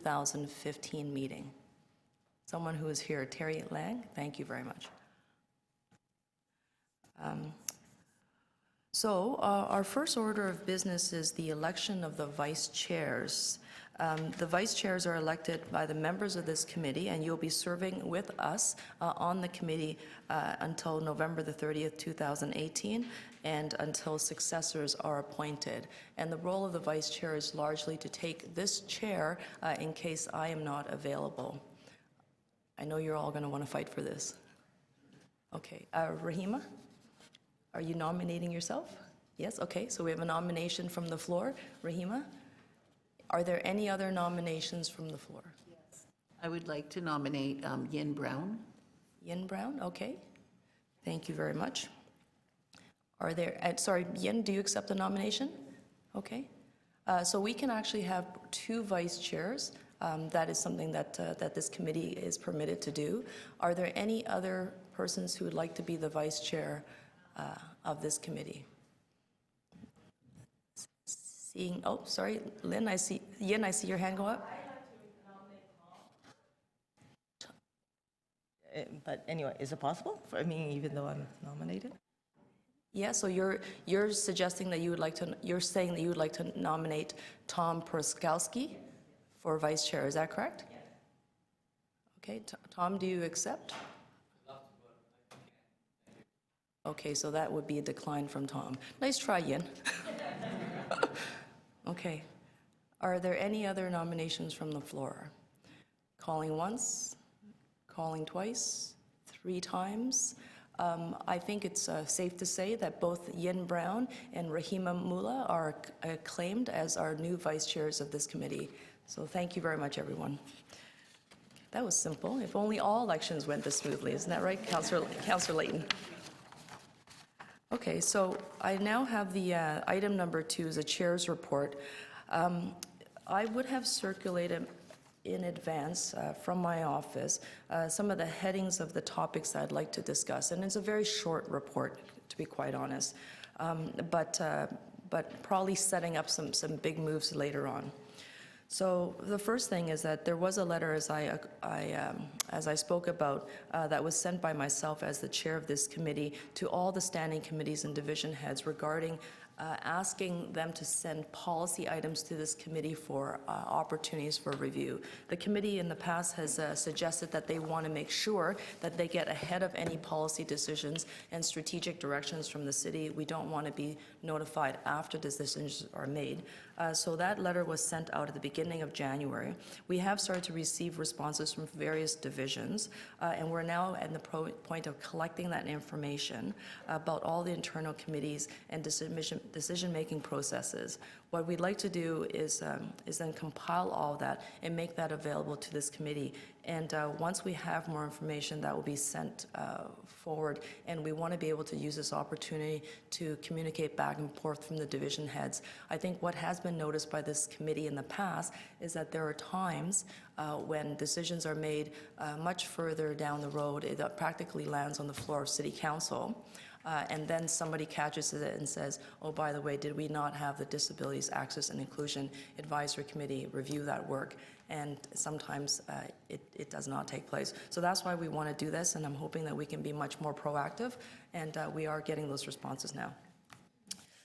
2015 meeting. Someone who is here, Terry Lang, thank you very much. Our first order of business is the election of the vice chairs. The vice chairs are elected by the members of this committee, and you'll be serving with us on the committee until November the 30th, 2018, and until successors are appointed. And the role of the vice chair is largely to take this chair in case I am not available. I know you're all going to want to fight for this. Okay, Rahima, are you nominating yourself? Yes, okay, so we have a nomination from the floor. Rahima, are there any other nominations from the floor? Yes. I would like to nominate Yin Brown. Yin Brown, okay. Thank you very much. Are there, sorry, Yin, do you accept the nomination? Okay. So we can actually have 2 vice chairs. That is something that, that this committee is permitted to do. Are there any other persons who would like to be the vice chair of this committee? Seeing, oh, sorry, Lynn, I see, Yin, I see your hand go up. I'd like to nominate Tom. But anyway, is it possible? For me, even though I'm nominated? Yeah, so you're suggesting that you would like to, you're saying that you would like to nominate Tom Pruskowski for vice chair, is that correct? Yes. Okay, Tom, do you accept? Okay, so that would be a decline from Tom. Nice try, Yin. Okay. Are there any other nominations from the floor? Calling once, calling twice, 3 times. I think it's safe to say that both Yin Brown and Rahima Mullah are acclaimed as our new vice chairs of this committee. So thank you very much, everyone. That was simple. If only all elections went this smoothly. Isn't that right, Councillor Layton? Okay, so I now have the item number 2 is a chair's report. I would have circulated in advance from my office some of the headings of the topics I'd like to discuss, and it's a very short report, to be quite honest, but probably setting up some big moves later on. So the first thing is that there was a letter, as I spoke about, that was sent by myself as the chair of this committee to all the standing committees and division heads regarding asking them to send policy items to this committee for opportunities for review. The committee in the past has suggested that they want to make sure that they get ahead of any policy decisions and strategic directions from the city. We don't want to be notified after decisions are made. So that letter was sent out at the beginning of January. We have started to receive responses from various divisions, and we're now at the point of collecting that information about all the internal committees and decision-making processes. What we'd like to do is then compile all of that and make that available to this committee. And once we have more information, that will be sent forward, and we want to be able to use this opportunity to communicate back and forth from the division heads. I think what has been noticed by this committee in the past is that there are times when decisions are made much further down the road. It practically lands on the floor of City Council. And then somebody catches it and says, oh, by the way, did we not have the Disabilities Access and Inclusion Advisory Committee review that work? And sometimes it does not take place. So that's why we want to do this, and I'm hoping that we can be much more proactive, and we are getting those responses now.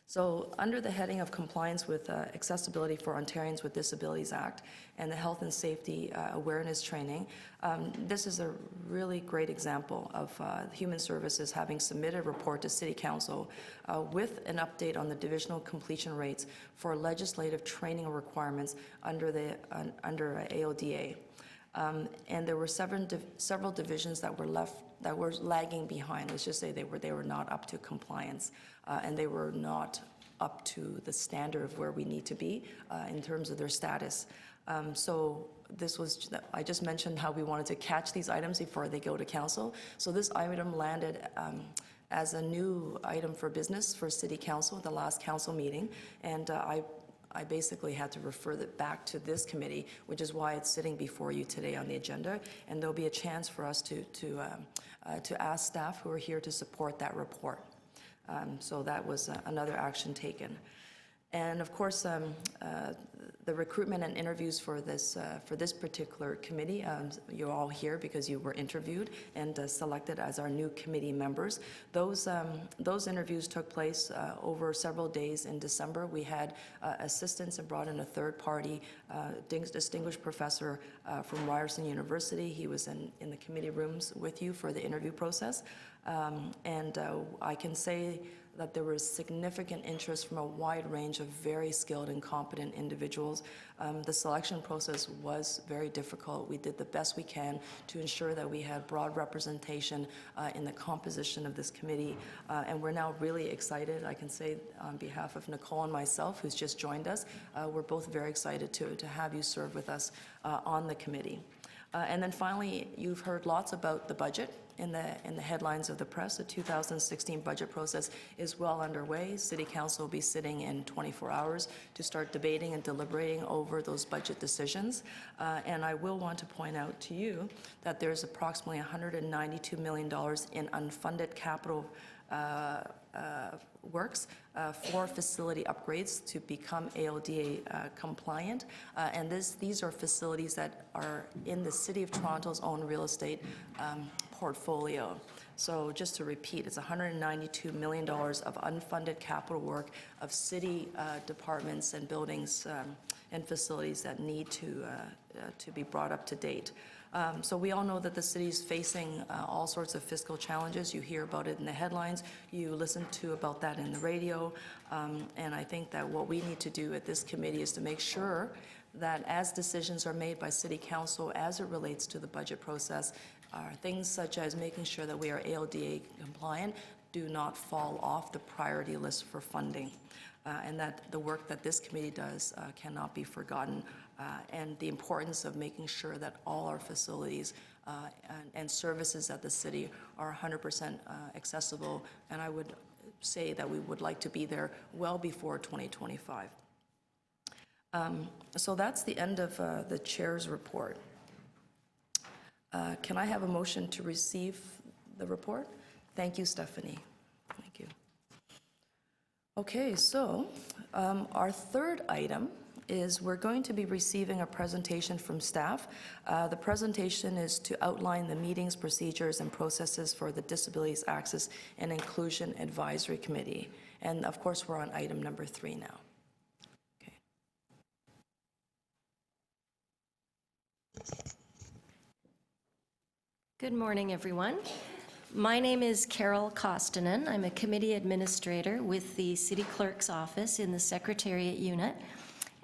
So under the heading of compliance with Accessibility for Ontarians with Disabilities Act and the Health and Safety Awareness Training, this is a really great example of Human Services having submitted a report to City Council with an update on the divisional completion rates for legislative training requirements under AODA. And there were several divisions that were lagging behind. Let's just say they were not up to compliance, and they were not up to the standard of where we need to be in terms of their status. So this was, I just mentioned how we wanted to catch these items before they go to council. So this item landed as a new item for business for City Council at the last council meeting, and I basically had to refer it back to this committee, which is why it's sitting before you today on the agenda. And there'll be a chance for us to ask staff who are here to support that report. So that was another action taken. And of course, the the recruitment and interviews for this particular committee. You're all here because you were interviewed and selected as our new committee members. Those interviews took place over several days in December. We had assistance and brought in a third party, distinguished professor from Ryerson University. He was in the committee rooms with you for the interview process. I can say that there was significant interest from a wide range of very skilled and competent individuals. The selection process was very difficult. We did the best we can to ensure that we had broad representation in the composition of this committee, and we're now really excited. I can say on behalf of Nicole and myself, who's just joined us, we're both very excited to have you serve with us on the committee. And then finally, you've heard lots about the budget in the headlines of the press. The 2016 budget process is well underway. City Council will be sitting in 24 hours to start debating and deliberating over those budget decisions. And I will want to point out to you that there's approximately $192 million in unfunded capital works for facility upgrades to become ALDA compliant. And these are facilities that are in the City of Toronto's own real estate portfolio. So just to repeat, it's $192 million of unfunded capital work of city departments and buildings and facilities that need to be brought up to date. So we all know that the city is facing all sorts of fiscal challenges. You hear about it in the headlines. You listen to about that in the radio. And I think that what we need to do at this committee is to make sure that as decisions are made by City Council as it relates to the budget process, things such as making sure that we are ALDA compliant do not fall off the priority list for funding. And that the work that this committee does cannot be forgotten, and the importance of making sure that all our facilities and services at the city are 100% accessible, and I would say that we would like to be there well before 2025. So that's the end of the chair's report. Can I have a motion to receive the report? Thank you, Stephanie. Thank you. Okay, so our third item is we're going to be receiving a presentation from staff. The presentation is to outline the meetings, procedures, and processes for the Disabilities Access and Inclusion Advisory Committee. And of course, we're on item number 3 now. Okay. Good morning, everyone. My name is Carol Kostonen. I'm a committee administrator with the City Clerk's office in the Secretariat Unit.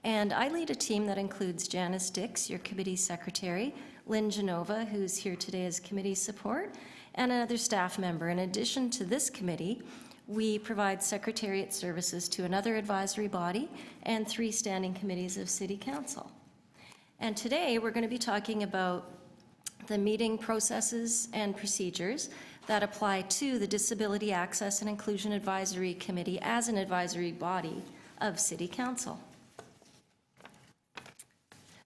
And I lead a team that includes Janice Dix, your committee secretary, Lynn Genova, who's here today as committee support, and another staff member. In addition to this committee, we provide secretariat services to another advisory body and 3 standing committees of City Council. And today we're going to be talking about the meeting processes and procedures that apply to the Disability Access and Inclusion Advisory Committee as an advisory body of City Council.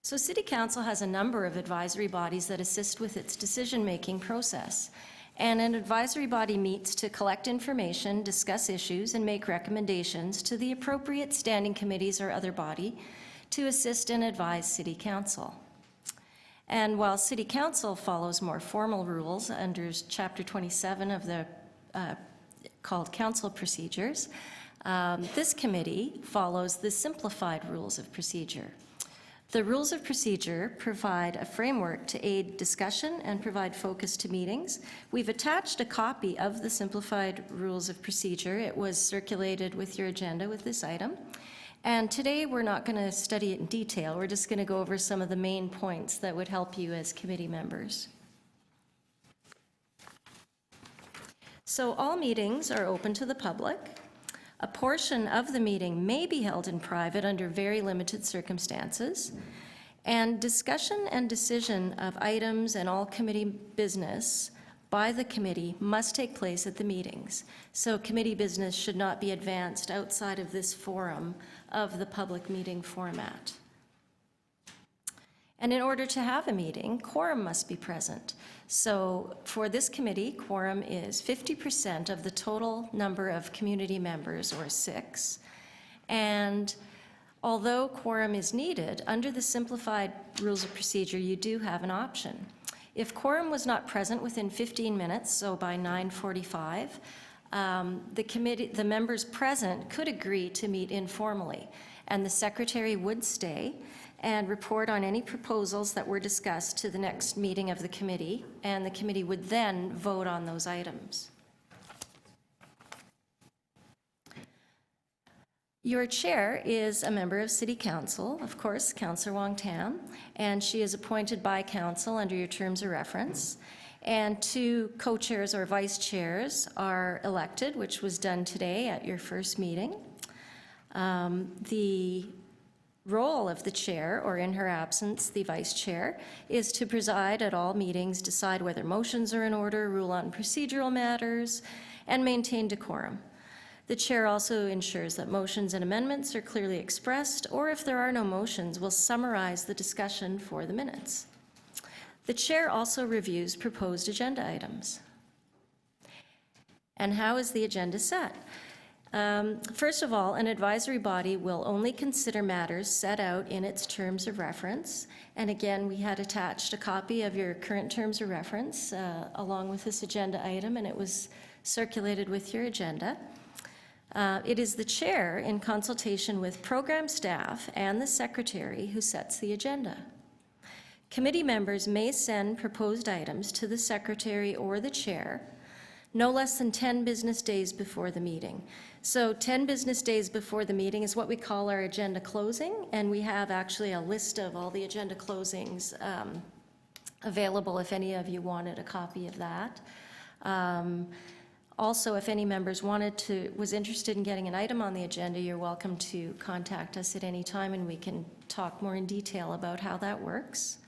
So City Council has a number of advisory bodies that assist with its decision-making process. And an advisory body meets to collect information, discuss issues, and make recommendations to the appropriate standing committees or other body to assist and advise City Council. And while City Council follows more formal rules under Chapter 27 of the called Council Procedures, this committee follows the simplified rules of procedure. The rules of procedure provide a framework to aid discussion and provide focus to meetings. We've attached a copy of the simplified rules of procedure. It was circulated with your agenda with this item. And today we're not going to study it in detail. We're just going to go over some of the main points that would help you as committee members. So all meetings are open to the public. A portion of the meeting may be held in private under very limited circumstances. And discussion and decision of items and all committee business by the committee must take place at the meetings. So committee business should not be advanced outside of this forum of the public meeting format. And in order to have a meeting, quorum must be present. So for this committee, quorum is 50% of the total number of community members, or 6. And Although quorum is needed, under the simplified rules of procedure, you do have an option. If quorum was not present within 15 minutes, so by 9:45, the members present could agree to meet informally, and the secretary would stay and report on any proposals that were discussed to the next meeting of the committee, and the committee would then vote on those items. Your chair is a member of City Council, of course, Councillor Wong Tam, and she is appointed by council under your terms of reference. And 2 co-chairs or vice chairs are elected, which was done today at your first meeting. The role of the chair, or in her absence, the vice chair, is to preside at all meetings, decide whether motions are in order, rule on procedural matters, and maintain decorum. The chair also ensures that motions and amendments are clearly expressed, or if there are no motions, will summarize the discussion for the minutes. The chair also reviews proposed agenda items. And how is the agenda set? First of all, an advisory body will only consider matters set out in its terms of reference. And again, we had attached a copy of your current terms of reference along with this agenda item, and it was circulated with your agenda. It is the chair, in consultation with program staff and the secretary, who sets the agenda. Committee members may send proposed items to the secretary or the chair no less than 10 business days before the meeting. So 10 business days before the meeting is what we call our agenda closing, and we have actually a list of all the agenda closings available if any of you wanted a copy of that. Also, if any members was interested in getting an item on the agenda, you're welcome to contact us at any time, and we can talk more in detail about how that works.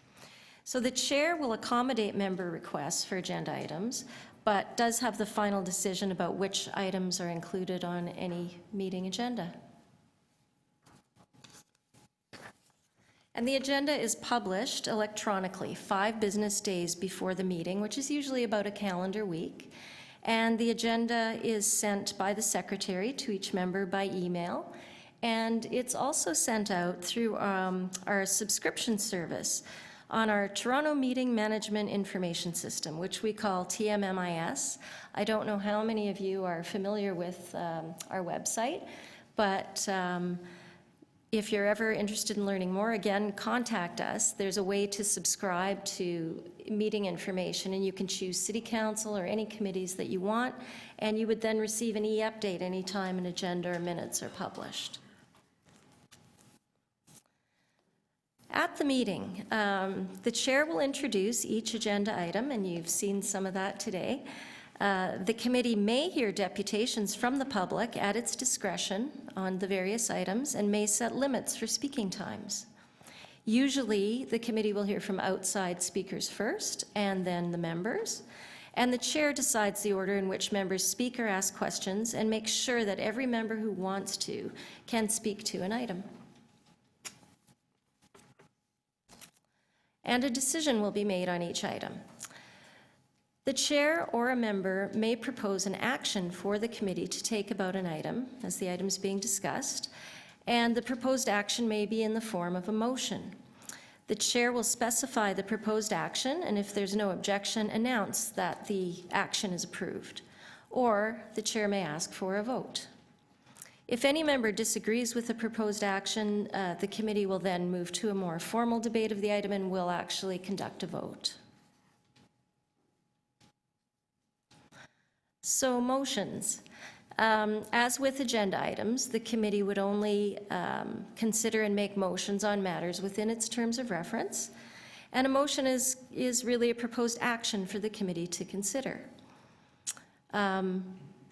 So the chair will accommodate member requests for agenda items, but does have the final decision about which items are included on any meeting agenda. And the agenda is published electronically 5 business days before the meeting, which is usually about a calendar week. And the agenda is sent by the secretary to each member by email. And it's also sent out through our subscription service on our Toronto Meeting Management Information System, which we call TMMIS. I don't know how many of you are familiar with our website, but if you're ever interested in learning more, again, contact us. There's a way to subscribe to meeting information, and you can choose City Council or any committees that you want, and you would then receive an e-update anytime an agenda or minutes are published. At the meeting, the chair will introduce each agenda item, and you've seen some of that today. The committee may hear deputations from the public at its discretion on the various items and may set limits for speaking times. Usually, the committee will hear from outside speakers first and then the members, and the chair decides the order in which members speak or ask questions and makes sure that every member who wants to can speak to an item. And a decision will be made on each item. The chair or a member may propose an action for the committee to take about an item as the item is being discussed, and the proposed action may be in the form of a motion. The chair will specify the proposed action, and if there's no objection, announce that the action is approved, or the chair may ask for a vote. If any member disagrees with the proposed action, the committee will then move to a more formal debate of the item and will actually conduct a vote. So motions. As with agenda items, the committee would only consider and make motions on matters within its terms of reference, and a motion is really a proposed action for the committee to consider.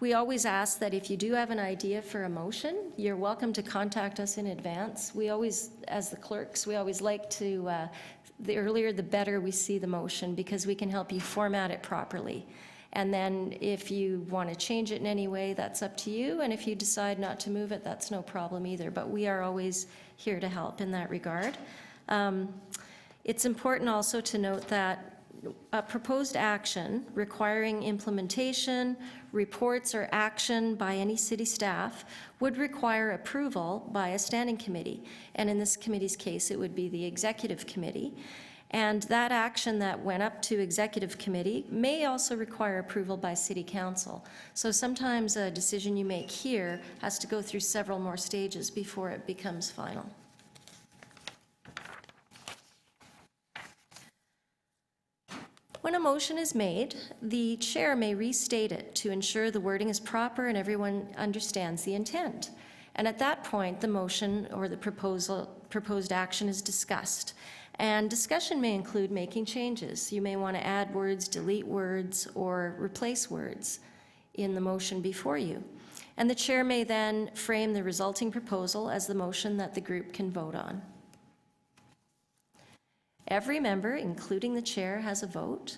We always ask that if you do have an idea for a motion, you're welcome to contact us in advance. We always, as the clerks, we always like to, the earlier the better we see the motion, because we can help you format it properly. And then if you want to change it in any way, that's up to you. And if you decide not to move it, that's no problem either. But we are always here to help in that regard. It's important also to note that a proposed action requiring implementation, reports, or action by any city staff would require approval by a standing committee. And in this committee's case, it would be the executive committee. And that action that went up to executive committee may also require approval by city council. So sometimes a decision you make here has to go through several more stages before it becomes final. When a motion is made, the chair may restate it to ensure the wording is proper and everyone understands the intent. And at that point, the motion or the proposed action is discussed. And discussion may include making changes. You may want to add words, delete words, or replace words in the motion before you. And the chair may then frame the resulting proposal as the motion that the group can vote on. Every member, including the chair, has a vote.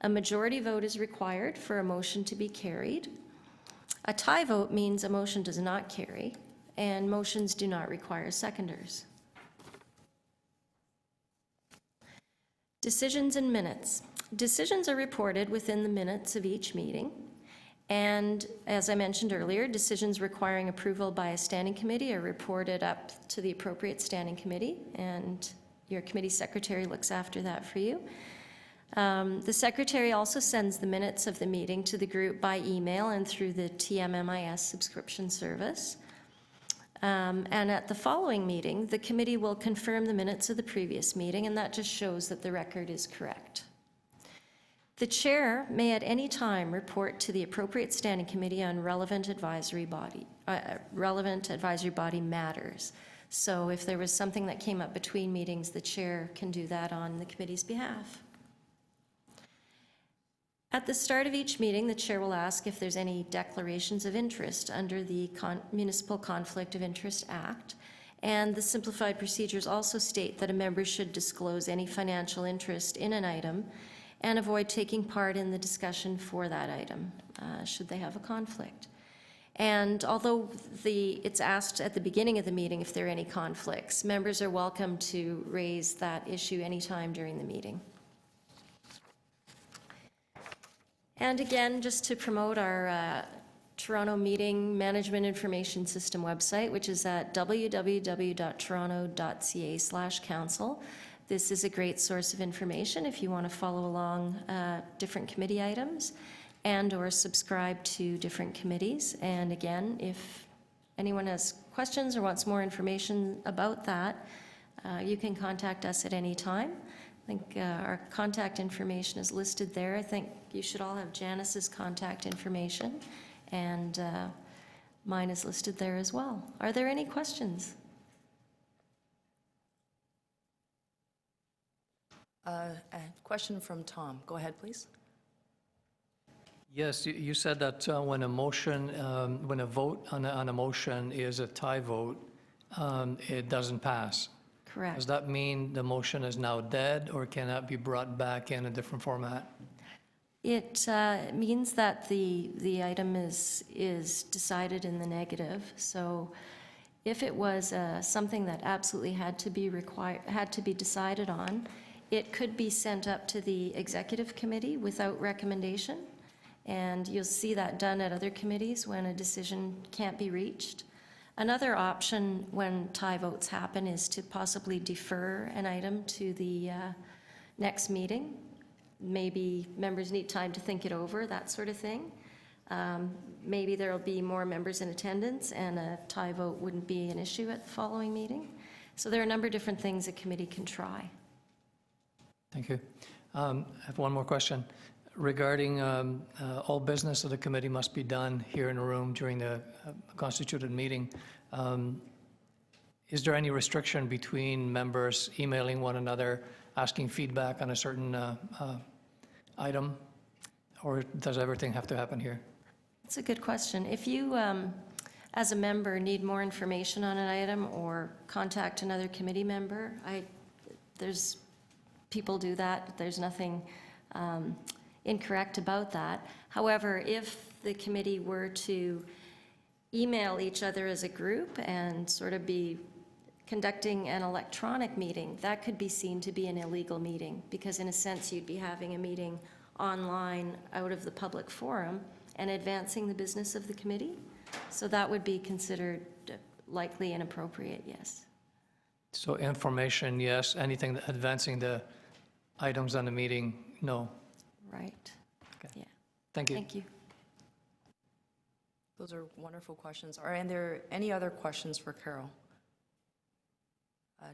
A majority vote is required for a motion to be carried. A tie vote means a motion does not carry, and motions do not require seconders. Decisions and minutes. Decisions are reported within the minutes of each meeting. And as I mentioned earlier, decisions requiring approval by a standing committee are reported up to the appropriate standing committee, and your committee secretary looks after that for you. The secretary also sends the minutes of the meeting to the group by email and through the TMMIS subscription service. And at the following meeting, the committee will confirm the minutes of the previous meeting, and that just shows that the record is correct. The chair may at any time report to the appropriate standing committee on relevant advisory body matters. So if there was something that came up between meetings, the chair can do that on the committee's behalf. At the start of each meeting, the chair will ask if there's any declarations of interest under the Municipal Conflict of Interest Act. And the simplified procedures also state that a member should disclose any financial interest in an item and avoid taking part in the discussion for that item, should they have a conflict. And although it's asked at the beginning of the meeting if there are any conflicts, members are welcome to raise that issue anytime during the meeting. And again, just to promote our Toronto Meeting Management Information System website, which is at www.toronto.ca/council. This is a great source of information if you want to follow along different committee items and or subscribe to different committees. And again, if anyone has questions or wants more information about that, you can contact us at any time. I think our contact information is listed there. I think you should all have Janice's contact information, and mine is listed there as well. Are there any questions? A question from Tom. Go ahead, please. Yes, you said that when a motion, when a vote on a motion is a tie vote, it doesn't pass. Correct. Does that mean the motion is now dead, or can that be brought back in a different format? It means that the item is decided in the negative. So if it was something that absolutely had to be decided on, it could be sent up to the executive committee without recommendation. And you'll see that done at other committees when a decision can't be reached. Another option when tie votes happen is to possibly defer an item to the next meeting. Maybe members need time to think it over, that sort of thing. Maybe there'll be more members in attendance and a tie vote wouldn't be an issue at the following meeting. So there are a number of different things a committee can try. Thank you. I have one more question. Regarding all business of the committee must be done here in the room during the constituted meeting. Is there any restriction between members emailing one another, asking feedback on a certain item, or does everything have to happen here? That's a good question. If you, as a member, need more information on an item or contact another committee member, people do that. There's nothing incorrect about that. However, if the committee were to email each other as a group and sort of be conducting an electronic meeting, that could be seen to be an illegal meeting, because in a sense, you'd be having a meeting online out of the public forum and advancing the business of the committee. So that would be considered likely inappropriate, yes. So information, yes. Anything advancing the items on the meeting, no. Right. Okay. Yeah, Thank you. thank you. Those are wonderful questions. Are there any other questions for Carol?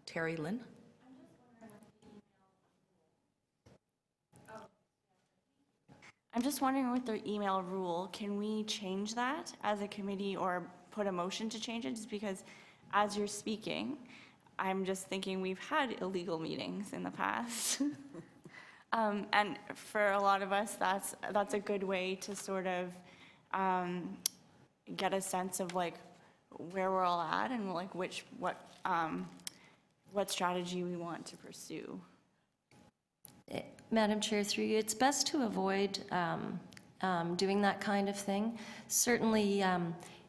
Terry Lynn? I'm just wondering with the email rule, can we change that as a committee or put a motion to change it? Just because as you're speaking, I'm just thinking we've had illegal meetings in the past. And for a lot of us, that's a good way to sort of get a sense of like where we're all at and like what strategy we want to pursue. Madam Chair, through you, it's best to avoid doing that kind of thing. Certainly,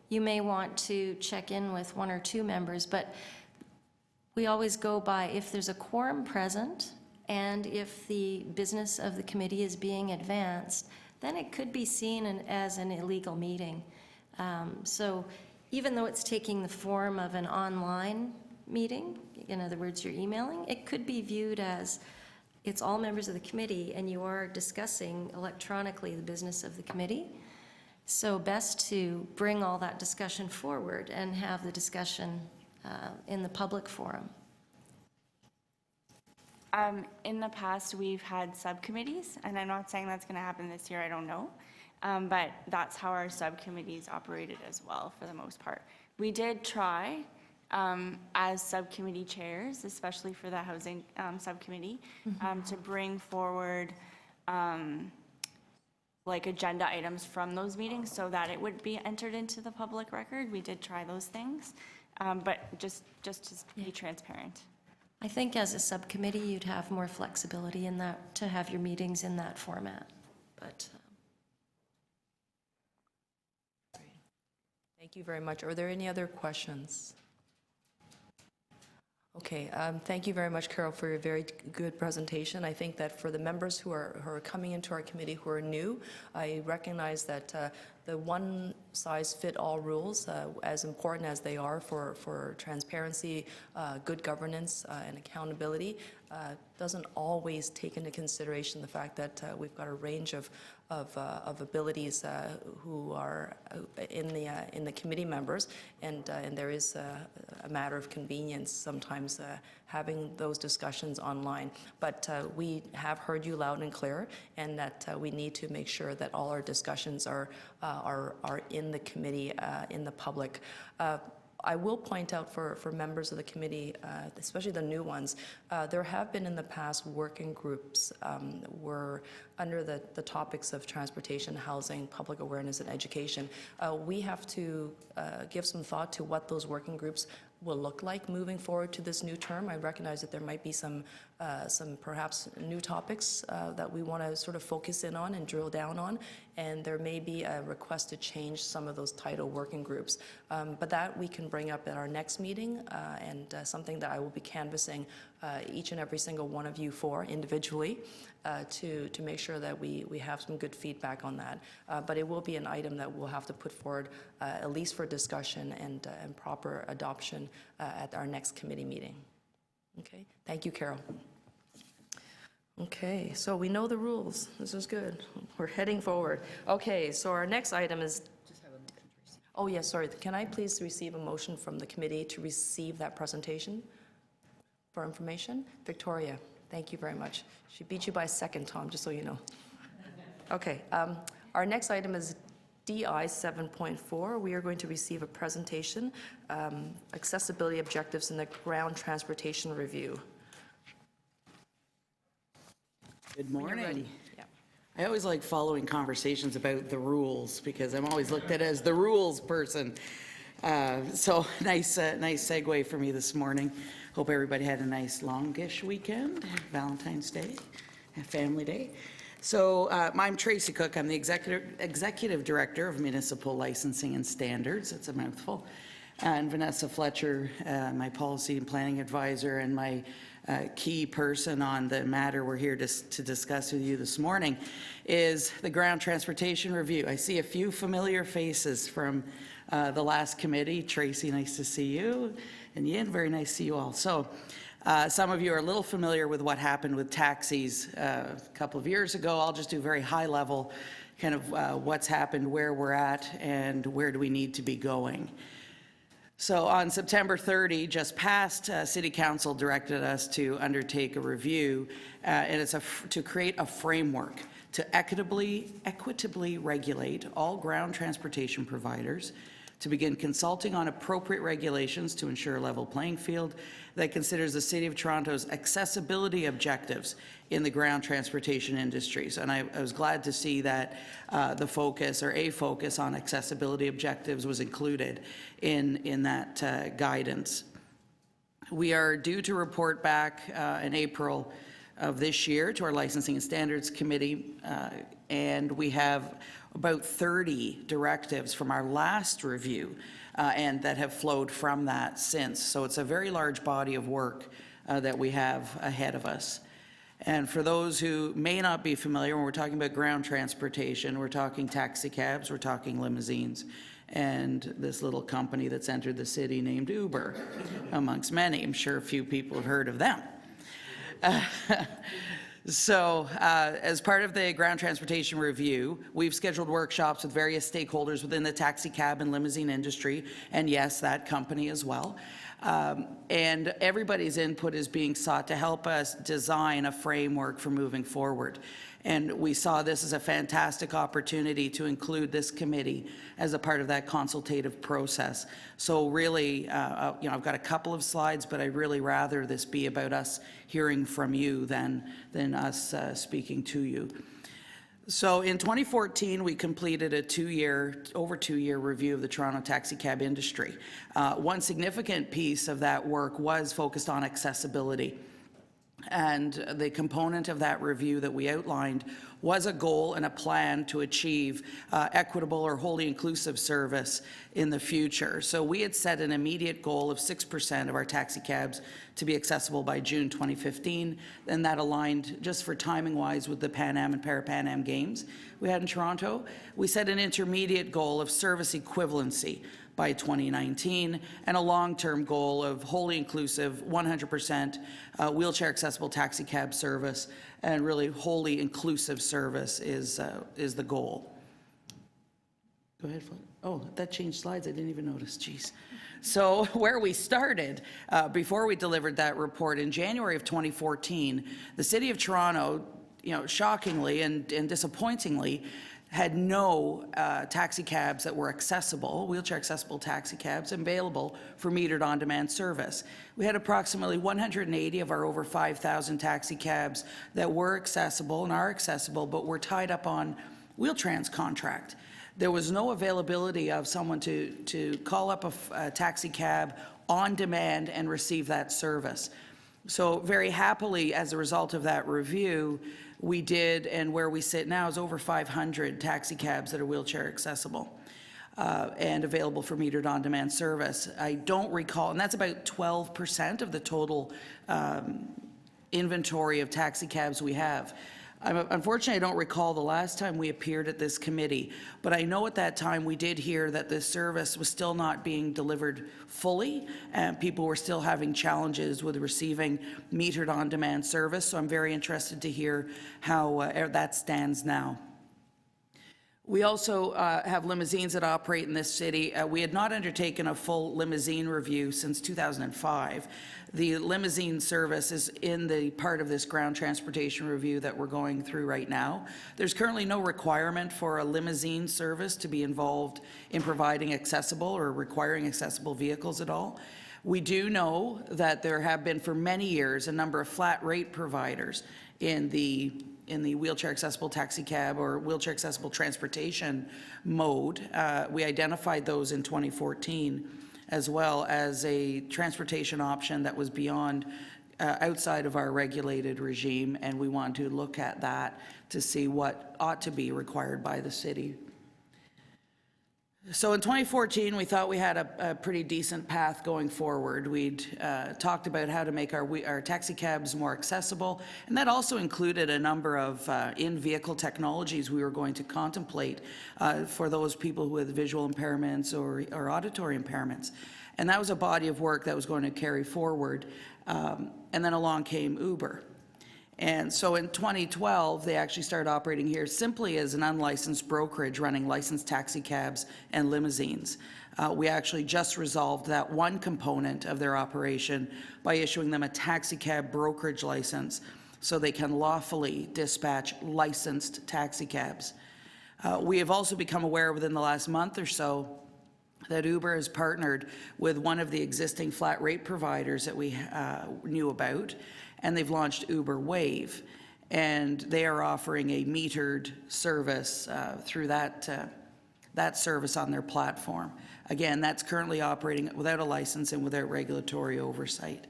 you may want to check in with one or two members, but we always go by if there's a quorum present and if the business of the committee is being advanced, then it could be seen as an illegal meeting. So even though it's taking the form of an online meeting, in other words, you're emailing, it could be viewed as it's all members of the committee and you are discussing electronically the business of the committee. So best to bring all that discussion forward and have the discussion in the public forum. In the past, we've had subcommittees, and I'm not saying that's going to happen this year, I don't know. But that's how our subcommittees operated as well, for the most part. We did try, as subcommittee chairs, especially for the housing subcommittee, to bring forward like agenda items from those meetings so that it would be entered into the public record. We did try those things, but just to be transparent. I think as a subcommittee, you'd have more flexibility in that, to have your meetings in that format. But Thank you very much. Are there any other questions? Okay, thank you very much, Carol, for your very good presentation. I think that for the members who are coming into our committee who are new, I recognize that the one-size-fit-all rules, as important as they are for transparency, good governance, and accountability, doesn't always take into consideration the fact that we've got a range of abilities who are in the committee members, and there is a matter of convenience sometimes having those discussions online. But we have heard you loud and clear, and that we need to make sure that all our discussions are in the committee, in the public. I will point out for members of the committee, especially the new ones, there have been in the past working groups were under the topics of transportation, housing, public awareness, and education. We have to give some thought to what those working groups will look like moving forward to this new term. I recognize that there might be some perhaps new topics that we want to sort of focus in on and drill down on, and there may be a request to change some of those title working groups. But that we can bring up at our next meeting, and something that I will be canvassing each and every single one of you for individually to make sure that we have some good feedback on that. But it will be an item that we'll have to put forward at least for discussion and proper adoption at our next committee meeting. Okay, thank you, Carol. Okay, so we know the rules. This is good. We're heading forward. Okay, so our next item is... Oh, yes, sorry. Can I please receive a motion from the committee to receive that presentation for information? Victoria, thank you very much. She beat you by a second, Tom, just so you know. Okay, our next item is DI 7.4. We are going to receive a presentation, accessibility objectives in the ground transportation review. Good When you're morning. ready. Yeah. I always like following conversations about the rules because I'm always looked at as the rules person. So nice segue for me this morning. Hope everybody had a nice longish weekend, Valentine's Day, and Family Day. So I'm Tracy Cook. I'm the Executive Director of Municipal Licensing and Standards. That's a mouthful. and Vanessa Fletcher, my policy and planning advisor, and my key person on the matter we're here to discuss with you this morning is the ground transportation review. I see a few familiar faces from the last committee. Tracy, nice to see you. And Yin, very nice to see you all. So some of you are a little familiar with what happened with taxis a couple of years ago. I'll just do very high level kind of what's happened, where we're at, and where do we need to be going. So on September 30, just past, City Council directed us to undertake a review, and it's to create a framework to equitably regulate all ground transportation providers, to begin consulting on appropriate regulations to ensure a level playing field that considers the City of Toronto's accessibility objectives in the ground transportation industries. And I was glad to see that the focus, or a focus on accessibility objectives, was included in that guidance. We are due to report back in April of this year to our Licensing and Standards Committee, and we have about 30 directives from our last review and that have flowed from that since. So it's a very large body of work that we have ahead of us. And for those who may not be familiar, when we're talking about ground transportation, we're talking taxi cabs, we're talking limousines, and this little company that's entered the city named Uber, amongst many. I'm sure a few people have heard of them. So as part of the ground transportation review, we've scheduled workshops with various stakeholders within the taxi cab and limousine industry, and yes, that company as well. And everybody's input is being sought to help us design a framework for moving forward. And we saw this as a fantastic opportunity to include this committee as a part of that consultative process. So really, I've got a couple of slides, but I'd really rather this be about us hearing from you than us speaking to you. So in 2014, we completed a over two-year review of the Toronto taxi cab industry. One significant piece of that work was focused on accessibility. And the component of that review that we outlined was a goal and a plan to achieve equitable or wholly inclusive service in the future. So we had set an immediate goal of 6% of our taxi cabs to be accessible by June 2015, and that aligned just for timing-wise with the Pan Am and Para-Pan Am Games we had in Toronto. We set an intermediate goal of service equivalency by 2019, and a long-term goal of wholly inclusive, 100% wheelchair accessible taxi cab service, and really wholly inclusive service is the goal. Go ahead, Flo. Oh, that changed slides. I didn't even notice. Jeez. So where we started, before we delivered that report in January of 2014, the City of Toronto, shockingly and disappointingly, had no taxi cabs that were accessible, wheelchair accessible taxi cabs available for metered on-demand service. We had approximately 180 of our over 5,000 taxi cabs that were accessible and are accessible, but were tied up on Wheel-Trans contract. There was no availability of someone to call up a taxi cab on demand and receive that service. So very happily, as a result of that review, we did, and where we sit now is over 500 taxi cabs that are wheelchair accessible and available for metered on-demand service. I don't recall, and that's about 12% of the total inventory of taxi cabs we have. Unfortunately, I don't recall the last time we appeared at this committee, but I know at that time we did hear that this service was still not being delivered fully, and people were still having challenges with receiving metered on-demand service, so I'm very interested to hear how that stands now. We also have limousines that operate in this city. We had not undertaken a full limousine review since 2005. The limousine service is in the part of this ground transportation review that we're going through right now. There's currently no requirement for a limousine service to be involved in providing accessible or requiring accessible vehicles at all. We do know that there have been for many years a number of flat rate providers in the wheelchair accessible taxi cab or wheelchair accessible transportation mode. We identified those in 2014 as well as a transportation option that was beyond, outside of our regulated regime, and we want to look at that to see what ought to be required by the city. So in 2014, we thought we had a pretty decent path going forward. We'd talked about how to make our taxi cabs more accessible, and that also included a number of in-vehicle technologies we were going to contemplate for those people with visual impairments or auditory impairments. And that was a body of work that was going to carry forward. And then along came Uber. And so in 2012, they actually started operating here simply as an unlicensed brokerage running licensed taxi cabs and limousines. We actually just resolved that one component of their operation by issuing them a taxi cab brokerage license so they can lawfully dispatch licensed taxi cabs. We have also become aware within the last month or so that Uber has partnered with one of the existing flat rate providers that we knew about, and they've launched Uber Wave, and they are offering a metered service through that service on their platform. Again, that's currently operating without a license and without regulatory oversight.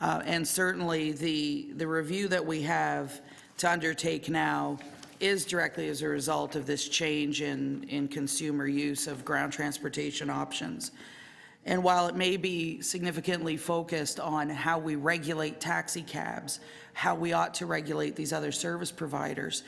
And certainly the review that we have to undertake now is directly as a result of this change in consumer use of ground transportation options. And while it may be significantly focused on how we regulate taxi cabs, how we ought to regulate these other service providers,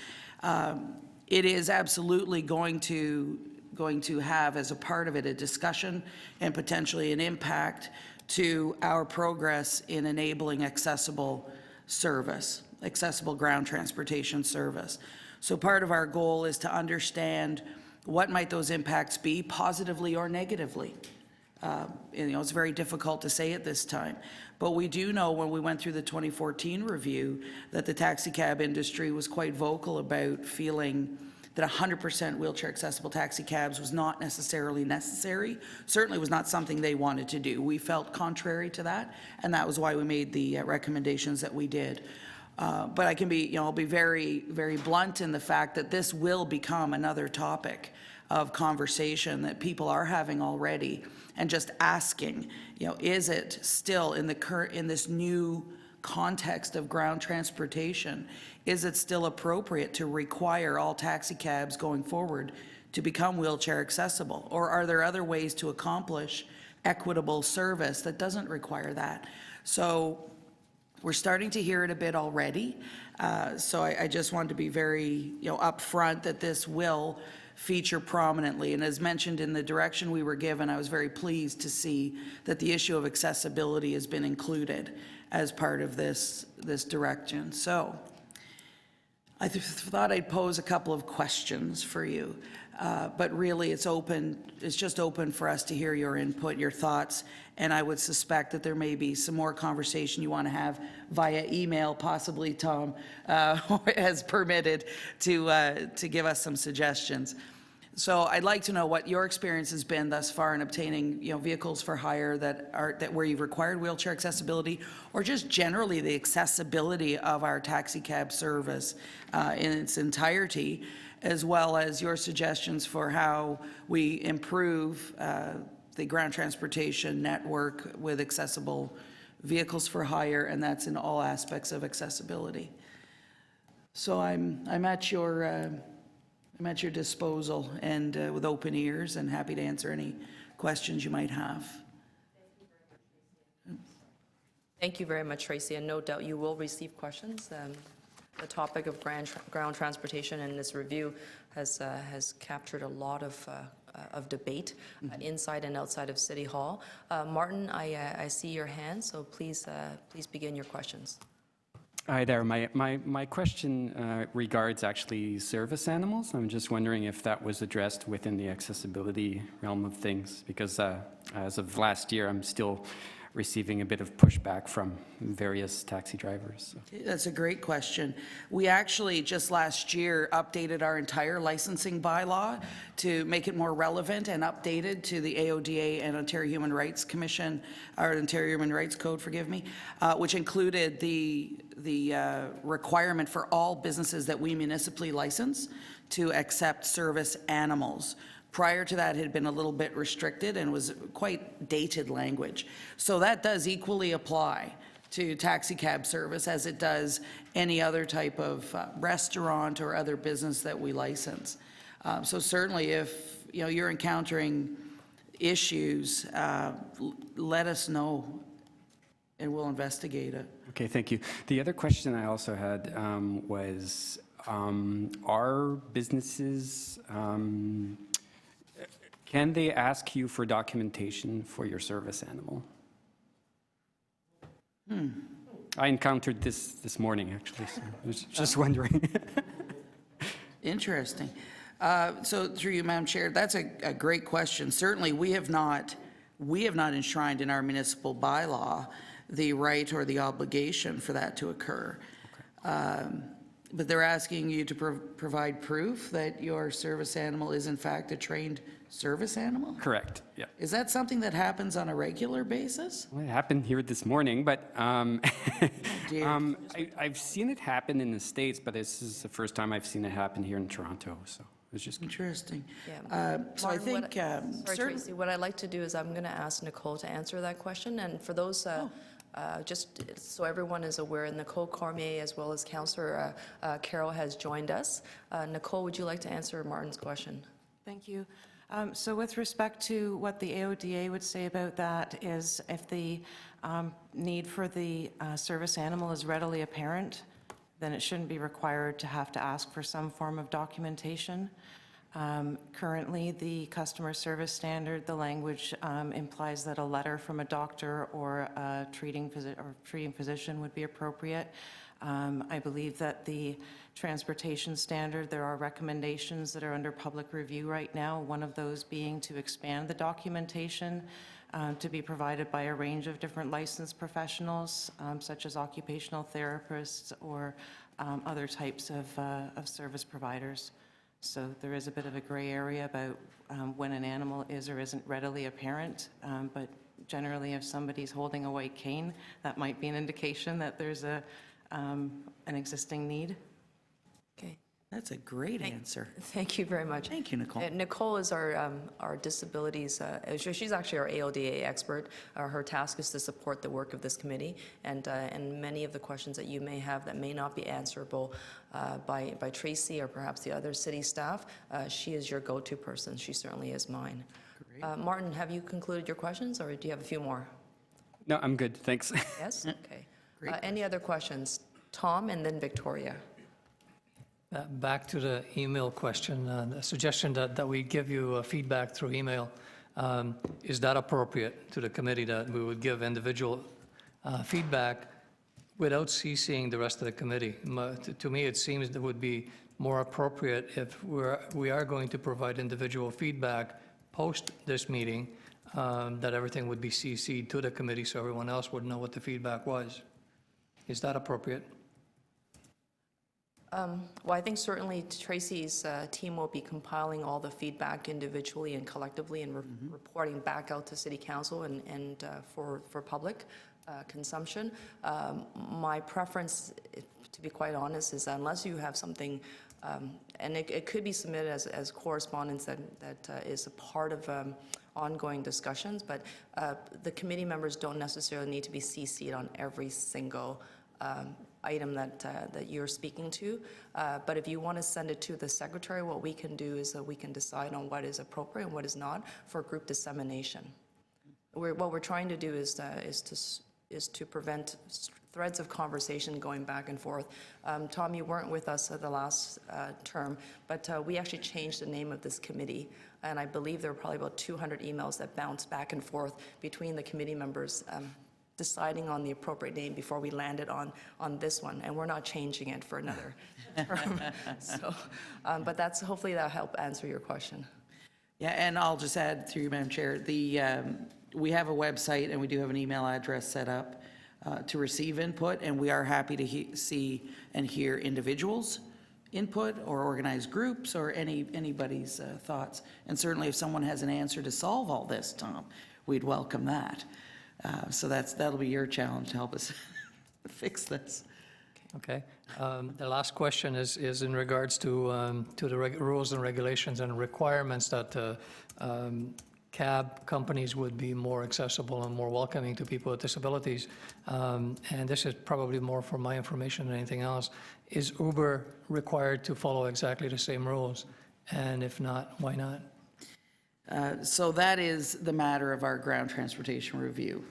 it is absolutely going to have as a part of it a discussion and potentially an impact to our progress in enabling accessible service, accessible ground transportation service. So part of our goal is to understand what might those impacts be, positively or negatively. It's very difficult to say at this time, but we do know when we went through the 2014 review that the taxi cab industry was quite vocal about feeling that 100% wheelchair accessible taxi cabs was not necessarily necessary, certainly was not something they wanted to do. We felt contrary to that, and that was why we made the recommendations that we did. But I can be, I'll be very, very blunt in the fact that this will become another topic of conversation that people are having already, and just asking, is it still in this new context of ground transportation, is it still appropriate to require all taxi cabs going forward to become wheelchair accessible? Or are there other ways to accomplish equitable service that doesn't require that? So we're starting to hear it a bit already. So I just want to be very upfront that this will feature prominently. And as mentioned in the direction we were given, I was very pleased to see that the issue of accessibility has been included as part of this direction. So I thought I'd pose a couple of questions for you, but really it's just open for us to hear your input, your thoughts, and I would suspect that there may be some more conversation you want to have via email, possibly Tom has permitted to give us some suggestions. So I'd like to know what your experience has been thus far in obtaining, vehicles for hire that where you've required wheelchair accessibility, or just generally the accessibility of our taxi cab service in its entirety, as well as your suggestions for how we improve the ground transportation network with accessible vehicles for hire, and that's in all aspects of accessibility. So I'm at your disposal and with open ears and happy to answer any questions you might have. Thank you very much, Tracy, and no doubt you will receive questions. The topic of ground transportation in this review has captured a lot of debate inside and outside of City Hall. Martin, I see your hand, so please begin your questions. Hi there. My question regards actually service animals. I'm just wondering if that was addressed within the accessibility realm of things, because as of last year, I'm still receiving a bit of pushback from various taxi drivers. So. That's a great question. We actually just last year updated our entire licensing bylaw to make it more relevant and updated to the AODA and Ontario Human Rights Commission, or Ontario Human Rights Code, forgive me, which included the requirement for all businesses that we municipally license to accept service animals. Prior to that, it had been a little bit restricted and was quite dated language. So that does equally apply to taxi cab service as it does any other type of restaurant or other business that we license. So certainly if you know, you're encountering issues, let us know, and we'll investigate it. Okay, thank you. The other question I also had was, are businesses, can they ask you for documentation for your service animal? I encountered this morning, actually, so I was just wondering. Interesting. So through you, Madam Chair, that's a great question. Certainly, we have not enshrined in our municipal bylaw the right or the obligation for that to occur. But they're asking you to provide proof that your service animal is in fact a trained service animal? Correct, yeah. Is that something that happens on a regular basis? Well, it happened here this morning, but dear. I've seen it happen in the States, but this is the first time I've seen it happen here in Toronto, so it's just. Interesting. Yeah. So I Martin, think, Sorry, Tracy, what I'd like to do is I'm going to ask Nicole to answer that question, and for those, just so everyone is aware, Nicole Cormier as well as Councillor Carroll has joined us. Nicole, would you like to answer Martin's question? Thank you. So with respect to what the AODA would say about that is if the need for the service animal is readily apparent, then it shouldn't be required to have to ask for some form of documentation. Currently, the customer service standard, the language implies that a letter from a doctor or a treating physician would be appropriate. I believe that the transportation standard, there are recommendations that are under public review right now, one of those being to expand the documentation to be provided by a range of different licensed professionals, such as occupational therapists or other types of service providers. So there is a bit of a gray area about when an animal is or isn't readily apparent, but generally if somebody's holding a white cane, that might be an indication that there's an existing need. Okay. that's a great answer. Thank you very much. Thank you, Nicole. Nicole is our disabilities, she's actually our AODA expert. Her task is to support the work of this committee, and many of the questions that you may have that may not be answerable by Tracy or perhaps the other city staff, she is your go-to person. She certainly is mine. Martin, have you concluded your questions, or do you have a few more? No, I'm good, thanks. Yes? Okay. Any other questions? Tom and then Victoria. Back to the email question, the suggestion that we give you feedback through email. Is that appropriate to the committee, that we would give individual feedback without CCing the rest of the committee? To me, it seems that would be more appropriate if we are going to provide individual feedback post this meeting, that everything would be CC'd to the committee so everyone else would know what the feedback was. Is that appropriate? Well, I think certainly Tracy's team will be compiling all the feedback individually and collectively and reporting back out to City Council and for public consumption. My preference, to be quite honest, is unless you have something, and it could be submitted as correspondence that is a part of ongoing discussions, but the committee members don't necessarily need to be CC'd on every single item that you're speaking to. But if you want to send it to the secretary, what we can do is that we can decide on what is appropriate and what is not for group dissemination. What we're trying to do is to prevent threads of conversation going back and forth. Tom, you weren't with us at the last term, but we actually changed the name of this committee, and I believe there were probably about 200 emails that bounced back and forth between the committee members deciding on the appropriate name before we landed on this one, and we're not changing it for another term. So, but hopefully that'll help answer your question. Yeah, and I'll just add through you, Madam Chair, we have a website and we do have an email address set up to receive input, and we are happy to see and hear individuals' input or organized groups or anybody's thoughts. And certainly if someone has an answer to solve all this, Tom, we'd welcome that. So that'll be your challenge to help us fix this. Okay. The last question is in regards to the rules and regulations and requirements that cab companies would be more accessible and more welcoming to people with disabilities. And this is probably more for my information than anything else. Is Uber required to follow exactly the same rules? And if not, why not? So that is the matter of our ground transportation review.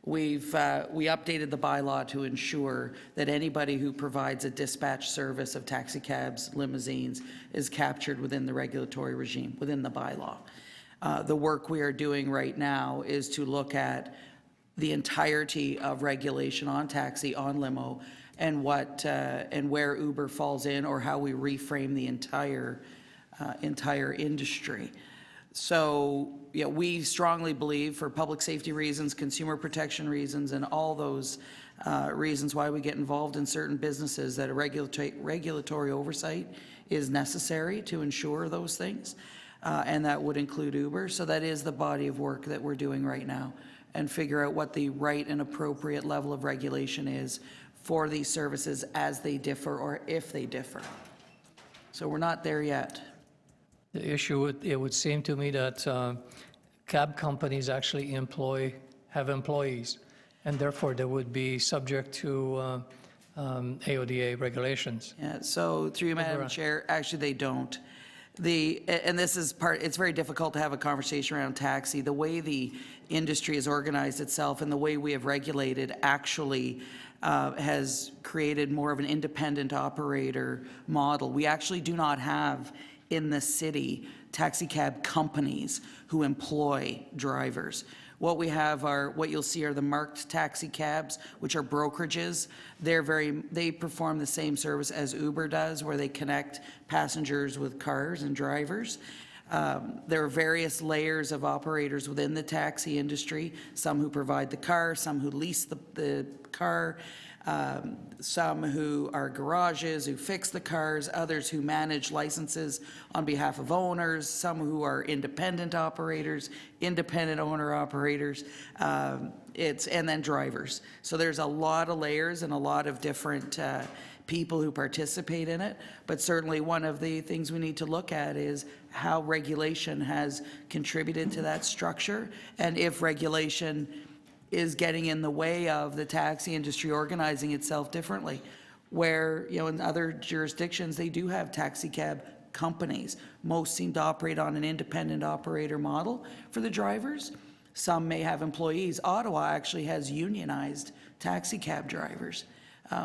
We updated the bylaw to ensure that anybody who provides a dispatch service of taxi cabs, limousines, is captured within the regulatory regime, within the bylaw. The work we are doing right now is to look at the entirety of regulation on taxi, on limo, and what and where Uber falls in, or how we reframe the entire industry. So, yeah, we strongly believe, for public safety reasons, consumer protection reasons, and all those reasons why we get involved in certain businesses, that a regulatory oversight is necessary to ensure those things, and that would include Uber. So that is the body of work that we're doing right now, and figure out what the right and appropriate level of regulation is for these services as they differ, or if they differ. So we're not there yet. The issue, it would seem to me that cab companies actually have employees, and therefore they would be subject to AODA regulations. Yeah, so through you, Madam Chair, actually they don't. And this is it's very difficult to have a conversation around taxi. The way the industry has organized itself and the way we have regulated actually has created more of an independent operator model. We actually do not have in the city taxi cab companies who employ drivers. What we have are, what you'll see are the marked taxi cabs, which are brokerages. They perform the same service as Uber does, where they connect passengers with cars and drivers. There are various layers of operators within the taxi industry, some who provide the car, some who lease the car, some who are garages who fix the cars, others who manage licenses on behalf of owners, some who are independent operators, independent owner operators, and then drivers. So there's a lot of layers and a lot of different people who participate in it, but certainly one of the things we need to look at is how regulation has contributed to that structure, and if regulation is getting in the way of the taxi industry organizing itself differently, where, you know, in other jurisdictions, they do have taxi cab companies. Most seem to operate on an independent operator model for the drivers. Some may have employees. Ottawa actually has unionized taxi cab drivers,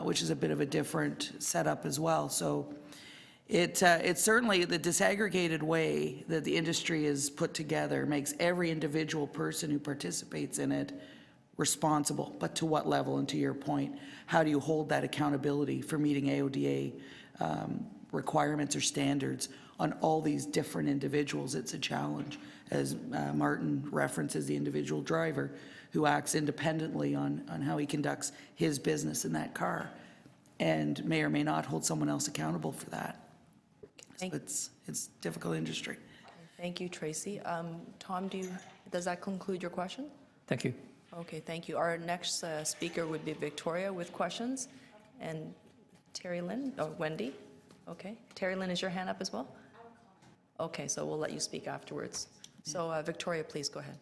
which is a bit of a different setup as well. So it's certainly the disaggregated way that the industry is put together makes every individual person who participates in it responsible, but to what level? And to your point, how do you hold that accountability for meeting AODA requirements or standards on all these different individuals? It's a challenge, as Martin references the individual driver who acts independently on how he conducts his business in that car, and may or may not hold someone else accountable for that. So it's a difficult industry. Thank you, Tracy. Tom, does that conclude your question? Thank you. Okay, thank you. Our next speaker would be Victoria with questions, and Terry Lynn, or Wendy. Okay, Terry Lynn, is your hand up as well? Okay, so we'll let you speak afterwards. So Victoria, please go ahead.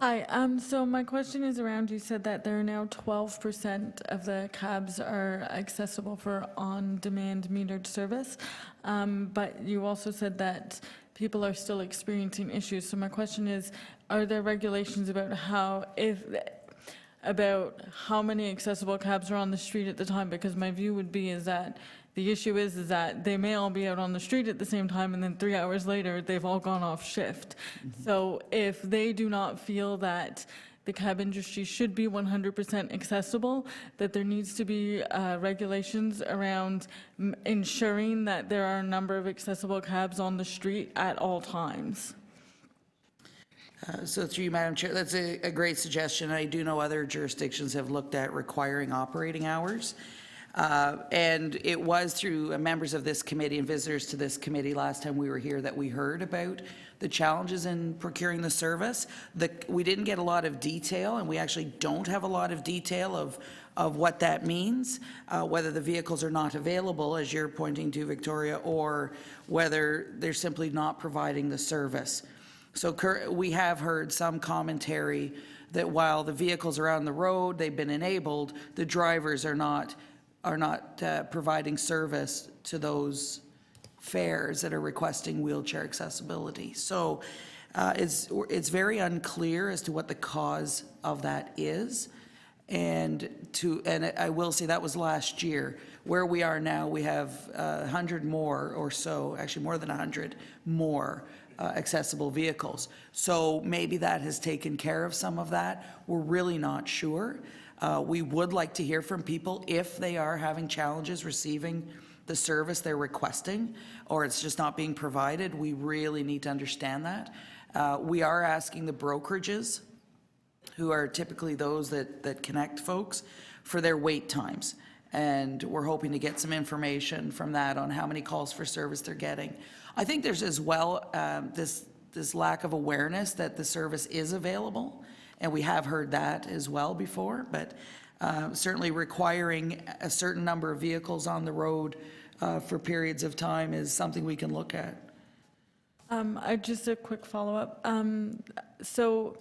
Hi, so my question is around, you said that there are now 12% of the cabs are accessible for on-demand metered service, but you also said that people are still experiencing issues. So my question is, are there regulations about how many accessible cabs are on the street at the time? Because my view would be is that the issue is that they may all be out on the street at the same time, and then 3 hours later, they've all gone off shift. So if they do not feel that the cab industry should be 100% accessible, that there needs to be regulations around ensuring that there are a number of accessible cabs on the street at all times. So through you, Madam Chair, that's a great suggestion. I do know other jurisdictions have looked at requiring operating hours. And it was through members of this committee and visitors to this committee last time we were here that we heard about the challenges in procuring the service. We didn't get a lot of detail, and we actually don't have a lot of detail of what that means, whether the vehicles are not available, as you're pointing to, Victoria, or whether they're simply not providing the service. So we have heard some commentary that while the vehicles are on the road, they've been enabled, the drivers are not providing service to those fares that are requesting wheelchair accessibility. So It's very unclear as to what the cause of that is. And I will say that was last year. Where we are now, we have 100 more or so, actually more than 100 more accessible vehicles. So maybe that has taken care of some of that. We're really not sure. We would like to hear from people if they are having challenges receiving the service they're requesting, or it's just not being provided. We really need to understand that. We are asking the brokerages, who are typically those that connect folks, for their wait times. And we're hoping to get some information from that on how many calls for service they're getting. I think there's as well this lack of awareness that the service is available, and we have heard that as well before, but certainly requiring a certain number of vehicles on the road for periods of time is something we can look at. Just a quick follow-up. So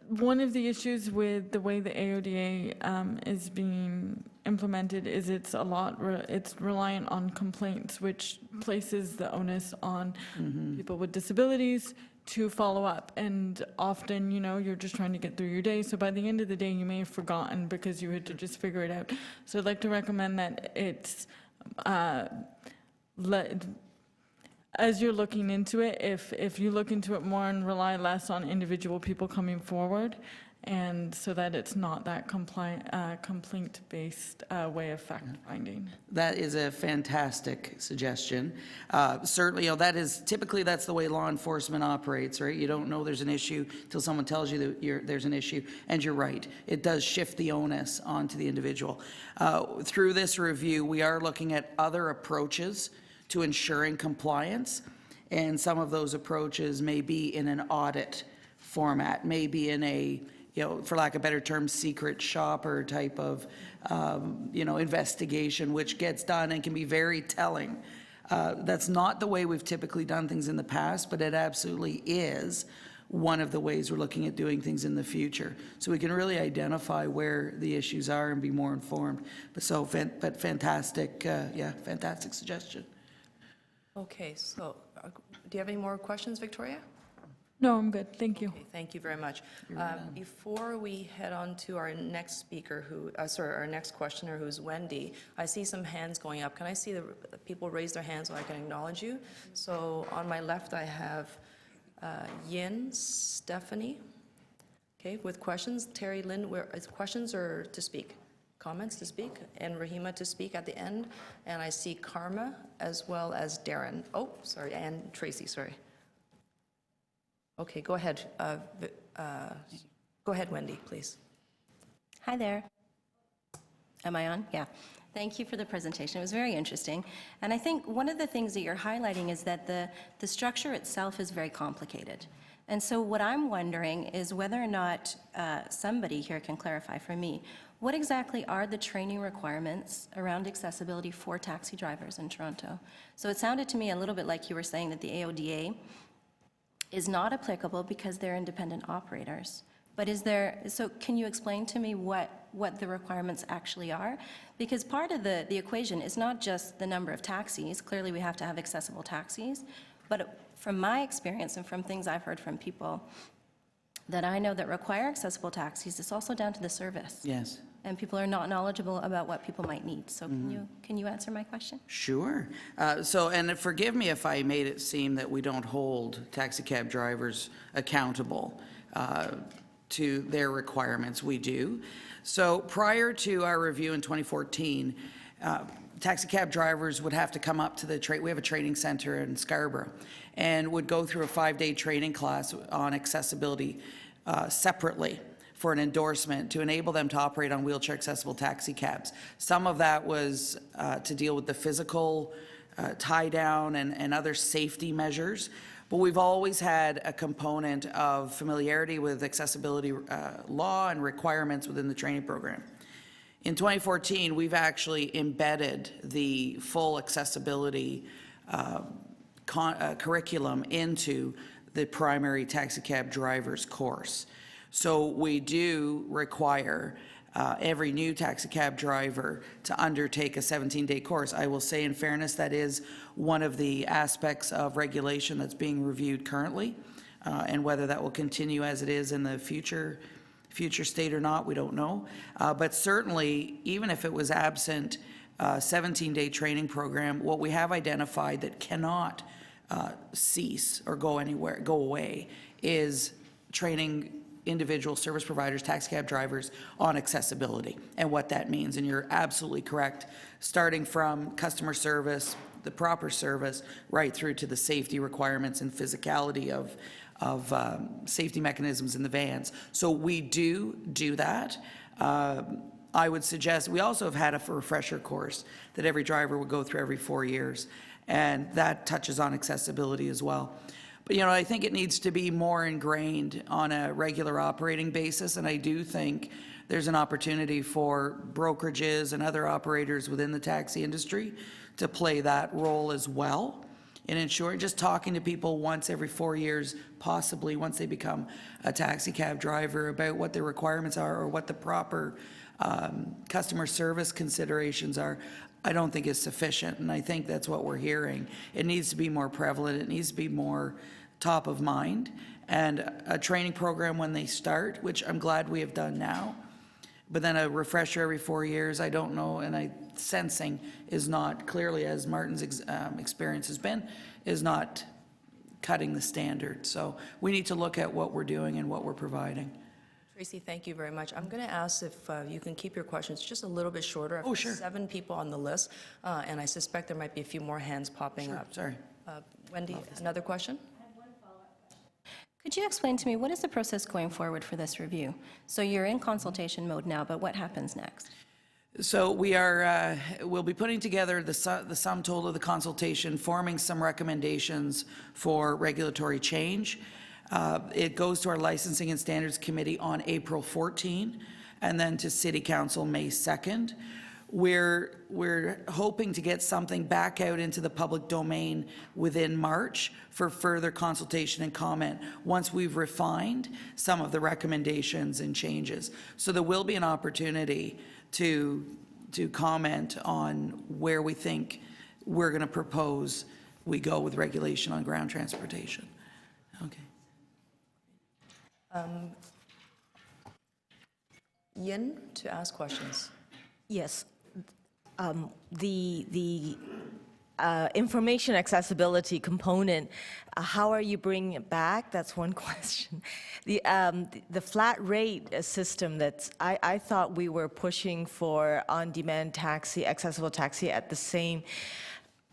one of the issues with the way the AODA is being implemented is it's reliant on complaints, which places the onus on people with disabilities to follow up. And often, you're just trying to get through your day. So by the end of the day, you may have forgotten because you had to just figure it out. So I'd like to recommend that it's as you're looking into it, if you look into it more and rely less on individual people coming forward, and so that it's not that complaint-based way of fact-finding. That is a fantastic suggestion. Certainly, typically that's the way law enforcement operates, right? You don't know there's an issue till someone tells you that there's an issue, and you're right. It does shift the onus onto the individual. Through this review, we are looking at other approaches to ensuring compliance, and some of those approaches may be in an audit format, maybe in a, for lack of a better term, secret shopper type of, investigation, which gets done and can be very telling. That's not the way we've typically done things in the past, but it absolutely is one of the ways we're looking at doing things in the future. So we can really identify where the issues are and be more informed. But fantastic, fantastic suggestion. Okay, so do you have any more questions, Victoria? No, I'm good. Thank you. Okay, thank you very much. Before we head on to our next speaker, our next questioner, who's Wendy, I see some hands going up. Can I see the people raise their hands so I can acknowledge you? So on my left, I have Yin, Stephanie, okay, with questions. Terry Lynn, questions or to speak? Comments to speak, and Rahima to speak at the end. And I see Karma as well as Darren. Oh, sorry, and Tracy, sorry. Okay, go ahead. Go ahead, Wendy, please. Hi there. Am I on? Yeah. Thank you for the presentation. It was very interesting. And I think one of the things that you're highlighting is that the structure itself is very complicated. And so what I'm wondering is whether or not somebody here can clarify for me, what exactly are the training requirements around accessibility for taxi drivers in Toronto? So it sounded to me a little bit like you were saying that the AODA is not applicable because they're independent operators. But so can you explain to me what the requirements actually are? Because part of the equation is not just the number of taxis. Clearly, we have to have accessible taxis. But from my experience and from things I've heard from people that I know that require accessible taxis, it's also down to the service. Yes. And people are not knowledgeable about what people might need. So can you answer my question? Sure. And forgive me if I made it seem that we don't hold taxi cab drivers accountable to their requirements. We do. So prior to our review in 2014, taxi cab drivers would have to come up to we have a training center in Scarborough, and would go through a 5-day training class on accessibility separately for an endorsement to enable them to operate on wheelchair accessible taxi cabs. Some of that was to deal with the physical tie down and other safety measures, but we've always had a component of familiarity with accessibility law and requirements within the training program. In 2014, we've actually embedded the full accessibility curriculum into the primary taxi cab driver's course. So we do require every new taxi cab driver to undertake a 17-day course. I will say in fairness, that is one of the aspects of regulation that's being reviewed currently, and whether that will continue as it is in the future state or not, we don't know. But certainly, even if it was absent 17-day training program, what we have identified that cannot cease or go away, is training individual service providers, taxi cab drivers on accessibility and what that means. And you're absolutely correct, starting from customer service, the proper service, right through to the safety requirements and physicality of safety mechanisms in the vans. So we do that. I would suggest, we also have had a refresher course that every driver would go through every 4 years, and that touches on accessibility as well. But, you know, I think it needs to be more ingrained on a regular operating basis, and I do think there's an opportunity for brokerages and other operators within the taxi industry to play that role as well. And ensure, just talking to people once every 4 years, possibly once they become a taxi cab driver, about what their requirements are or what the proper customer service considerations are, I don't think is sufficient. And I think that's what we're hearing. It needs to be more prevalent. It needs to be more top of mind. And a training program when they start, which I'm glad we have done now, but then a refresher every 4 years, I don't know, and I sensing is not, clearly as Martin's experience has been, is not cutting the standard. So we need to look at what we're doing and what we're providing. Tracy, thank you very much. I'm going to ask if you can keep your questions just a little bit shorter. I've Oh, sure. 7 people on the list, and I suspect there might be a few more hands popping up. Sorry. Wendy, another question? Could you explain to me, what is the process going forward for this review? So you're in consultation mode now, but what happens next? So we'll be putting together the sum total of the consultation, forming some recommendations for regulatory change. It goes to our Licensing and Standards Committee on April 14, and then to City Council May 2nd. We're hoping to get something back out into the public domain within March for further consultation and comment once we've refined some of the recommendations and changes. So there will be an opportunity to comment on where we think we're going to propose we go with regulation on ground transportation. Okay. Yin, to ask questions. Yes. The information accessibility component, how are you bringing it back? That's one question. The flat rate system that's, I thought we were pushing for on-demand taxi, accessible taxi at the same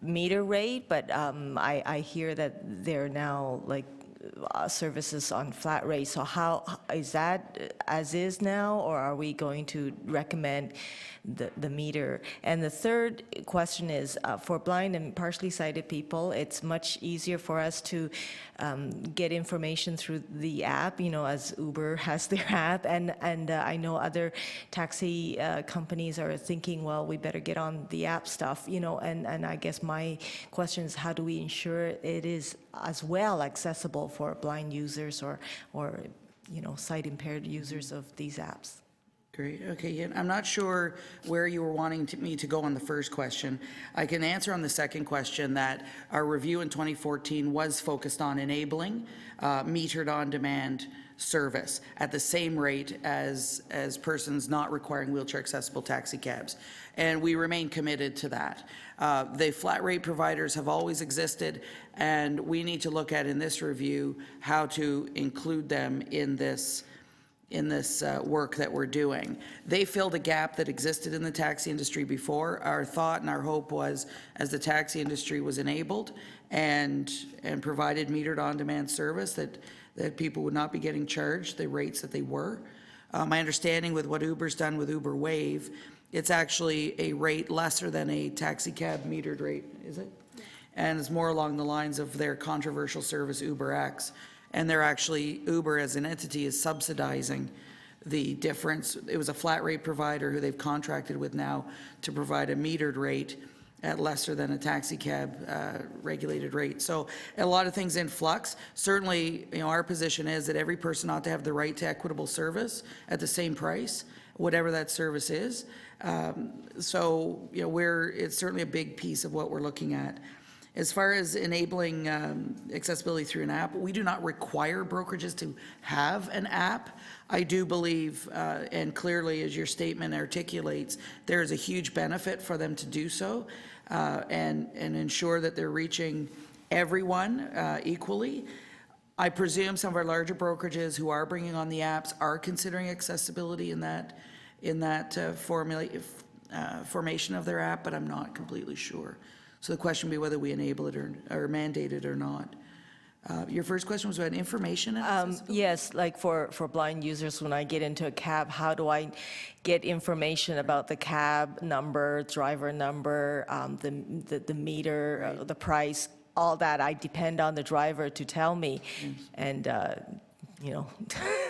meter rate, but I hear that they're now like services on flat rate. So how is that as is now, or are we going to recommend the meter? And the third question is, for blind and partially sighted people, it's much easier for us to get information through the app, you know, as Uber has their app, and I know other taxi companies are thinking, well, we better get on the app stuff, you know, and I guess my question is, how do we ensure it is as well accessible for blind users or you know, sight impaired users of these apps? Great. Okay, yeah, I'm not sure where you were wanting me to go on the first question. I can answer on the second question that our review in 2014 was focused on enabling metered on-demand service at the same rate as persons not requiring wheelchair accessible taxi cabs. And we remain committed to that. The flat rate providers have always existed, and we need to look at in this review how to include them in this work that we're doing. They filled a gap that existed in the taxi industry before. Our thought and our hope was, as the taxi industry was enabled and provided metered on-demand service, that people would not be getting charged the rates that they were. My understanding with what Uber's done with Uber Wave, it's actually a rate lesser than a taxi cab metered rate, is it? And it's more along the lines of their controversial service, UberX. And they're actually, Uber as an entity is subsidizing the difference. It was a flat rate provider who they've contracted with now to provide a metered rate at lesser than a taxi cab regulated rate. So a lot of things in flux. Certainly, you know, our position is that every person ought to have the right to equitable service at the same price. whatever that service is. So, you know, it's certainly a big piece of what we're looking at. As far as enabling accessibility through an app, we do not require brokerages to have an app. I do believe, and clearly as your statement articulates, there is a huge benefit for them to do so and ensure that they're reaching everyone equally. I presume some of our larger brokerages who are bringing on the apps are considering accessibility in that formation of their app, but I'm not completely sure. So the question would be whether we enable it or mandate it or not. Your first question was about information and accessibility? Yes, like for blind users, when I get into a cab, how do I get information about the cab number, driver number, the meter, the price, all that? I depend on the driver to tell me, and, you know.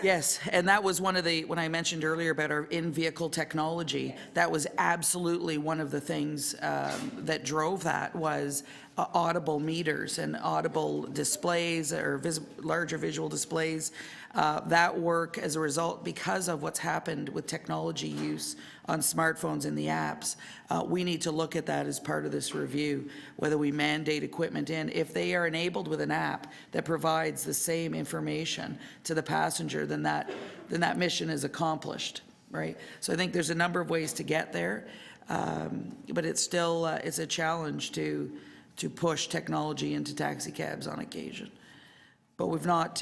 Yes, and that was one of the, when I mentioned earlier about our in-vehicle technology, that was absolutely one of the things that drove that was audible meters and audible displays or larger visual displays. That work as a result, because of what's happened with technology use on smartphones and the apps, we need to look at that as part of this review, whether we mandate equipment in. If they are enabled with an app that provides the same information to the passenger, then that mission is accomplished, right? So I think there's a number of ways to get there, but it's still, it's a challenge to push technology into taxi cabs on occasion. But we've not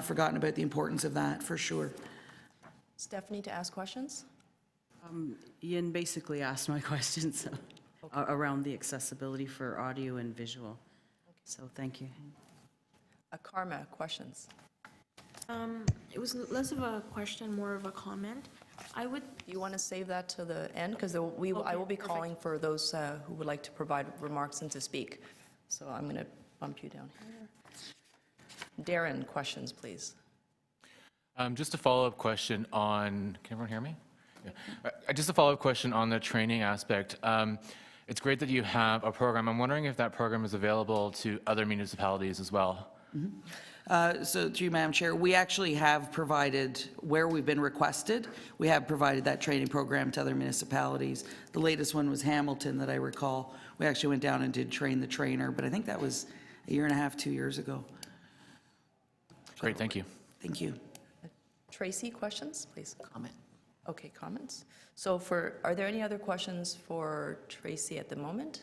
forgotten about the importance of that, for sure. Stephanie, to ask questions? Ian basically asked my questions around the accessibility for audio and visual. So thank you. Karma, questions? It was less of a question, more of a comment. You want to save that to the end? Because I will be calling for those who would like to provide remarks and to speak. So I'm going to bump you down here. Darren, questions, please. Just a follow-up question on, can everyone hear me? Yeah. Just a follow-up question on the training aspect. It's great that you have a program. I'm wondering if that program is available to other municipalities as well. So to you, Madam Chair, we actually have provided, where we've been requested, we have provided that training program to other municipalities. The latest one was Hamilton that I recall. We actually went down and did train the trainer, but I think that was a year and a half, 2 years ago. Great, thank you. Thank you. Tracy, questions, please? Comment. Okay, comments. So are there any other questions for Tracy at the moment?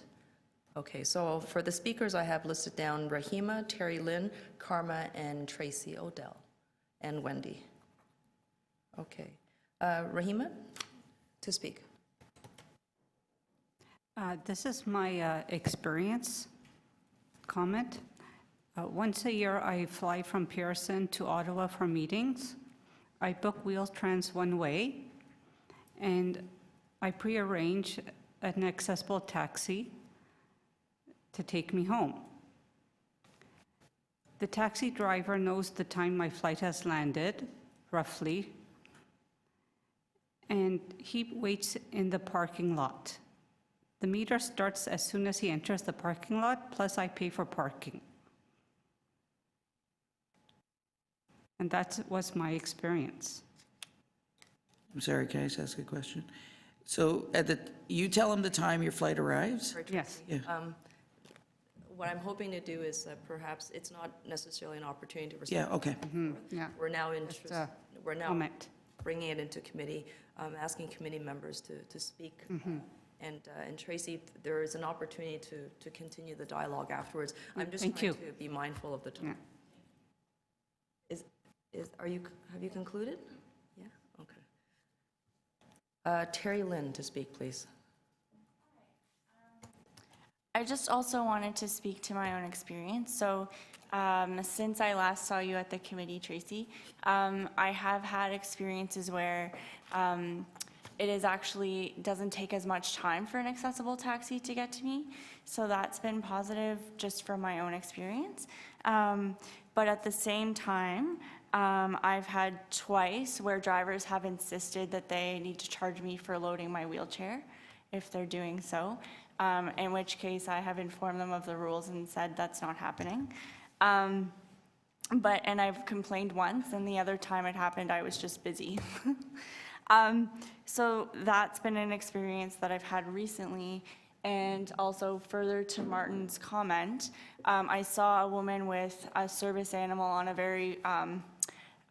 Okay, so for the speakers, I have listed down Rahima, Terry Lynn, Karma, and Tracy Odell, and Wendy. Okay. Rahima, to speak. This is my experience comment. Once a year, I fly from Pearson to Ottawa for meetings. I book Wheel-Trans one way, and I pre-arrange an accessible taxi to take me home. The taxi driver knows the time my flight has landed, roughly, and he waits in the parking lot. The meter starts as soon as he enters the parking lot, plus I pay for parking. And that was my experience. I'm sorry, can I just ask a question? So you tell them the time your flight arrives? Yes. Yeah. What I'm hoping to do is perhaps it's not necessarily an opportunity to respond. Yeah, okay. Yeah. We're now Comment. bringing it into committee, asking committee members to speak. And Tracy, there is an opportunity to continue the dialogue afterwards. I'm just trying to be mindful of the time. Have you concluded? Yeah, okay. Terry Lynn to speak, please. I just also wanted to speak to my own experience. So since I last saw you at the committee, Tracy, I have had experiences where it is actually doesn't take as much time for an accessible taxi to get to me. So that's been positive just from my own experience. But at the same time, I've had twice where drivers have insisted that they need to charge me for loading my wheelchair if they're doing so. In which case I have informed them of the rules and said that's not happening. And I've complained once, and the other time it happened, I was just busy. So that's been an experience that I've had recently. And also further to Martin's comment, I saw a woman with a service animal on a very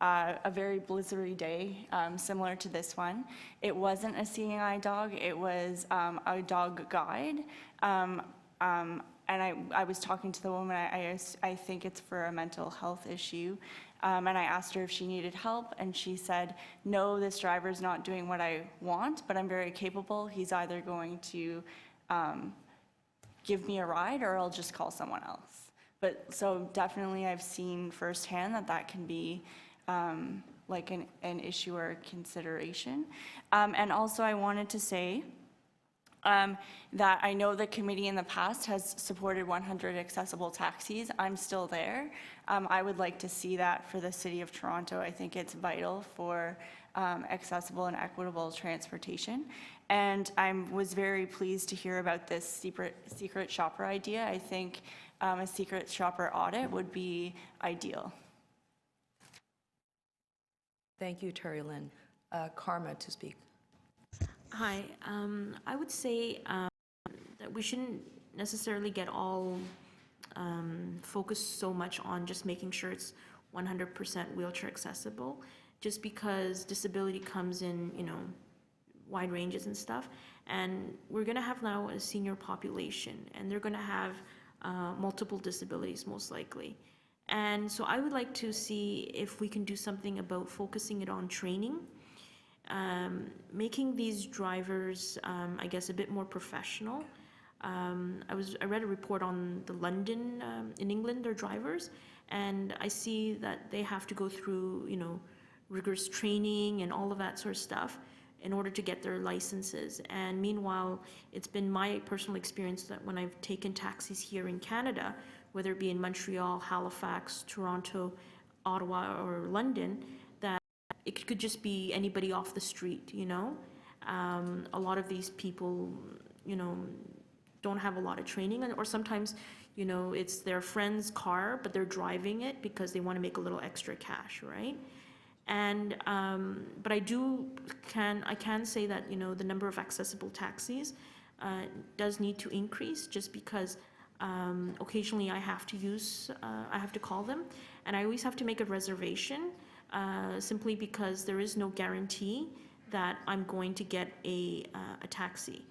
blizzardy day, similar to this one. It wasn't a seeing eye dog, it was a dog guide. And I was talking to the woman, I think it's for a mental health issue. And I asked her if she needed help, and she said, no, this driver's not doing what I want, but I'm very capable. He's either going to give me a ride or I'll just call someone else. But so definitely I've seen firsthand that can be like an issue or a consideration. And also I wanted to say that I know the committee in the past has supported 100 accessible taxis. I'm still there. I would like to see that for the City of Toronto. I think it's vital for accessible and equitable transportation. And I was very pleased to hear about this secret shopper idea. I think a secret shopper audit would be ideal. Thank you, Terry Lynn. Karma to speak. Hi, I would say that we shouldn't necessarily get all focused so much on just making sure it's 100% wheelchair accessible, just because disability comes in, wide ranges and stuff. And we're gonna have now a senior population, and they're gonna have multiple disabilities most likely. And so I would like to see if we can do something about focusing it on training, making these drivers, I guess, a bit more professional. I read a report on the London, in England, their drivers, and I see that they have to go through, rigorous training and all of that sort of stuff in order to get their licenses. And meanwhile, it's been my personal experience that when I've taken taxis here in Canada, whether it be in Montreal, Halifax, Toronto, Ottawa, or London, that it could just be anybody off the street, A lot of these people, don't have a lot of training, or sometimes, it's their friend's car, but they're driving it because they want to make a little extra cash, right? And, but I can say that, the number of accessible taxis does need to increase, just because occasionally I have to call them, and I always have to make a reservation, simply because there is no guarantee that I'm going to get a taxi.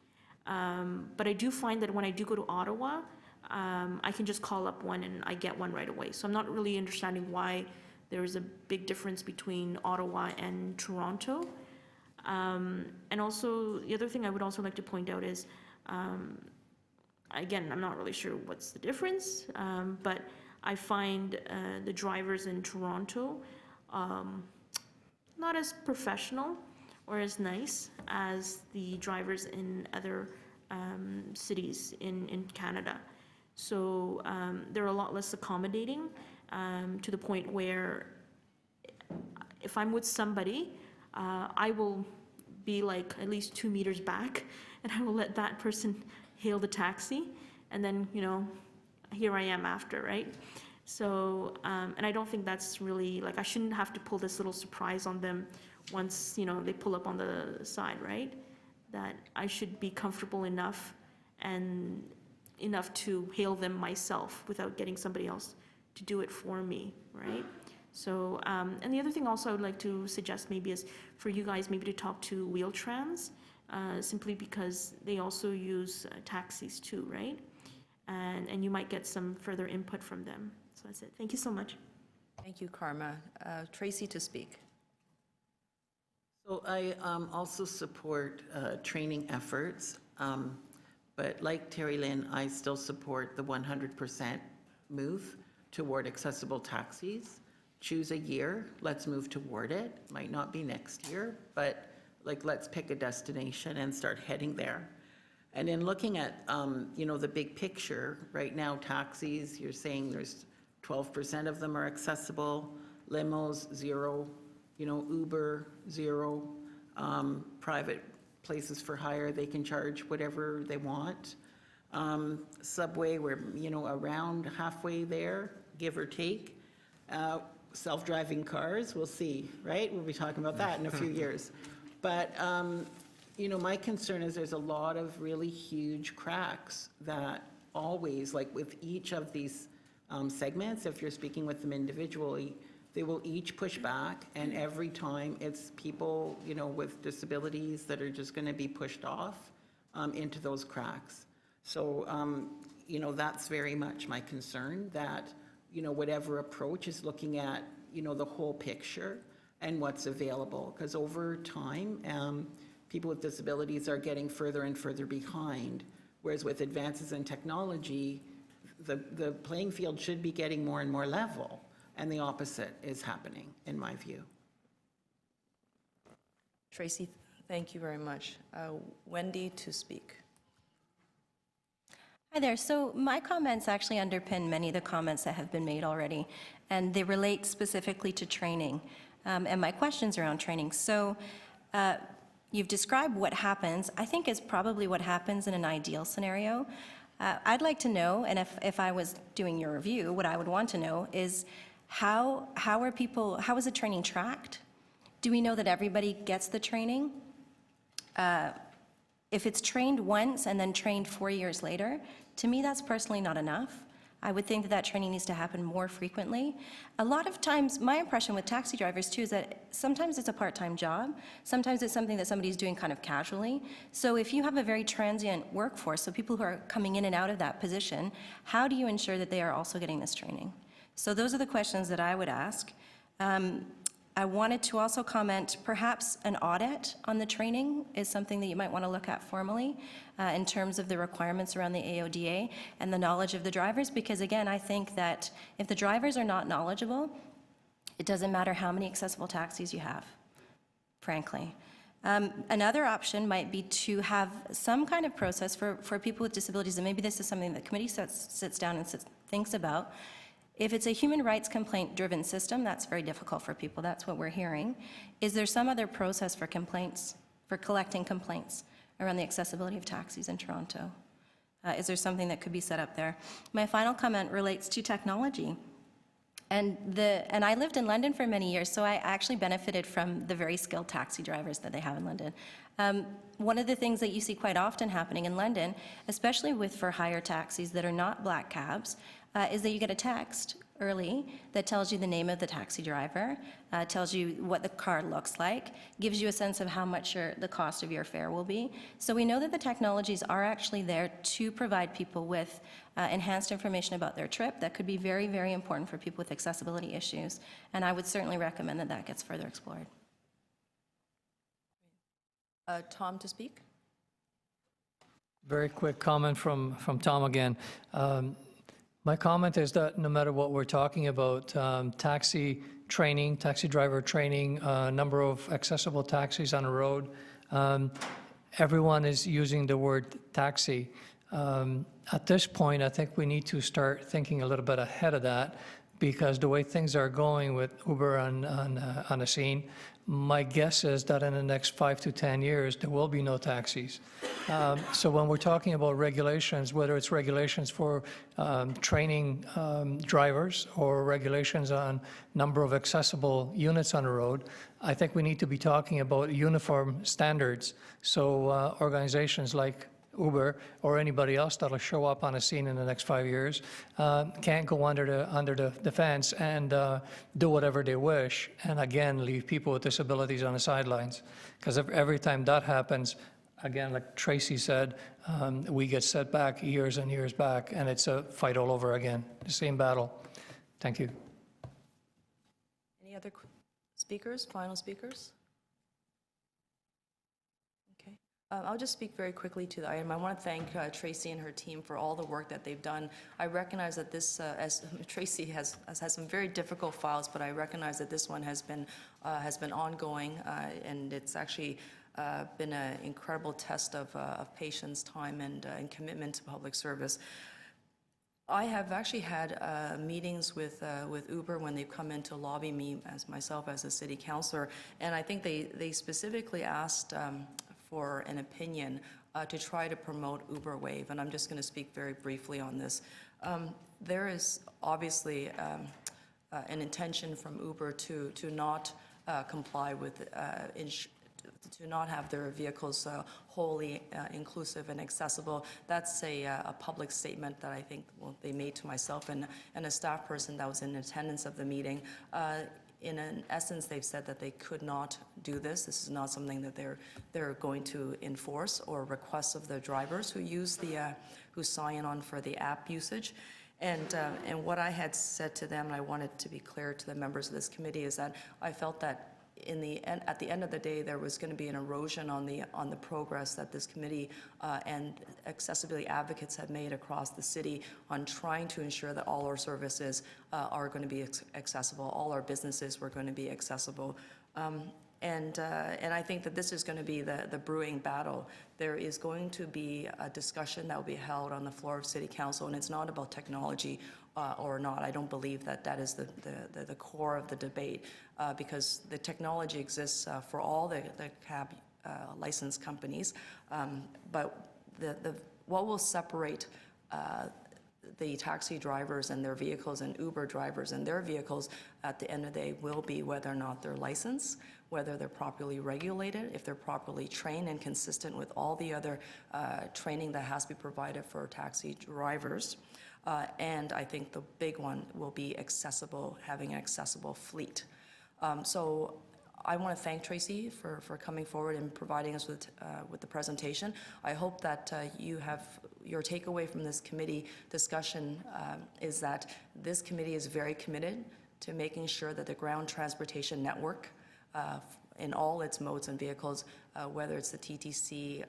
But I do find that when I do go to Ottawa, I can just call up one and I get one right away. So I'm not really understanding why there is a big difference between Ottawa and Toronto. And also, the other thing I would also like to point out is, again, I'm not really sure what's the difference, but I find the drivers in Toronto not as professional or as nice as the drivers in other cities in Canada. So they're a lot less accommodating, to the point where if I'm with somebody, I will be like at least 2 meters back, and I will let that person hail the taxi, and then, here I am after, right? So, and I don't think that's really, I shouldn't have to pull this little surprise on them once, they pull up on the side, right? That I should be comfortable enough to hail them myself without getting somebody else to do it for me, right? So, and the other thing also I would like to suggest maybe is for you guys maybe to talk to Wheel-Trans, simply because they also use taxis too, right? And you might get some further input from them. So that's it. Thank you so much. Thank you, Karma. Tracy to speak. So I also support training efforts, but like Terry Lynn, I still support the 100% move toward accessible taxis. Choose a year, let's move toward it. Might not be next year, but let's pick a destination and start heading there. And in looking at, the big picture, right now taxis, you're saying there's 12% of them are accessible, limos, 0, Uber, 0, private places for hire, they can charge whatever they want. Subway, we're, around halfway there, give or take. Self-driving cars, we'll see, right? We'll be talking about that in a few years. But, my concern is there's a lot of really huge cracks that always, like with each of these segments, if you're speaking with them individually, they will each push back, and every time it's people, with disabilities that are just going to be pushed off into those cracks. So, that's very much my concern, that, whatever approach is looking at, the whole picture and what's available. Because over time, people with disabilities are getting further and further behind, whereas with advances in technology, the playing field should be getting more and more level, and the opposite is happening, in my view. Tracy, thank you very much. Wendy to speak. Hi there. So my comments actually underpin many of the comments that have been made already, and they relate specifically to training and my questions around training. So you've described what happens, I think is probably what happens in an ideal scenario. I'd like to know, and if I was doing your review, what I would want to know is how is the training tracked? Do we know that everybody gets the training? If it's trained once and then trained 4 years later, to me, that's personally not enough. I would think that training needs to happen more frequently. A lot of times, my impression with taxi drivers too is that sometimes it's a part-time job, sometimes it's something that somebody's doing kind of casually. So if you have a very transient workforce, so people who are coming in and out of that position, how do you ensure that they are also getting this training? So those are the questions that I would ask. I wanted to also comment, perhaps an audit on the training is something that you might want to look at formally in terms of the requirements around the AODA and the knowledge of the drivers, because again, I think that if the drivers are not knowledgeable, it doesn't matter how many accessible taxis you have, frankly. Another option might be to have some kind of process for people with disabilities, and maybe this is something the committee sits down and thinks about. If it's a human rights complaint-driven system, that's very difficult for people. That's what we're hearing. Is there some other process for complaints, for collecting complaints around the accessibility of taxis in Toronto? Is there something that could be set up there? My final comment relates to technology. And I lived in London for many years, so I actually benefited from the very skilled taxi drivers that they have in London. One of the things that you see quite often happening in London, especially with for hire taxis that are not black cabs, is that you get a text early that tells you the name of the taxi driver, tells you what the car looks like, gives you a sense of how much the cost of your fare will be. So we know that the technologies are actually there to provide people with enhanced information about their trip that could be very, very important for people with accessibility issues. And I would certainly recommend that that gets further explored. Tom to speak. Very quick comment from Tom again. My comment is that no matter what we're talking about, taxi training, taxi driver training, number of accessible taxis on the road, everyone is using the word taxi. At this point, I think we need to start thinking a little bit ahead of that, because the way things are going with Uber on the scene, my guess is that in the next 5 to 10 years, there will be no taxis. So when we're talking about regulations, whether it's regulations for training drivers or regulations on number of accessible units on the road, I think we need to be talking about uniform standards. So organizations like Uber or anybody else that'll show up on a scene in the next 5 years can't go under the fence and do whatever they wish, and again leave people with disabilities on the sidelines. Because every time that happens, again, like Tracy said, we get set back years and years back, and it's a fight all over again, the same battle. Thank you. Any other speakers, final speakers? Okay. I'll just speak very quickly to the item. I want to thank Tracy and her team for all the work that they've done. I recognize that this, as Tracy has some very difficult files, but I recognize that this one has been ongoing, and it's actually been an incredible test of patience, time, and commitment to public service. I have actually had meetings with Uber when they've come in to lobby me as myself as a city councillor, and I think they specifically asked for an opinion to try to promote Uber Wave, and I'm just going to speak very briefly on this. There is obviously an intention from Uber to not comply with to not have their vehicles wholly inclusive and accessible. That's a public statement that I think, well, they made to myself and a staff person that was in attendance of the meeting. In essence, they've said that they could not do this. This is not something that they're going to enforce or request of the drivers who use who sign on for the app usage. And what I had said to them, and I wanted to be clear to the members of this committee, is that I felt that at the end of the day, there was going to be an erosion on the progress that this committee and accessibility advocates have made across the city on trying to ensure that all our services are going to be accessible, all our businesses were going to be accessible. And I think that this is going to be the brewing battle. There is going to be a discussion that will be held on the floor of City Council, and it's not about technology or not. I don't believe that that is the core of the debate, because the technology exists for all the cab license companies. But what will separate the taxi drivers and their vehicles and Uber drivers and their vehicles at the end of the day will be whether or not they're licensed, whether they're properly regulated, if they're properly trained and consistent with all the other training that has to be provided for taxi drivers. And I think the big one will be having an accessible fleet. So I want to thank Tracy for coming forward and providing us with the presentation. I hope that your takeaway from this committee discussion is that this committee is very committed to making sure that the ground transportation network in all its modes and vehicles, whether it's the TTC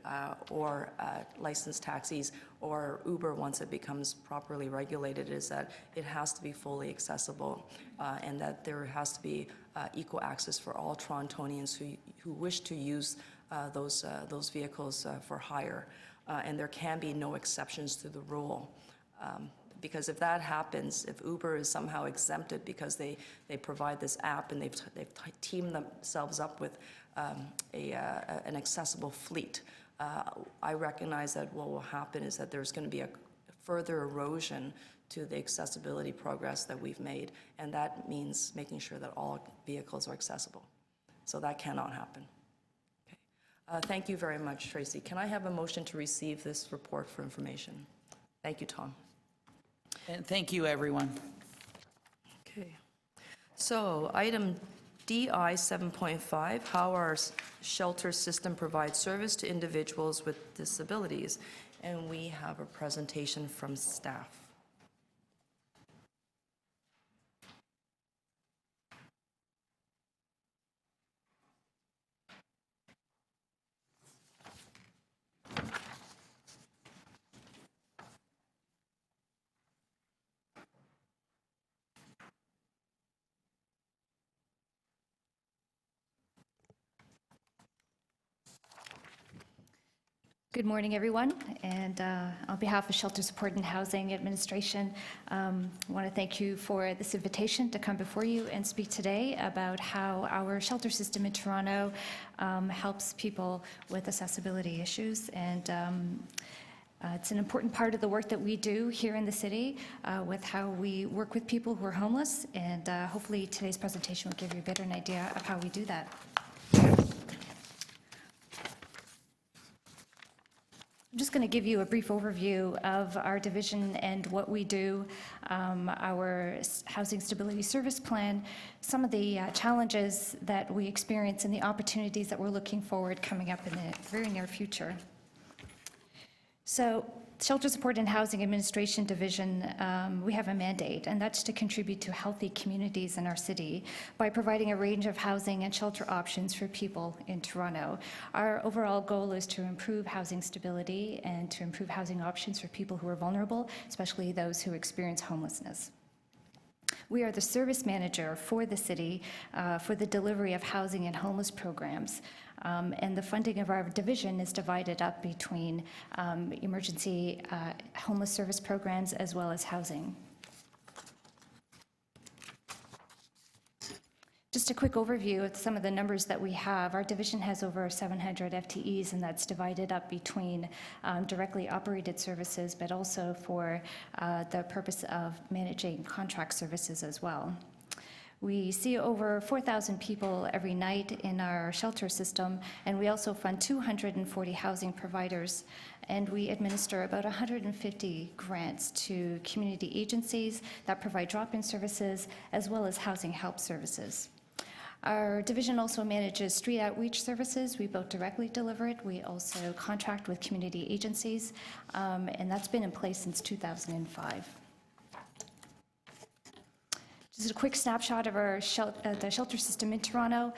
or licensed taxis or Uber once it becomes properly regulated, is that it has to be fully accessible and that there has to be equal access for all Torontonians who wish to use those vehicles for hire. And there can be no exceptions to the rule. Because if that happens, if Uber is somehow exempted because they provide this app and they've teamed themselves up with an accessible fleet, I recognize that what will happen is that there's going to be a further erosion to the accessibility progress that we've made, and that means making sure that all vehicles are accessible. So that cannot happen. Okay. Thank you very much, Tracy. Can I have a motion to receive this report for information? Thank you, Tom. And thank you, everyone. Okay. So item DI 7.5, how our shelter system provides service to individuals with disabilities. And we have a presentation from staff. Good morning, everyone. And on behalf of Shelter Support and Housing Administration, I want to thank you for this invitation to come before you and speak today about how our shelter system in Toronto helps people with accessibility issues. And it's an important part of the work that we do here in the city with how we work with people who are homeless. And hopefully today's presentation will give you a better idea of how we do that. I'm just going to give you a brief overview of our division and what we do, our Housing Stability Service Plan, some of the challenges that we experience and the opportunities that we're looking forward coming up in the very near future. So, Shelter Support and Housing Administration Division, we have a mandate, and that's to contribute to healthy communities in our city by providing a range of housing and shelter options for people in Toronto. Our overall goal is to improve housing stability and to improve housing options for people who are vulnerable, especially those who experience homelessness. We are the service manager for the city for the delivery of housing and homeless programs. And the funding of our division is divided up between emergency homeless service programs as well as housing. Just a quick overview of some of the numbers that we have. Our division has over 700 FTEs, and that's divided up between directly operated services, but also for the purpose of managing contract services as well. We see over 4,000 people every night in our shelter system, and we also fund 240 housing providers, and we administer about 150 grants to community agencies that provide drop-in services as well as housing help services. Our division also manages street outreach services. We both directly deliver it. We also contract with community agencies, and that's been in place since 2005. Just a quick snapshot of our the shelter system in Toronto.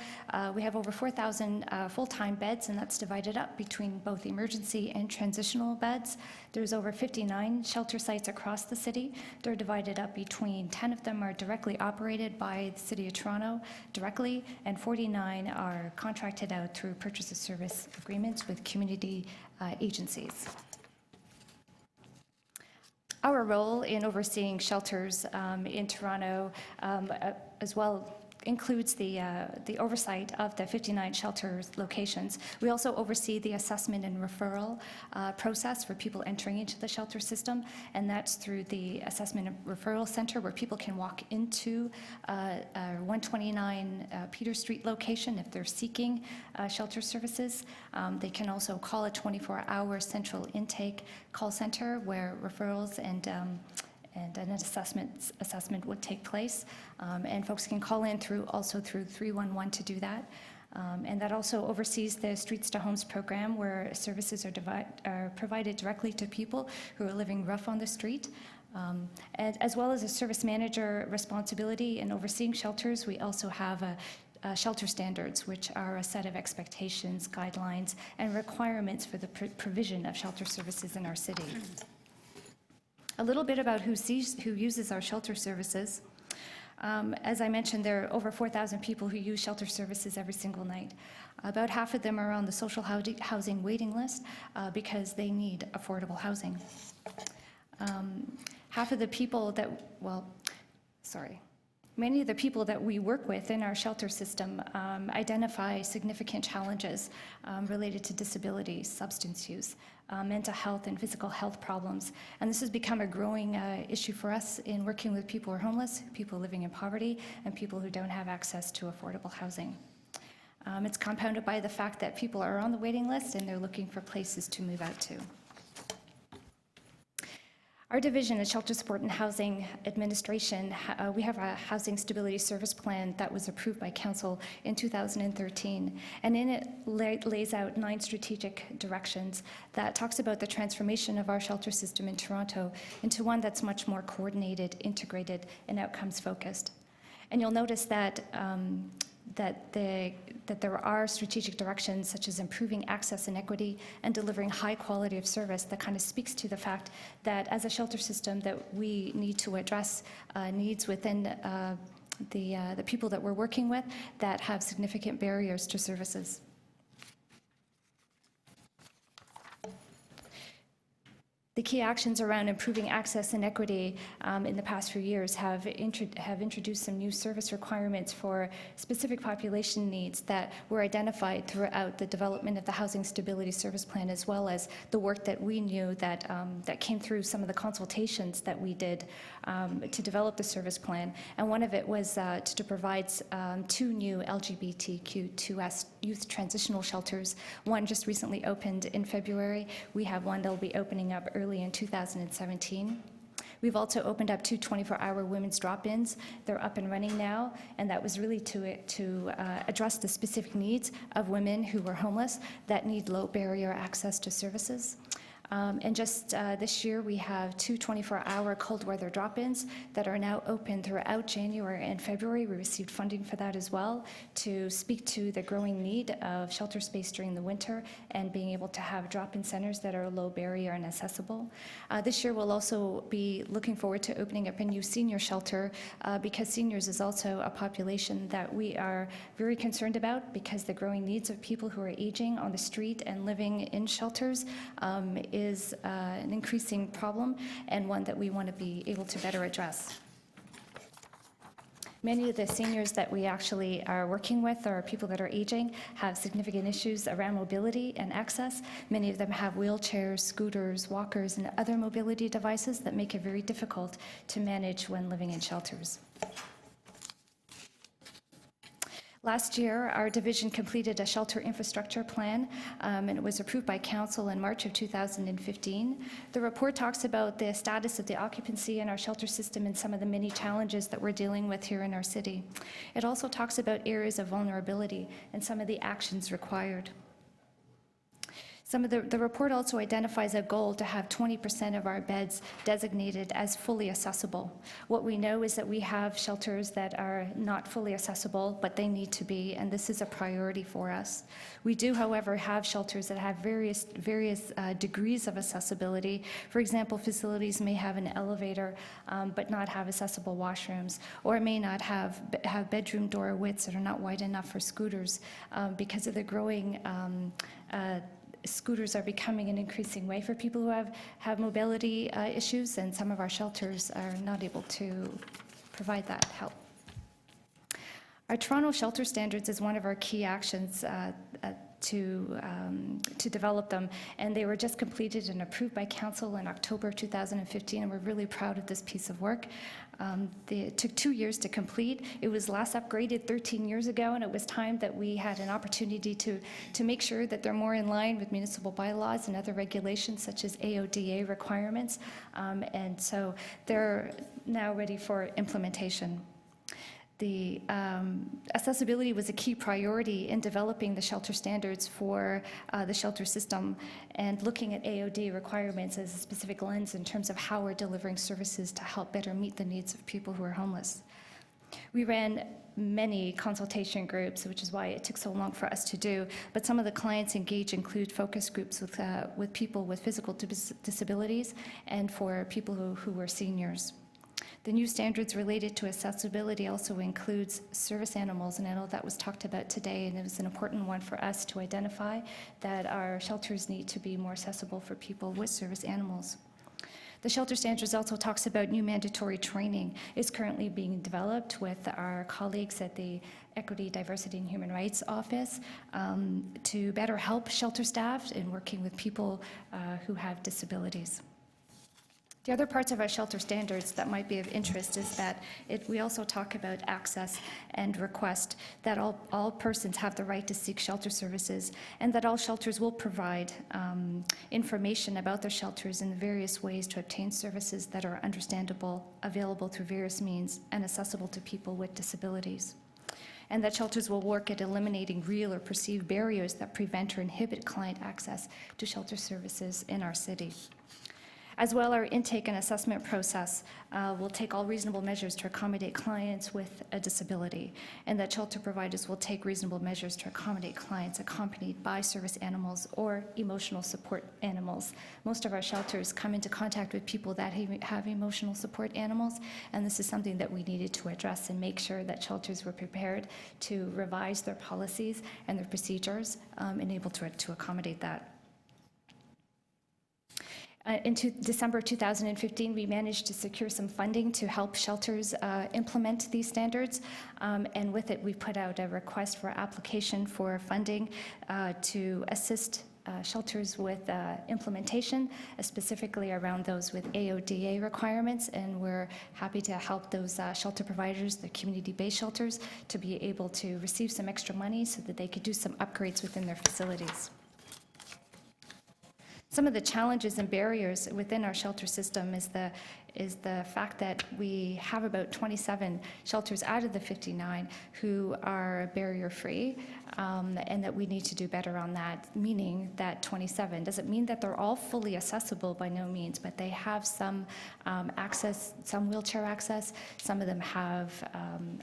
We have over 4,000 full-time beds, and that's divided up between both emergency and transitional beds. There's over 59 shelter sites across the city. They're divided up between 10 of them are directly operated by the City of Toronto directly, and 49 are contracted out through purchase of service agreements with community agencies. Our role in overseeing shelters in Toronto as well includes the oversight of the 59 shelters locations. We also oversee the assessment and referral process for people entering into the shelter system, and that's through the Assessment and Referral Center, where people can walk into 129 Peter Street location if they're seeking shelter services. They can also call a 24-hour central intake call center where referrals and an assessment would take place. And folks can call in also through 311 to do that. And that also oversees the Streets to Homes program, where services are provided directly to people who are living rough on the street. And as well as a service manager responsibility in overseeing shelters, we also have shelter standards, which are a set of expectations, guidelines, and requirements for the provision of shelter services in our city. A little bit about who uses our shelter services. As I mentioned, there are over 4,000 people who use shelter services every single night. About half of them are on the social housing waiting list because they need affordable housing. Many of the people that we work with in our shelter system identify significant challenges related to disability, substance use, mental health and physical health problems. And this has become a growing issue for us in working with people who are homeless, people living in poverty, and people who don't have access to affordable housing. It's compounded by the fact that people are on the waiting list and they're looking for places to move out to. Our division of Shelter Support and Housing Administration, we have a housing stability service plan that was approved by Council in 2013, and in it lays out 9 strategic directions that talks about the transformation of our shelter system in Toronto into one that's much more coordinated, integrated, and outcomes focused. And you'll notice that that there are strategic directions such as improving access and equity and delivering high quality of service that kind of speaks to the fact that as a shelter system that we need to address needs within the people that we're working with that have significant barriers to services. The key actions around improving access and equity in the past few years have introduced some new service requirements for specific population needs that were identified throughout the development of the Housing Stability Service Plan, as well as the work that we knew that came through some of the consultations that we did to develop the service plan. And one of it was to provide 2 new LGBTQ2S youth transitional shelters. One just recently opened in February. We have one that will be opening up early in 2017. We've also opened up 2 24-hour women's drop-ins. They're up and running now, and that was really to address the specific needs of women who were homeless that need low barrier access to services. And just this year, we have 2 24-hour cold weather drop-ins that are now open throughout January and February. We received funding for that as well to speak to the growing need of shelter space during the winter and being able to have drop-in centers that are low barrier and accessible. This year, we'll also be looking forward to opening up a new senior shelter because seniors is also a population that we are very concerned about because the growing needs of people who are aging on the street and living in shelters is an increasing problem and one that we want to be able to better address. Many of the seniors that we actually are working with or people that are aging have significant issues around mobility and access. Many of them have wheelchairs, scooters, walkers, and other mobility devices that make it very difficult to manage when living in shelters. Last year, our division completed a shelter infrastructure plan, and it was approved by council in March of 2015. The report talks about the status of the occupancy in our shelter system and some of the many challenges that we're dealing with here in our city. It also talks about areas of vulnerability and some of the actions required. The report also identifies a goal to have 20% of our beds designated as fully accessible. What we know is that we have shelters that are not fully accessible, but they need to be, and this is a priority for us. We do, however, have shelters that have various degrees of accessibility. For example, facilities may have an elevator, but not have accessible washrooms, or it may not have bedroom door widths that are not wide enough for scooters because of the growing scooters are becoming an increasing way for people who have mobility issues, and some of our shelters are not able to provide that help. Our Toronto Shelter Standards is one of our key actions to develop them, and they were just completed and approved by council in October 2015, and we're really proud of this piece of work. It took 2 years to complete. It was last upgraded 13 years ago, and it was time that we had an opportunity to make sure that they're more in line with municipal bylaws and other regulations such as AODA requirements, and so they're now ready for implementation. The accessibility was a key priority in developing the shelter standards for the shelter system, and looking at AOD requirements as a specific lens in terms of how we're delivering services to help better meet the needs of people who are homeless. We ran many consultation groups, which is why it took so long for us to do, but some of the clients engaged include focus groups with people with physical disabilities and for people who were seniors. The new standards related to accessibility also includes service animals, and I know that was talked about today, and it was an important one for us to identify that our shelters need to be more accessible for people with service animals. The shelter standards also talks about new mandatory training. It's currently being developed with our colleagues at the Equity, Diversity and Human Rights Office to better help shelter staff in working with people who have disabilities. The other parts of our shelter standards that might be of interest is that we also talk about access and request, that all persons have the right to seek shelter services, and that all shelters will provide information about their shelters in various ways to obtain services that are understandable, available through various means, and accessible to people with disabilities. And that shelters will work at eliminating real or perceived barriers that prevent or inhibit client access to shelter services in our city. As well, our intake and assessment process will take all reasonable measures to accommodate clients with a disability, and that shelter providers will take reasonable measures to accommodate clients accompanied by service animals or emotional support animals. Most of our shelters come into contact with people that have emotional support animals, and this is something that we needed to address and make sure that shelters were prepared to revise their policies and their procedures and able to accommodate that. In December 2015, we managed to secure some funding to help shelters implement these standards, and with it, we put out a request for application for funding to assist shelters with implementation, specifically around those with AODA requirements, and we're happy to help those shelter providers, the community-based shelters, to be able to receive some extra money so that they could do some upgrades within their facilities. Some of the challenges and barriers within our shelter system is the fact that we have about 27 shelters out of the 59 who are barrier-free, and that we need to do better on that, meaning that 27. Does it mean that they're all fully accessible? By no means, but they have some access, some wheelchair access. Some of them have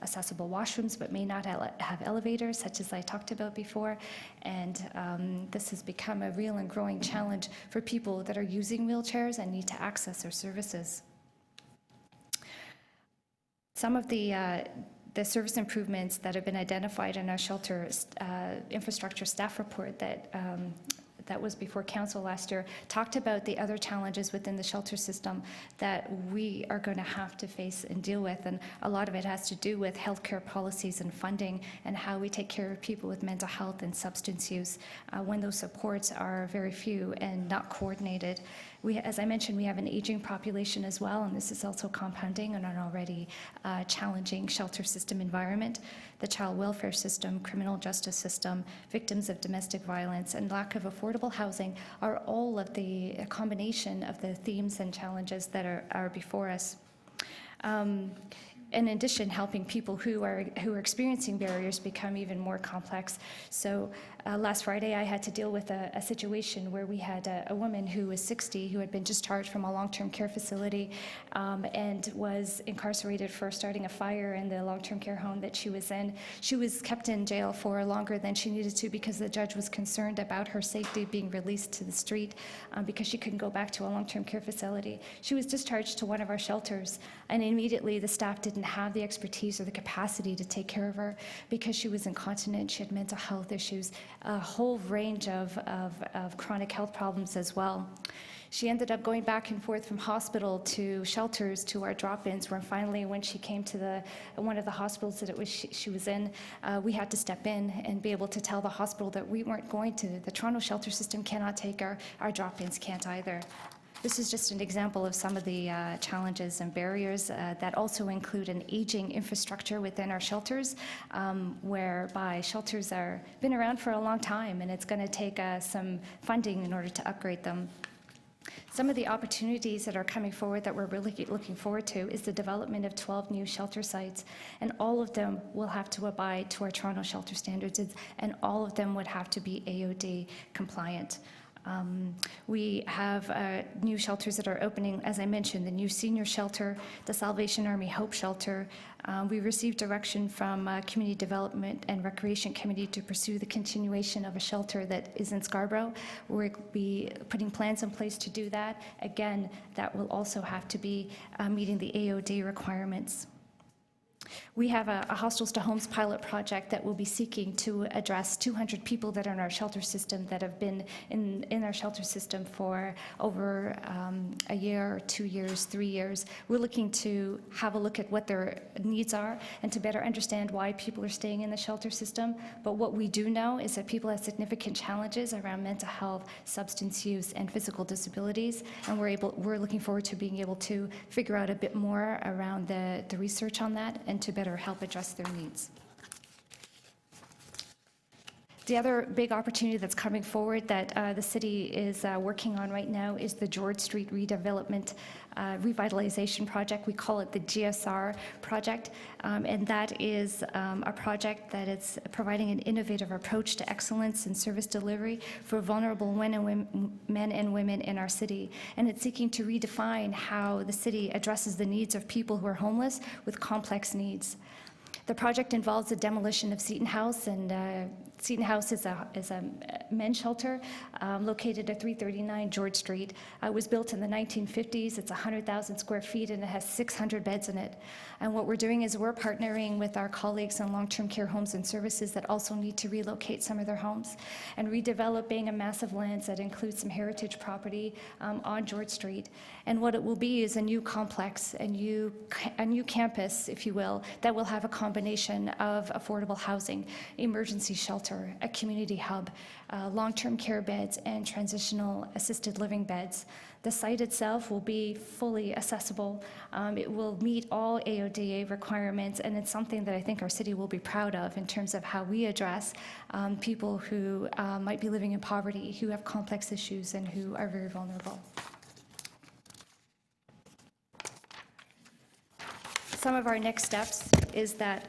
accessible washrooms, but may not have elevators, such as I talked about before. And this has become a real and growing challenge for people that are using wheelchairs and need to access their services. Some of the service improvements that have been identified in our shelter infrastructure staff report that was before council last year talked about the other challenges within the shelter system that we are going to have to face and deal with, and a lot of it has to do with healthcare policies and funding and how we take care of people with mental health and substance use when those supports are very few and not coordinated. As I mentioned, we have an aging population as well, and this is also compounding on an already challenging shelter system environment. The child welfare system, criminal justice system, victims of domestic violence, and lack of affordable housing are all of the a combination of the themes and challenges that are before us. In addition, helping people who are experiencing barriers become even more complex. So last Friday, I had to deal with a situation where we had a woman who was 60 who had been discharged from a long-term care facility and was incarcerated for starting a fire in the long-term care home that she was in. She was kept in jail for longer than she needed to because the judge was concerned about her safety being released to the street because she couldn't go back to a long-term care facility. She was discharged to one of our shelters, and immediately the staff didn't have the expertise or the capacity to take care of her because she was incontinent, she had mental health issues, a whole range of chronic health problems as well. She ended up going back and forth from hospital to shelters to our drop-ins, where finally when she came to one of the hospitals that she was in, we had to step in and be able to tell the hospital that we weren't going to. The Toronto shelter system cannot take her, our drop-ins can't either. This is just an example of some of the challenges and barriers that also include an aging infrastructure within our shelters, whereby shelters are been around for a long time, and it's going to take some funding in order to upgrade them. Some of the opportunities that are coming forward that we're really looking forward to is the development of 12 new shelter sites, and all of them will have to abide to our Toronto shelter standards, and all of them would have to be AOD compliant. We have new shelters that are opening, as I mentioned, the new senior shelter, the Salvation Army Hope Shelter. We received direction from Community Development and Recreation Committee to pursue the continuation of a shelter that is in Scarborough. We'll be putting plans in place to do that. Again, that will also have to be meeting the AOD requirements. We have a Hostels to Homes pilot project that will be seeking to address 200 people that are in our shelter system that have been in our shelter system for over a year, 2 years, 3 years. We're looking to have a look at what their needs are and to better understand why people are staying in the shelter system. But what we do know is that people have significant challenges around mental health, substance use, and physical disabilities, and we're looking forward to being able to figure out a bit more around the research on that and to better help address their needs. The other big opportunity that's coming forward that the city is working on right now is the George Street redevelopment revitalization project. We call it the GSR project, and that is a project that is providing an innovative approach to excellence in service delivery for vulnerable men and women in our city. And it's seeking to redefine how the city addresses the needs of people who are homeless with complex needs. The project involves the demolition of Seton House, and Seton House is a men's shelter located at 339 George Street. It was built in the 1950s. It's 100,000 square feet, and it has 600 beds in it. And what we're doing is we're partnering with our colleagues in long-term care homes and services that also need to relocate some of their homes, and redeveloping a massive lands that includes some heritage property on George Street. And what it will be is a new complex, a new campus, if you will, that will have a combination of affordable housing, emergency shelter, a community hub, long-term care beds, and transitional assisted living beds. The site itself will be fully accessible. It will meet all AODA requirements, and it's something that I think our city will be proud of in terms of how we address people who might be living in poverty, who have complex issues, and who are very vulnerable. Some of our next steps is that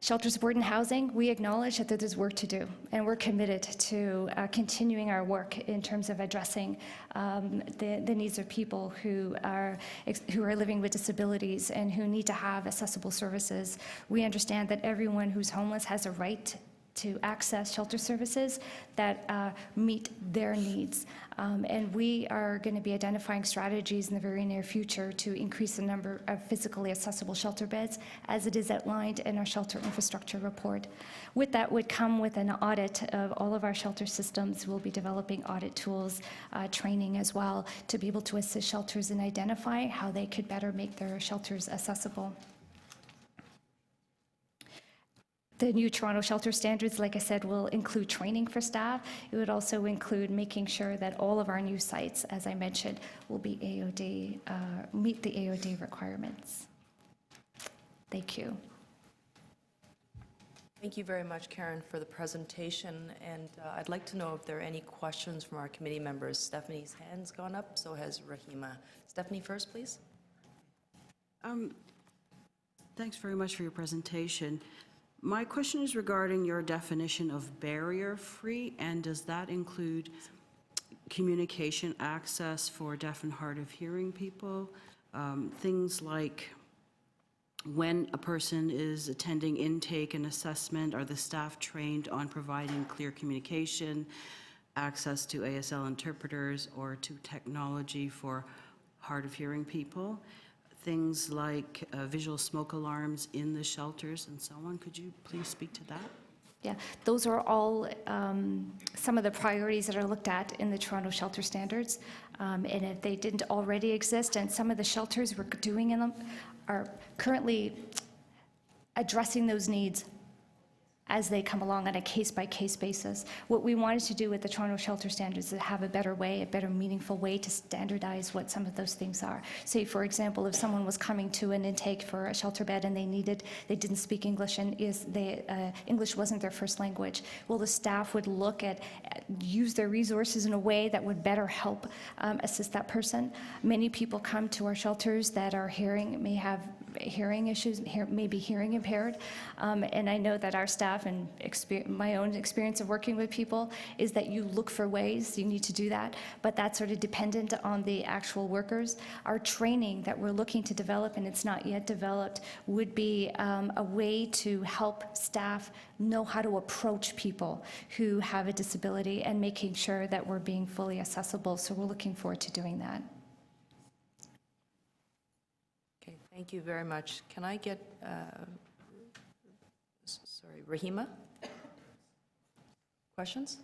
shelter support and housing, we acknowledge that there's work to do, and we're committed to continuing our work in terms of addressing the needs of people who are living with disabilities and who need to have accessible services. We understand that everyone who's homeless has a right to access shelter services that meet their needs. And we are going to be identifying strategies in the very near future to increase the number of physically accessible shelter beds as it is outlined in our shelter infrastructure report. With that would come with an audit of all of our shelter systems. We'll be developing audit tools, training as well, to be able to assist shelters in identifying how they could better make their shelters accessible. The new Toronto Shelter Standards, like I said, will include training for staff. It would also include making sure that all of our new sites, as I mentioned, will be AOD, meet the AOD requirements. Thank you. Thank you very much, Karen, for the presentation, and I'd like to know if there are any questions from our committee members. Stephanie's hand's gone up, so has Rahima. Stephanie first, please. Thanks very much for your presentation. My question is regarding your definition of barrier-free, and does that include communication access for deaf and hard of hearing people? Things like when a person is attending intake and assessment, are the staff trained on providing clear communication, access to ASL interpreters, or to technology for hard of hearing people? Things like visual smoke alarms in the shelters and so on. Could you please speak to that? Yeah, those are all some of the priorities that are looked at in the Toronto Shelter Standards. And if they didn't already exist, and some of the shelters we're doing in them are currently addressing those needs as they come along on a case-by-case basis. What we wanted to do with the Toronto Shelter Standards is to have a better way, a better meaningful way to standardize what some of those things are. Say, for example, if someone was coming to an intake for a shelter bed and they didn't speak English and English wasn't their first language, well, the staff would look at, use their resources in a way that would better help assist that person. Many people come to our shelters that are may have hearing issues, may be hearing impaired, and I know that our staff and my own experience of working with people is that you look for ways, you need to do that, but that's sort of dependent on the actual workers. Our training that we're looking to develop, and it's not yet developed, would be a way to help staff know how to approach people who have a disability and making sure that we're being fully accessible. So we're looking forward to doing that. Okay, thank you very much. Can I get, Rahima? Questions?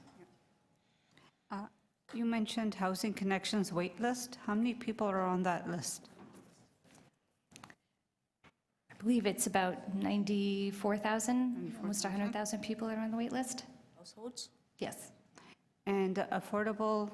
You mentioned Housing Connections wait list. How many people are on that list? I believe it's about 94,000, almost 100,000 people are on the wait list. Households? Yes. And affordable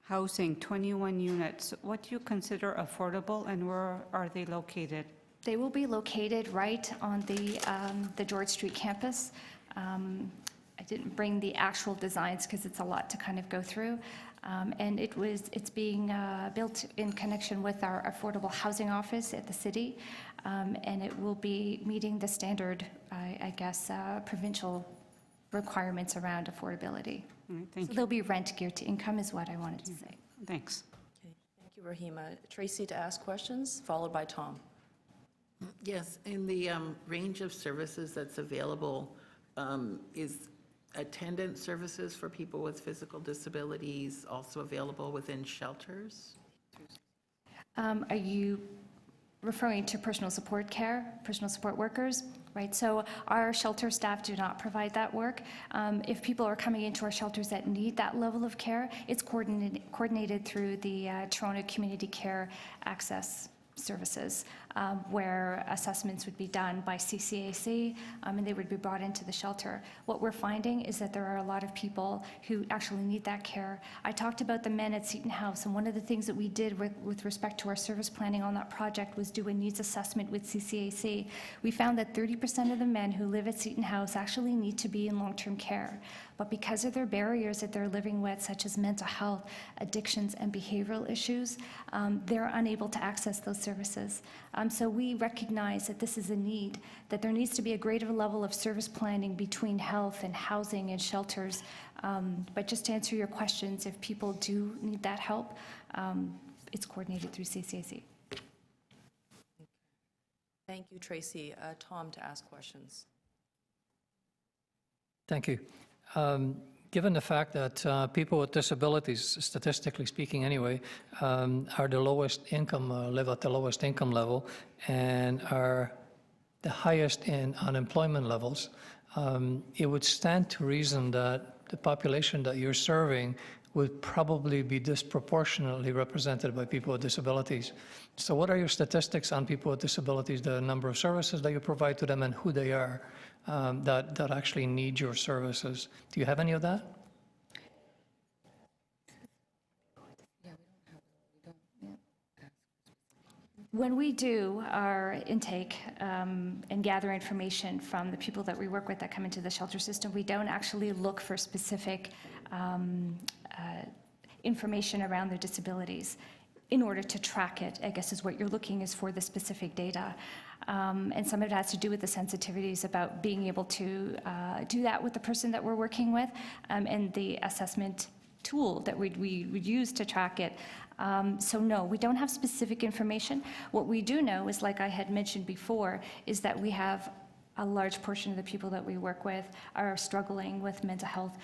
housing, 21 units. What do you consider affordable, and where are they located? They will be located right on the George Street campus. I didn't bring the actual designs because it's a lot to kind of go through. And it's being built in connection with our affordable housing office at the city. And it will be meeting the standard, I guess, provincial requirements around affordability. All right, thank So you. they'll be rent geared to income is what I wanted to say. Thanks. Okay, thank you, Rahima. Tracy to ask questions, followed by Tom. Yes, in the range of services that's available, is attendant services for people with physical disabilities also available within shelters? Are you referring to personal support care, personal support workers? Right, so our shelter staff do not provide that work. If people are coming into our shelters that need that level of care, it's coordinated through the Toronto Community Care Access Services, where assessments would be done by CCAC, and they would be brought into the shelter. What we're finding is that there are a lot of people who actually need that care. I talked about the men at Seton House, and one of the things that we did with respect to our service planning on that project was do a needs assessment with CCAC. We found that 30% of the men who live at Seton House actually need to be in long-term care. But because of their barriers that they're living with, such as mental health, addictions, and behavioral issues, they're unable to access those services. So we recognize that this is a need, that there needs to be a greater level of service planning between health and housing and shelters. But just to answer your questions, if people do need that help, it's coordinated through CCAC. Thank you, Tracy. Tom to ask questions. Thank you. Given the fact that people with disabilities, statistically speaking anyway, are the lowest income, live at the lowest income level, and are the highest in unemployment levels, it would stand to reason that the population that you're serving would probably be disproportionately represented by people with disabilities. So what are your statistics on people with disabilities, the number of services that you provide to them and who they are that actually need your services? Do you have any of that? When we do our intake and gather information from the people that we work with that come into the shelter system, we don't actually look for specific information around their disabilities in order to track it, I guess is what you're looking is for the specific data. And some of it has to do with the sensitivities about being able to do that with the person that we're working with and the assessment tool that we would use to track it. So no, we don't have specific information. What we do know is, like I had mentioned before, is that we have a large portion of the people that we work with are struggling with mental health,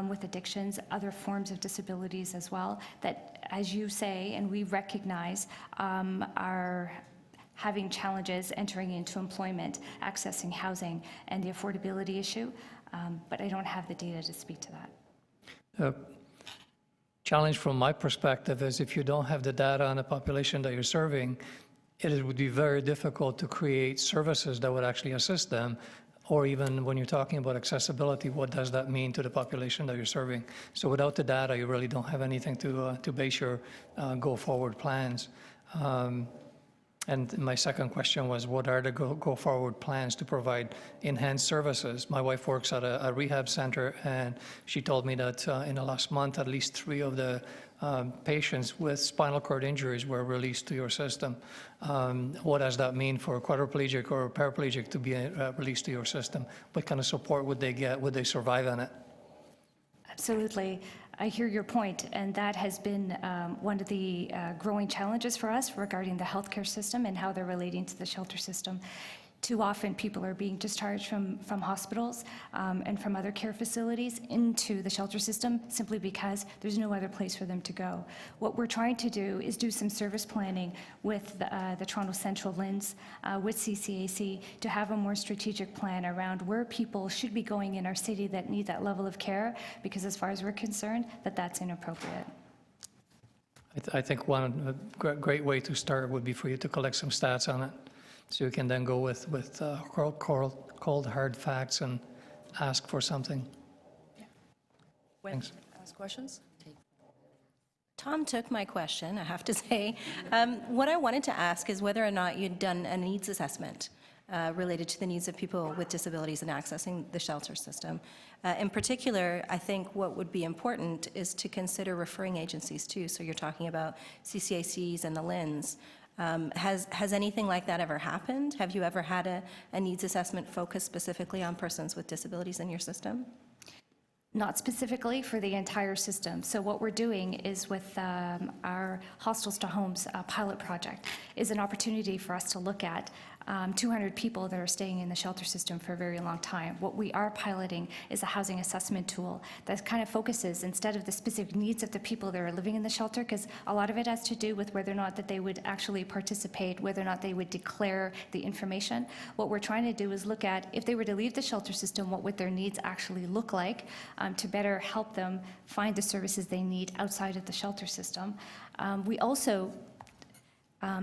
with addictions, other forms of disabilities as well, that, as you say, and we recognize, are having challenges entering into employment, accessing housing, and the affordability issue. But I don't have the data to speak to that. Challenge from my perspective is if you don't have the data on the population that you're serving, it would be very difficult to create services that would actually assist them, or even when you're talking about accessibility, what does that mean to the population that you're serving? So without the data, you really don't have anything to base your go-forward plans. And my second question was, what are the go-forward plans to provide enhanced services? My wife works at a rehab center, and she told me that in the last month, at least 3 of the patients with spinal cord injuries were released to your system. What does that mean for a quadriplegic or a paraplegic to be released to your system? What kind of support would they get? Would they survive on it? Absolutely. I hear your point, and that has been one of the growing challenges for us regarding the healthcare system and how they're relating to the shelter system. Too often, people are being discharged from hospitals and from other care facilities into the shelter system simply because there's no other place for them to go. What we're trying to do is do some service planning with the Toronto Central LHINs, with CCAC, to have a more strategic plan around where people should be going in our city that need that level of care, because as far as we're concerned, that's inappropriate. I think one great way to start would be for you to collect some stats on it. So you can then go with cold, hard facts and ask for something. Thanks. Ask questions? Tom took my question, I have to say. What I wanted to ask is whether or not you'd done a needs assessment related to the needs of people with disabilities and accessing the shelter system. In particular, I think what would be important is to consider referring agencies too. So you're talking about CCACs and the LHINs. Has anything like that ever happened? Have you ever had a needs assessment focused specifically on persons with disabilities in your system? Not specifically for the entire system. So what we're doing is with our Hostels to Homes pilot project is an opportunity for us to look at 200 people that are staying in the shelter system for a very long time. What we are piloting is a housing assessment tool that kind of focuses, instead of the specific needs of the people that are living in the shelter, because a lot of it has to do with whether or not that they would actually participate, whether or not they would declare the information. What we're trying to do is look at, if they were to leave the shelter system, what would their needs actually look like to better help them find the services they need outside of the shelter system. We also,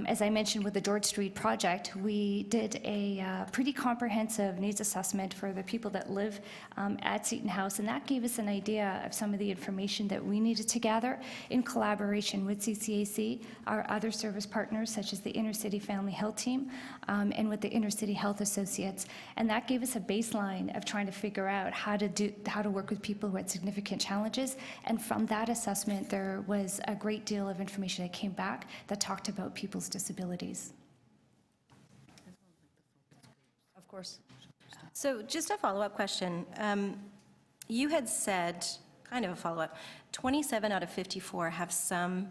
as I mentioned with the George Street project, we did a pretty comprehensive needs assessment for the people that live at Seton House, and that gave us an idea of some of the information that we needed to gather in collaboration with CCAC, our other service partners such as the Inner City Family Health Team, and with the Inner City Health Associates. And that gave us a baseline of trying to figure out how to work with people who had significant challenges. And from that assessment, there was a great deal of information that came back that talked about people's disabilities. Of course. So just a follow-up question. You had said, kind of a follow-up, 27 out of 54 have some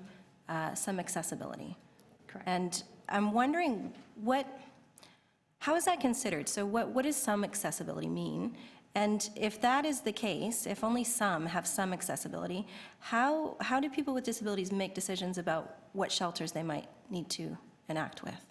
accessibility. Correct. And I'm wondering how is that considered? So what does some accessibility mean? And if that is the case, if only some have some accessibility, how do people with disabilities make decisions about what shelters they might need to enact with?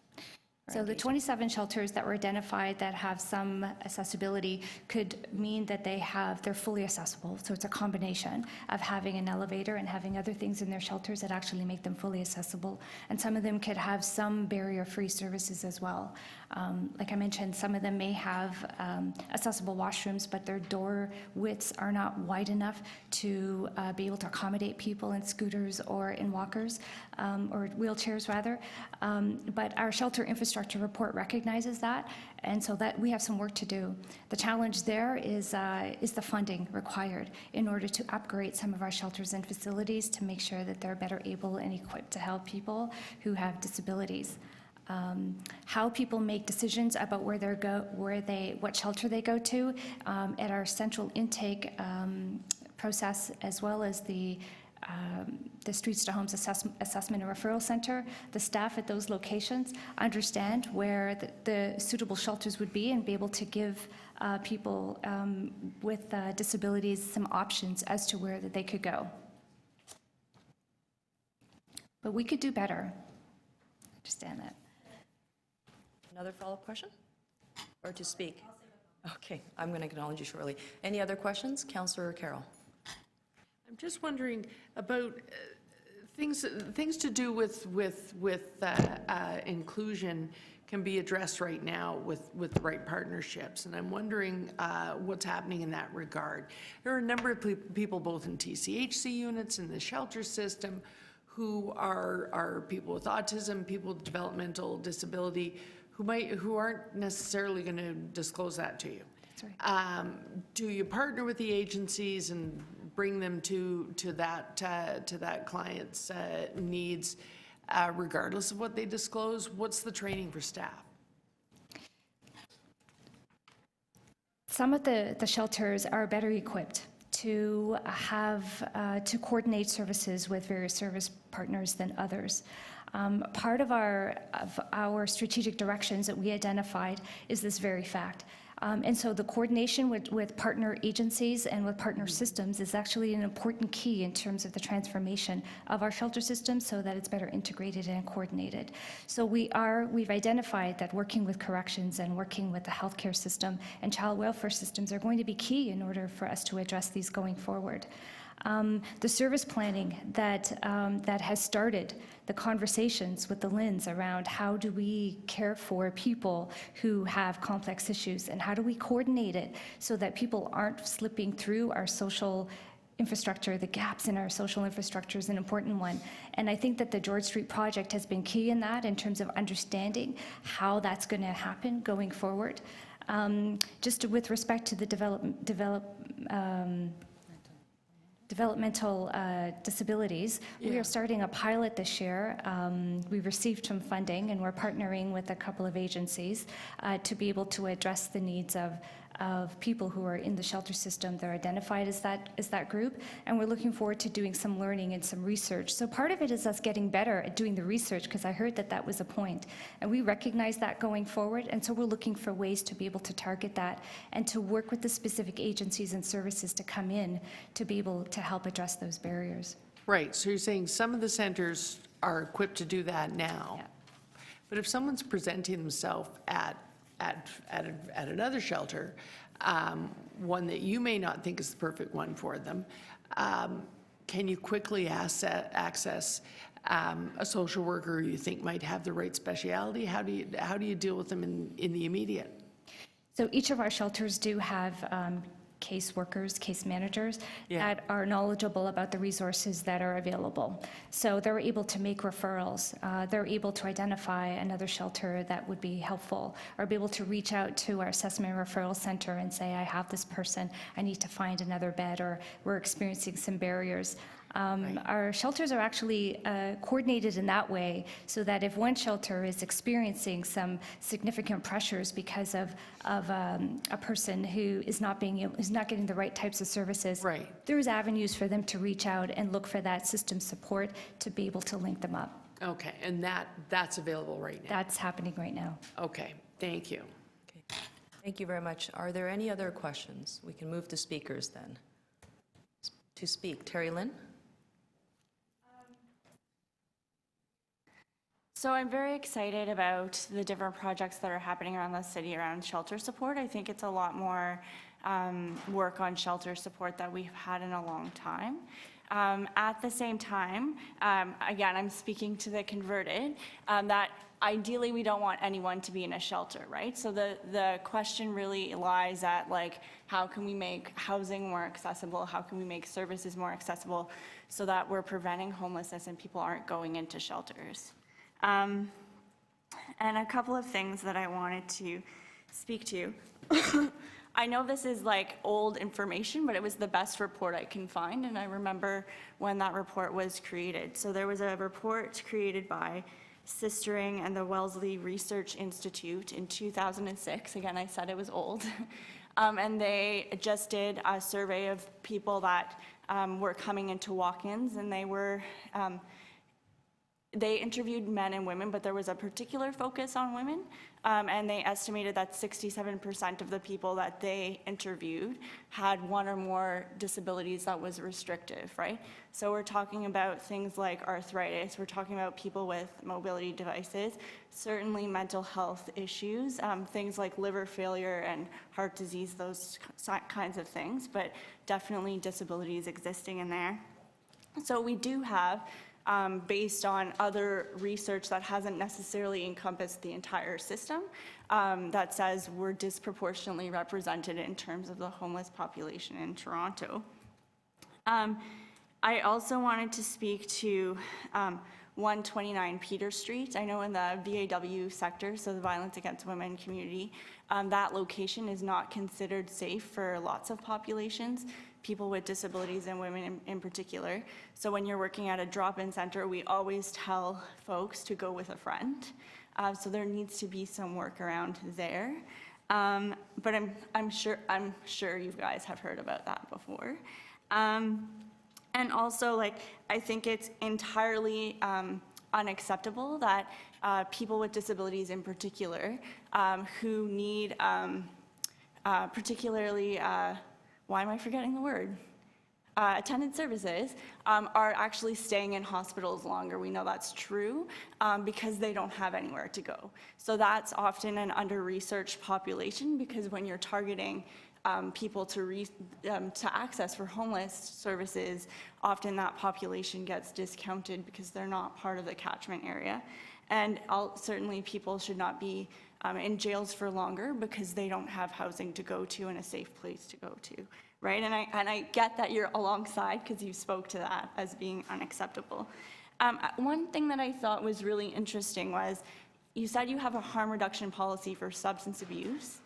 So the 27 shelters that were identified that have some accessibility could mean that they're fully accessible. So it's a combination of having an elevator and having other things in their shelters that actually make them fully accessible. And some of them could have some barrier-free services as well. Like I mentioned, some of them may have accessible washrooms, but their door widths are not wide enough to be able to accommodate people in scooters or in walkers, or wheelchairs rather. But our shelter infrastructure report recognizes that, and so that we have some work to do. The challenge there is the funding required in order to upgrade some of our shelters and facilities to make sure that they're better able and equipped to help people who have disabilities. How people make decisions about what shelter they go to at our central intake process, as well as the Streets to Homes Assessment and Referral Center, the staff at those locations understand where the suitable shelters would be and be able to give people with disabilities some options as to where that they could go. But we could do better. Understand that. Another follow-up question? Or to speak? Okay, I'm going to acknowledge you shortly. Any other questions? Councillor Carroll. I'm just wondering about things to do with inclusion can be addressed right now with the right partnerships, and I'm wondering what's happening in that regard. There are a number of people, both in TCHC units and the shelter system, who are people with autism, people with developmental disability, who aren't necessarily going to disclose that to you. That's right. Do you partner with the agencies and bring them to that client's needs, regardless of what they disclose? What's the training for staff? Some of the shelters are better equipped to have to coordinate services with various service partners than others. Part of our strategic directions that we identified is this very fact. And so the coordination with partner agencies and with partner systems is actually an important key in terms of the transformation of our shelter system so that it's better integrated and coordinated. So we've identified that working with corrections and working with the healthcare system and child welfare systems are going to be key in order for us to address these going forward. The service planning that has started the conversations with the LHINs around how do we care for people who have complex issues and how do we coordinate it so that people aren't slipping through our social infrastructure. The gaps in our social infrastructure is an important one. And I think that the George Street project has been key in that in terms of understanding how that's going to happen going forward. Just with respect to the developmental disabilities. We are starting a pilot this year. We received some funding and we're partnering with a couple of agencies to be able to address the needs of people who are in the shelter system. They're identified as that group, and we're looking forward to doing some learning and some research. So part of it is us getting better at doing the research, because I heard that was a point, and we recognize that going forward, and so we're looking for ways to be able to target that and to work with the specific agencies and services to come in to be able to help address those barriers. Right, so you're saying some of the centers are equipped to do that now. Yeah. But if someone's presenting themselves at another shelter, one that you may not think is the perfect one for them, can you quickly access a social worker you think might have the right speciality? How do you deal with them in the immediate? So each of our shelters do have case workers, case managers that are knowledgeable about the resources that are available. So they're able to make referrals. They're able to identify another shelter that would be helpful, or be able to reach out to our assessment and referral center and say, I have this person, I need to find another bed, or we're experiencing some barriers. Our shelters are actually coordinated in that way so that if one shelter is experiencing some significant pressures because of a person who is not getting the right types of services, there's avenues for them to reach out and look for that system support to be able to link them up. Okay, and that's available right now? That's happening right now. Okay, thank you. Okay. Thank you very much. Are there any other questions? We can move to speakers then. To speak, Terry Lynn? So I'm very excited about the different projects that are happening around the city around shelter support. I think it's a lot more work on shelter support that we've had in a long time. At the same time, again, I'm speaking to the converted, that ideally we don't want anyone to be in a shelter, right? So the question really lies at like, how can we make housing more accessible? How can we make services more accessible so that we're preventing homelessness and people aren't going into shelters? And a couple of things that I wanted to speak to. I know this is like old information, but it was the best report I can find, and I remember when that report was created. So there was a report created by Sistering and the Wellesley Research Institute in 2006. Again, I said it was old. And they just did a survey of people that were coming into walk-ins, and they interviewed men and women, but there was a particular focus on women, and they estimated that 67% of the people that they interviewed had one or more disabilities that was restrictive, right? So we're talking about things like arthritis, we're talking about people with mobility devices, certainly mental health issues, things like liver failure and heart disease, those kinds of things, but definitely disabilities existing in there. So we do have, based on other research that hasn't necessarily encompassed the entire system, that says we're disproportionately represented in terms of the homeless population in Toronto. I also wanted to speak to 129 Peter Street. I know in the VAW sector, so the violence against women community, that location is not considered safe for lots of populations, people with disabilities and women in particular. So when you're working at a drop-in center, we always tell folks to go with a friend. So there needs to be some work around there. But I'm sure you guys have heard about that before. And also, like, I think it's entirely unacceptable that people with disabilities in particular, who need particularly, why am I forgetting the word? Attendant services, are actually staying in hospitals longer. We know that's true because they don't have anywhere to go. So that's often an under-researched population, because when you're targeting people to access for homeless services, often that population gets discounted because they're not part of the catchment area. And certainly people should not be in jails for longer because they don't have housing to go to and a safe place to go to, right? And I get that you're alongside because you spoke to that as being unacceptable. One thing that I thought was really interesting was you said you have a harm reduction policy for substance abuse,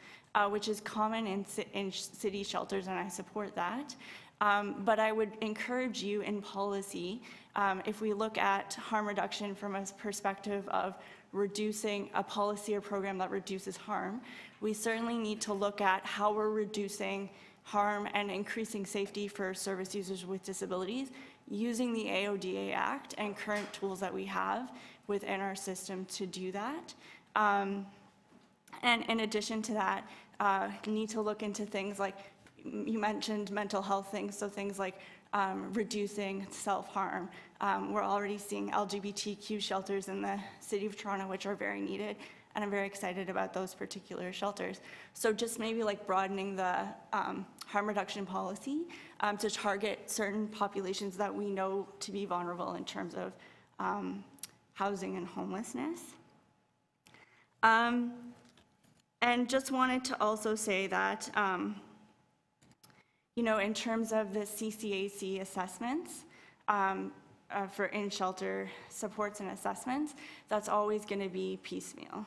which is common in city shelters, and I support that. But I would encourage you in policy, if we look at harm reduction from a perspective of reducing a policy or program that reduces harm, we certainly need to look at how we're reducing harm and increasing safety for service users with disabilities using the AODA Act and current tools that we have within our system to do that. And in addition to that, need to look into things like, you mentioned mental health things, so things like reducing self-harm. We're already seeing LGBTQ shelters in the City of Toronto, which are very needed, and I'm very excited about those particular shelters. So just maybe like broadening the harm reduction policy to target certain populations that we know to be vulnerable in terms of housing and homelessness. And just wanted to also say that, you know, in terms of the CCAC assessments, for in-shelter supports and assessments, that's always going to be piecemeal.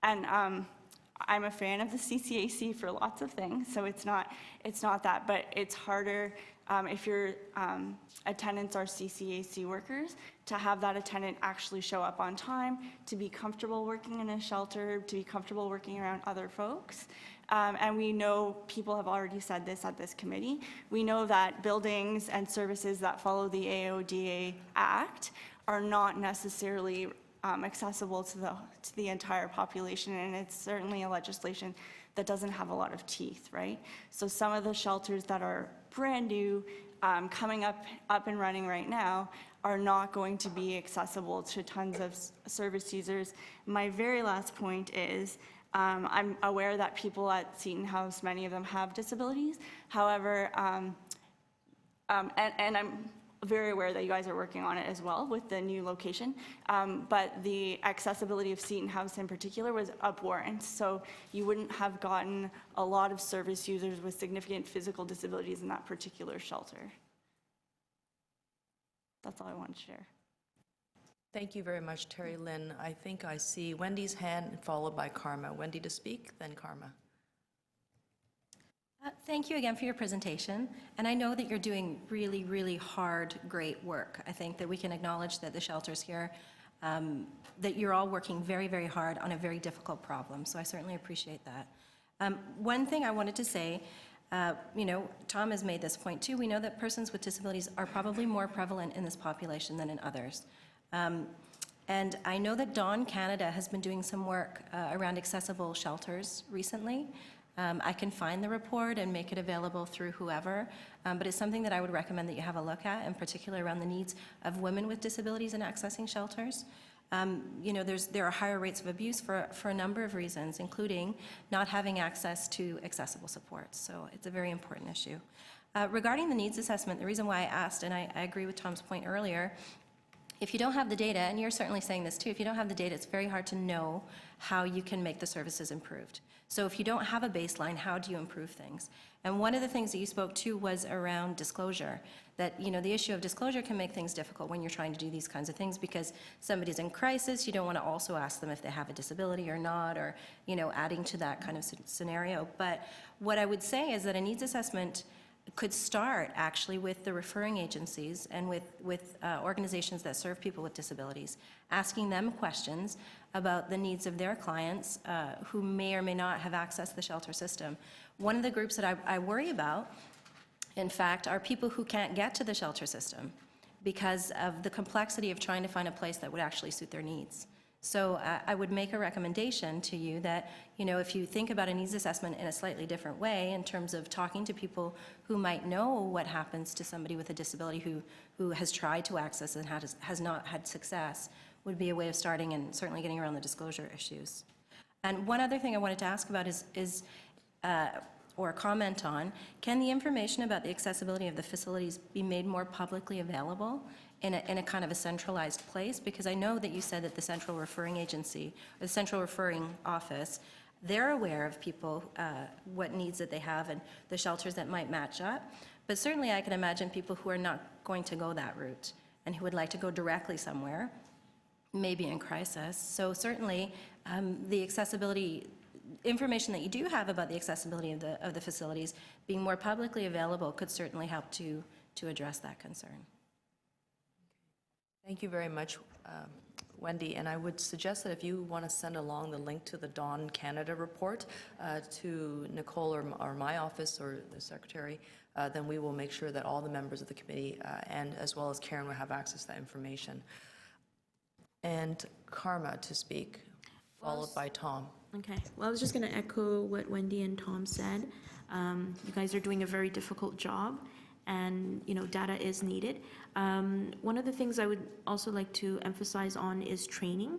And I'm a fan of the CCAC for lots of things, so it's not that, but it's harder if your attendants are CCAC workers to have that attendant actually show up on time, to be comfortable working in a shelter, to be comfortable working around other folks. And we know, people have already said this at this committee, we know that buildings and services that follow the AODA Act are not necessarily accessible to the entire population, and it's certainly a legislation that doesn't have a lot of teeth, right? So some of the shelters that are brand new, coming up and running right now, are not going to be accessible to tons of service users. My very last point is, I'm aware that people at Seton House, many of them have disabilities. However, and I'm very aware that you guys are working on it as well with the new location, but the accessibility of Seton House in particular was abhorrent, so you wouldn't have gotten a lot of service users with significant physical disabilities in that particular shelter. That's all I want to share. Thank you very much, Terry Lynn. I think I see Wendy's hand followed by Karma. Wendy to speak, then Karma. Thank you again for your presentation, and I know that you're doing really, really hard, great work. I think that we can acknowledge that the shelters here, that you're all working very, very hard on a very difficult problem, so I certainly appreciate that. One thing I wanted to say, Tom has made this point too, we know that persons with disabilities are probably more prevalent in this population than in others. And I know that Dawn Canada has been doing some work around accessible shelters recently. I can find the report and make it available through whoever, but it's something that I would recommend that you have a look at, in particular around the needs of women with disabilities in accessing shelters. There are higher rates of abuse for a number of reasons, including not having access to accessible supports. So it's a very important issue. Regarding the needs assessment, the reason why I asked, and I agree with Tom's point earlier, if you don't have the data, and you're certainly saying this too, if you don't have the data, it's very hard to know how you can make the services improved. So if you don't have a baseline, how do you improve things? And one of the things that you spoke to was around disclosure, that the issue of disclosure can make things difficult when you're trying to do these kinds of things, because somebody's in crisis, you don't want to also ask them if they have a disability or not, or adding to that kind of scenario. But what I would say is that a needs assessment could start actually with the referring agencies and with organizations that serve people with disabilities, asking them questions about the needs of their clients who may or may not have access to the shelter system. One of the groups that I worry about, in fact, are people who can't get to the shelter system because of the complexity of trying to find a place that would actually suit their needs. So I would make a recommendation to you that, if you think about a needs assessment in a slightly different way in terms of talking to people who might know what happens to somebody with a disability who has tried to access and has not had success, would be a way of starting and certainly getting around the disclosure issues. And one other thing I wanted to ask about is or comment on, can the information about the accessibility of the facilities be made more publicly available in a kind of a centralized place? Because I know that you said that the central referring agency, the central referring office, they're aware of people, what needs that they have and the shelters that might match up. But certainly I can imagine people who are not going to go that route and who would like to go directly somewhere, maybe in crisis. So certainly the accessibility information that you do have about the accessibility of the facilities being more publicly available could certainly help to address that concern. Thank you very much, Wendy. And I would suggest that if you want to send along the link to the Dawn Canada report to Nicole or my office or the secretary, then we will make sure that all the members of the committee and as well as Karen will have access to that information. And Karma to speak, followed by Tom. Okay, well, I was just going to echo what Wendy and Tom said. You guys are doing a very difficult job, and data is needed. One of the things I would also like to emphasize on is training.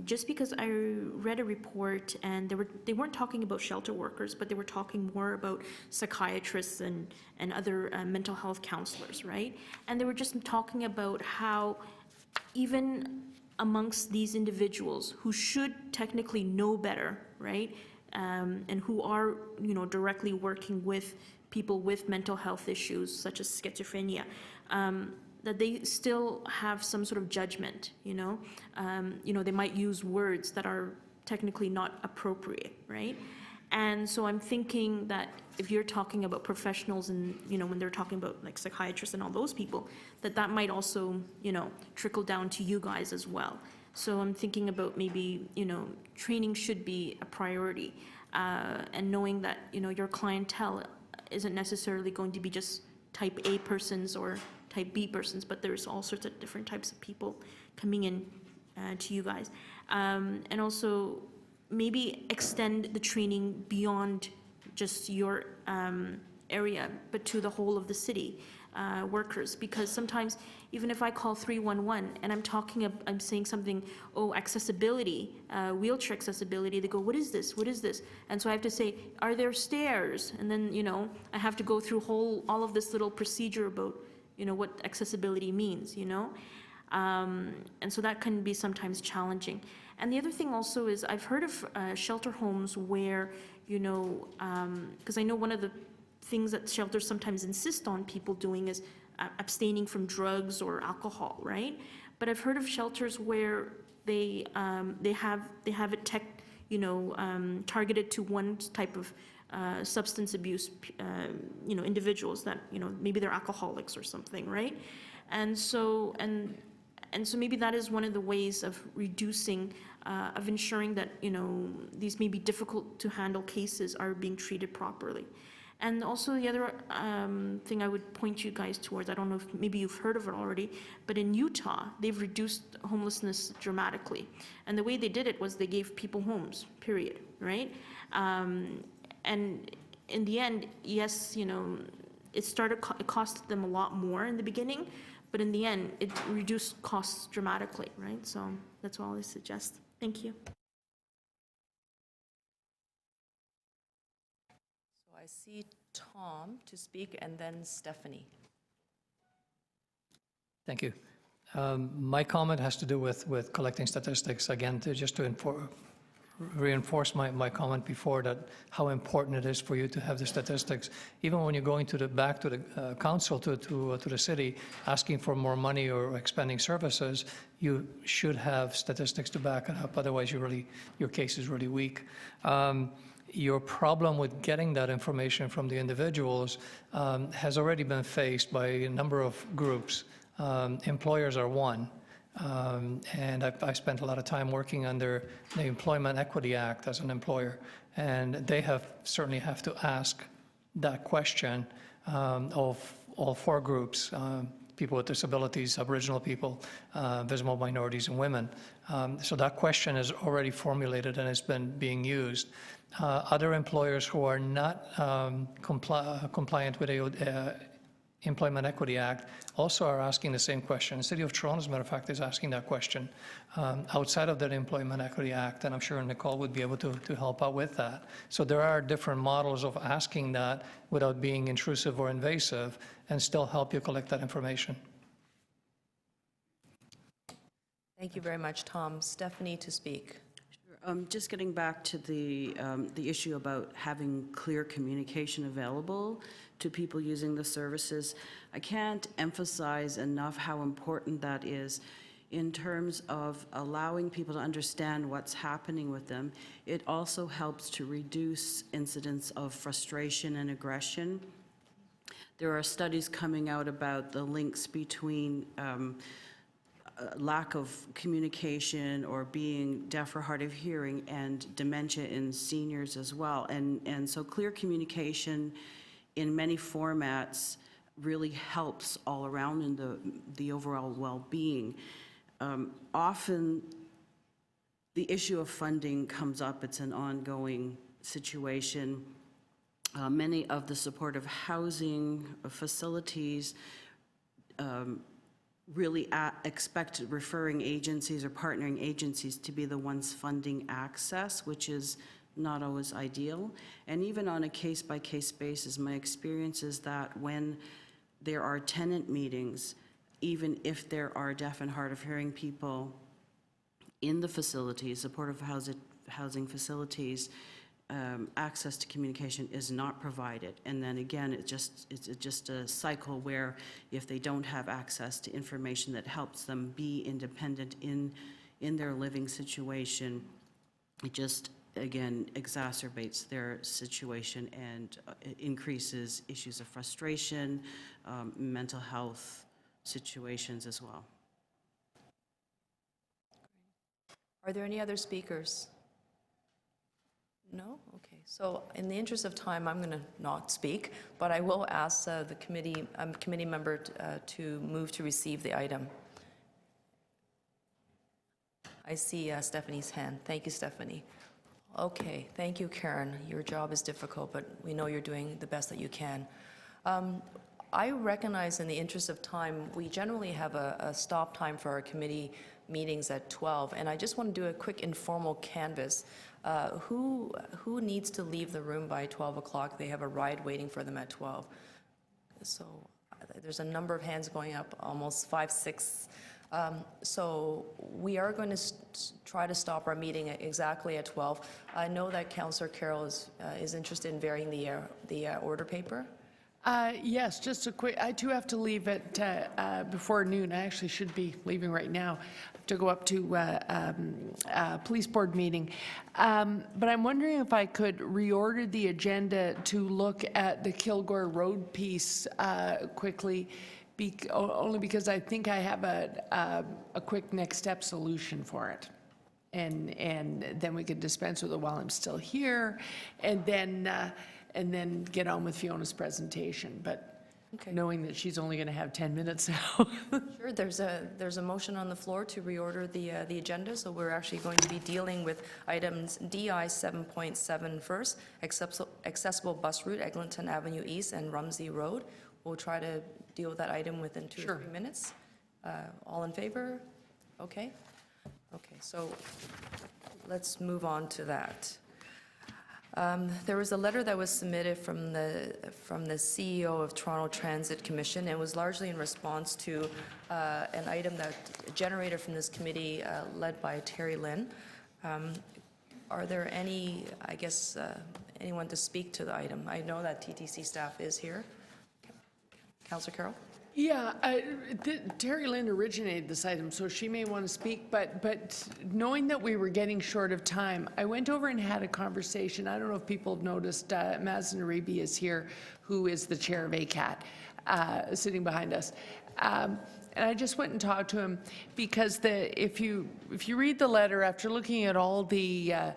Just because I read a report and they weren't talking about shelter workers, but they were talking more about psychiatrists and other mental health counselors, right? And they were just talking about how even amongst these individuals who should technically know better, right? And who are, directly working with people with mental health issues such as schizophrenia, that they still have some sort of judgment, they might use words that are technically not appropriate, right? And so I'm thinking that if you're talking about professionals and, when they're talking about like psychiatrists and all those people, that might also, trickle down to you guys as well. So I'm thinking about maybe, training should be a priority, and knowing that, your clientele isn't necessarily going to be just type A persons or type B persons, but there's all sorts of different types of people coming in to you guys. And also maybe extend the training beyond just your area, but to the whole of the city workers, because sometimes even if I call 311 and I'm saying something, oh, accessibility, wheelchair accessibility, they go, what is this? What is this? And so I have to say, are there stairs? And then, I have to go through all of this little procedure about, what accessibility means, and so that can be sometimes challenging. And the other thing also is I've heard of shelter homes where, because I know one of the things that shelters sometimes insist on people doing is abstaining from drugs or alcohol, right? But I've heard of shelters where they have it targeted to one type of substance abuse, individuals that maybe they're alcoholics or something, right? And so maybe that is one of the ways of reducing, of ensuring that these maybe difficult to handle cases are being treated properly. And also the other thing I would point you guys towards, I don't know if maybe you've heard of it already, but in Utah, they've reduced homelessness dramatically. And the way they did it was they gave people homes, period, right? And in the end, yes, it costed them a lot more in the beginning, but in the end, it reduced costs dramatically, right? So that's all I suggest. Thank you. I see Tom to speak, and then Stephanie. Thank you. My comment has to do with collecting statistics, again, to reinforce my comment before, that how important it is for you to have the statistics. Even when you're going back to the council, to the city, asking for more money or expanding services, you should have statistics to back it up. Otherwise, your case is really weak. Your problem with getting that information from the individuals has already been faced by a number of groups. Employers are one. And I spent a lot of time working under the Employment Equity Act as an employer. And they certainly have to ask that question of all four groups, people with disabilities, Aboriginal people, visible minorities, and women. So that question is already formulated and has been being used. Other employers who are not compliant with the Employment Equity Act also are asking the same question. The City of Toronto, as a matter of fact, is asking that question outside of that Employment Equity Act, and I'm sure Nicole would be able to help out with that. So there are different models of asking that without being intrusive or invasive and still help you collect that information. Thank you very much, Tom. Stephanie to speak. Just getting back to the issue about having clear communication available to people using the services, I can't emphasize enough how important that is in terms of allowing people to understand what's happening with them. It also helps to reduce incidents of frustration and aggression. There are studies coming out about the links between lack of communication or being deaf or hard of hearing and dementia in seniors as well. And so clear communication in many formats really helps all around in the overall well-being. Often the issue of funding comes up. It's an ongoing situation. Many of the supportive housing facilities really expect referring agencies or partnering agencies to be the ones funding access, which is not always ideal. And even on a case-by-case basis, my experience is that when there are tenant meetings, even if there are deaf and hard of hearing people in the facilities, supportive housing facilities, access to communication is not provided. And then again, it's just a cycle where if they don't have access to information that helps them be independent in their living situation, it just, again, exacerbates their situation and increases issues of frustration, mental health situations as well. Are there any other speakers? No? Okay. So in the interest of time, I'm going to not speak, but I will ask the committee member to move to receive the item. I see Stephanie's hand. Thank you, Stephanie. Okay, thank you, Karen. Your job is difficult, but we know you're doing the best that you can. I recognize in the interest of time, we generally have a stop time for our committee meetings at 12, and I just want to do a quick informal canvass. Who needs to leave the room by 12 o'clock? They have a ride waiting for them at 12. So there's a number of hands going up, almost 5, 6. So we are going to try to stop our meeting exactly at 12. I know that Councillor Carroll is interested in varying the order paper. Yes, just a quick, I too have to leave at before noon. I actually should be leaving right now to go up to a police board meeting. But I'm wondering if I could reorder the agenda to look at the Kilgore Road piece quickly, only because I think I have a quick next step solution for it. And then we could dispense with it while I'm still here, and then get on with Fiona's presentation. But knowing that she's only going to have 10 minutes now. Sure, there's a motion on the floor to reorder the agenda, so we're actually going to be dealing with items DI 7.7 first, accessible bus route, Eglinton Avenue East and Rumsey Road. We'll try to deal with that item within 2 or 3 minutes. All in favor? Okay. Okay, so let's move on to that. There was a letter that was submitted from the CEO of Toronto Transit Commission, and was largely in response to an item that generated from this committee led by Terry Lynn. Are there any, I guess, anyone to speak to the item? I know that TTC staff is here. Councillor Carroll? Yeah, Terry Lynn originated this item, so she may want to speak, but knowing that we were getting short of time, I went over and had a conversation. I don't know if people have noticed, Mazen Aribi is here, who is the chair of ACAT, sitting behind us. And I just went and talked to him, because if you read the letter, after looking at all of the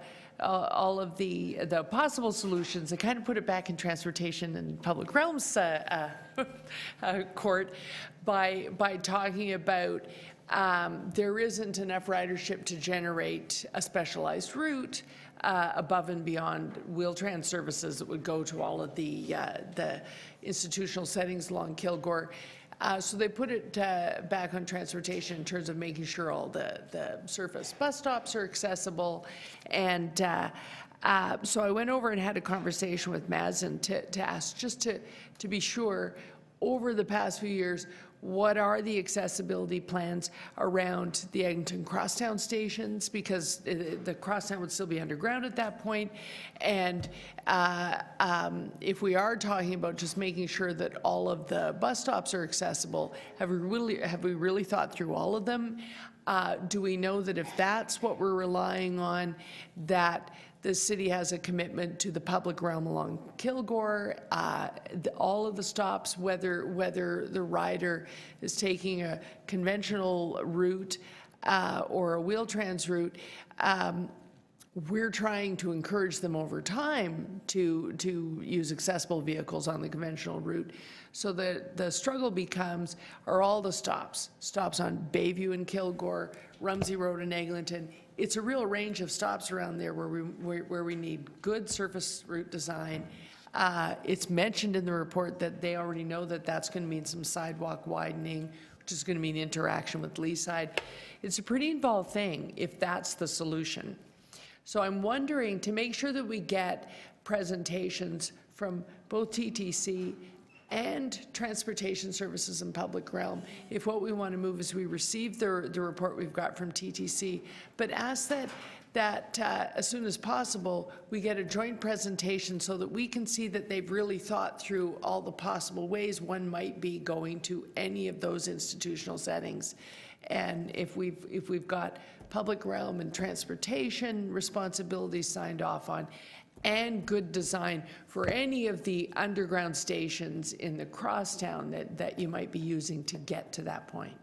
possible solutions, I kind of put it back in transportation and public realms court by talking about there isn't enough ridership to generate a specialized route above and beyond Wheel-Trans services that would go to all of the institutional settings along Kilgore. So they put it back on transportation in terms of making sure all the surface bus stops are accessible. And so I went over and had a conversation with Mazen to ask, just to be sure, over the past few years, what are the accessibility plans around the Eglinton Crosstown stations, because the Crosstown would still be underground at that point. And if we are talking about just making sure that all of the bus stops are accessible, have we really thought through all of them? Do we know that if that's what we're relying on, that the city has a commitment to the public realm along Kilgore, all of the stops, whether the rider is taking a conventional route or a Wheel-Trans route, we're trying to encourage them over time to use accessible vehicles on the conventional route. So the struggle becomes, are all the stops on Bayview and Kilgore, Rumsey Road and Eglinton? It's a real range of stops around there where we need good surface route design. It's mentioned in the report that they already know that that's going to mean some sidewalk widening, which is going to mean interaction with Leaside. It's a pretty involved thing if that's the solution. So I'm wondering, to make sure that we get presentations from both TTC and Transportation Services and Public Realm, if what we want to move is we receive the report we've got from TTC, but ask that as soon as possible, we get a joint presentation so that we can see that they've really thought through all the possible ways one might be going to any of those institutional settings. And if we've got Public Realm and transportation responsibilities signed off on, and good design for any of the underground stations in the crosstown that you might be using to get to that point.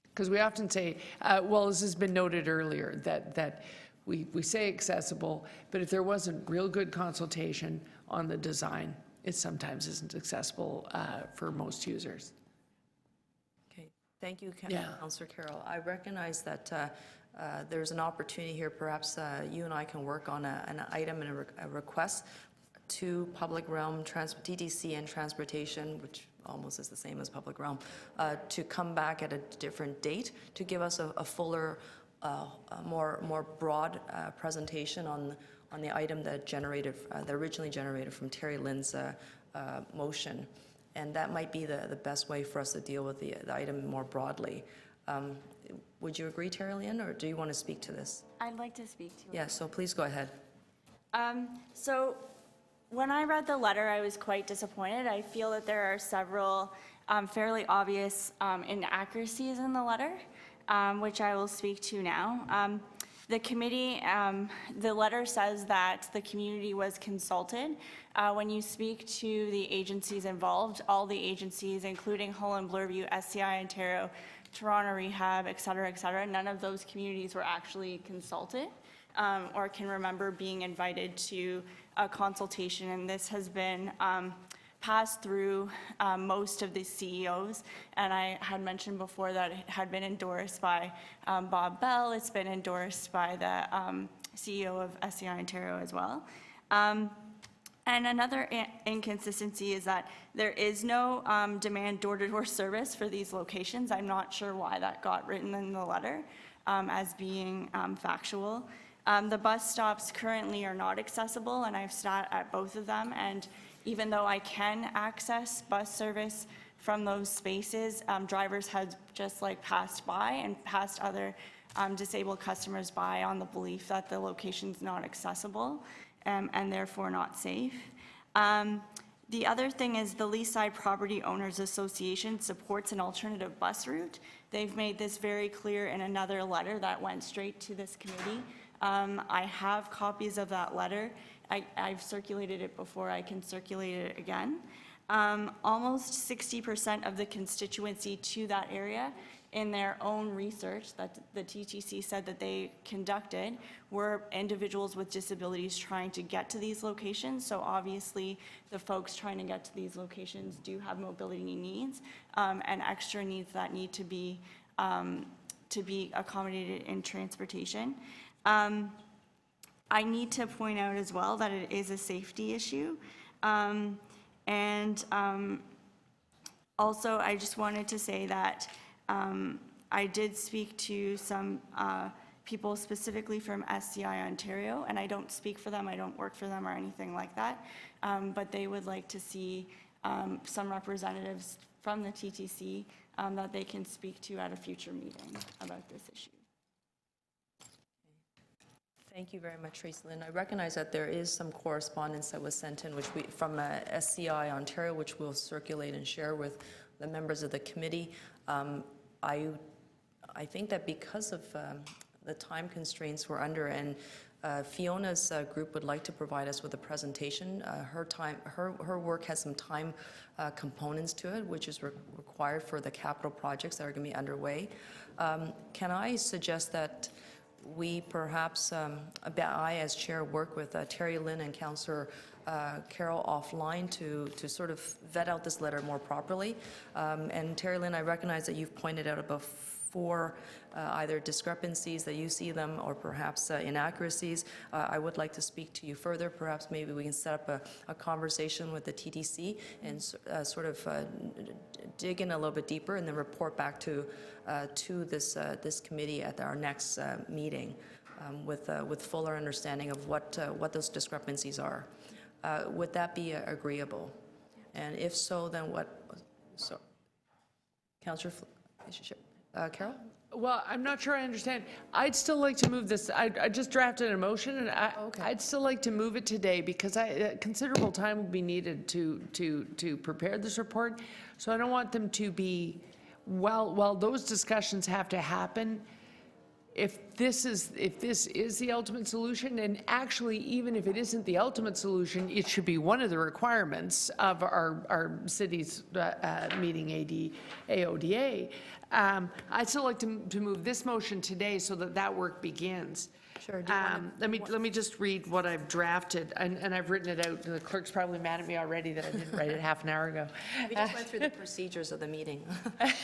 Because we often say, well, this has been noted earlier, that we say accessible, but if there wasn't real good consultation on the design, it sometimes isn't accessible for most users. Okay, Thank you, Yeah. Councillor Carroll. I recognize that there's an opportunity here, perhaps you and I can work on an item and a request to Public Realm, TTC and Transportation, which almost is the same as Public Realm, to come back at a different date to give us a fuller, more broad presentation on the item that generated, that originally generated from Terry Lynn's motion. And that might be the best way for us to deal with the item more broadly. Would you agree, Terry Lynn, or do you want to speak to this? I'd like to speak to it. Yeah, so please go ahead. So when I read the letter, I was quite disappointed. I feel that there are several fairly obvious inaccuracies in the letter, which I will speak to now. The committee, the letter says that the community was consulted. When you speak to the agencies involved, all the agencies, including Hull and Bloorview, SCI Ontario, Toronto Rehab, et cetera, none of those communities were actually consulted or can remember being invited to a consultation. And this has been passed through most of the CEOs, and I had mentioned before that it had been endorsed by Bob Bell. It's been endorsed by the CEO of SCI Ontario as well. And another inconsistency is that there is no demand door-to-door service for these locations. I'm not sure why that got written in the letter as being factual. The bus stops currently are not accessible, and I've sat at both of them, and even though I can access bus service from those spaces, drivers had just like passed by and passed other disabled customers by on the belief that the location's not accessible and therefore not safe. The other thing is the Leaside Property Owners Association supports an alternative bus route. They've made this very clear in another letter that went straight to this committee. I have copies of that letter. I've circulated it before, I can circulate it again. Almost 60% of the constituency to that area in their own research that the TTC said that they conducted were individuals with disabilities trying to get to these locations. So obviously the folks trying to get to these locations do have mobility needs and extra needs that need to be accommodated in transportation. I need to point out as well that it is a safety issue. Also, I just wanted to say that I did speak to some people specifically from SCI Ontario, and I don't speak for them, I don't work for them or anything like that, but they would like to see some representatives from the TTC that they can speak to at a future meeting about this issue. Thank you very much, Tracy Lynn. I recognize that there is some correspondence that was sent in from SCI Ontario, which we'll circulate and share with the members of the committee. I think that because of the time constraints we're under, and Fiona's group would like to provide us with a presentation. Her work has some time components to it, which is required for the capital projects that are going to be underway. Can I suggest that we perhaps, I as chair, work with Terry Lynn and Councillor Carroll offline to sort of vet out this letter more properly. And Terry Lynn, I recognize that you've pointed out about 4 either discrepancies that you see them or perhaps inaccuracies. I would like to speak to you further. Perhaps maybe we can set up a conversation with the TTC and sort of dig in a little bit deeper and then report back to this committee at our next meeting with fuller understanding of what those discrepancies are. Would that be agreeable? And if so, then what? So, Councillor Carroll? Well, I'm not sure I understand. I'd still like to move this. I just drafted a motion, and I'd still like to move it today because considerable time will be needed to prepare this report. So I don't want them to be, while those discussions have to happen, if this is the ultimate solution, and actually even if it isn't the ultimate solution, it should be one of the requirements of our city's meeting AODA. I'd still like to move this motion today so that work begins. Sure. Do you wanna- Let me just read what I've drafted, and I've written it out. The clerk's probably mad at me already that I didn't write it half an hour ago. We just went through the procedures of the meeting.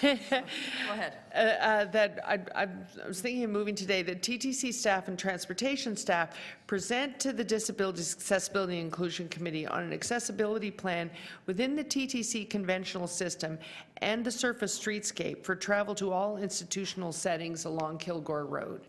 Go ahead. I was thinking of moving today, that TTC staff and transportation staff present to the Disabilities Accessibility and Inclusion Committee on an accessibility plan within the TTC conventional system and the surface streetscape for travel to all institutional settings along Kilgore Road.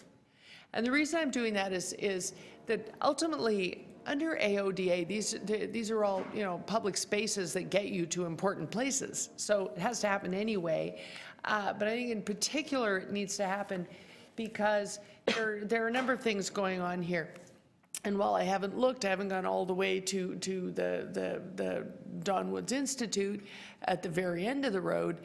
And the reason I'm doing that is that ultimately, under AODA, these are all, public spaces that get you to important places. So it has to happen anyway. But I think in particular, it needs to happen because there are a number of things going on here. And while I haven't gone all the way to the Don Woods Institute at the very end of the road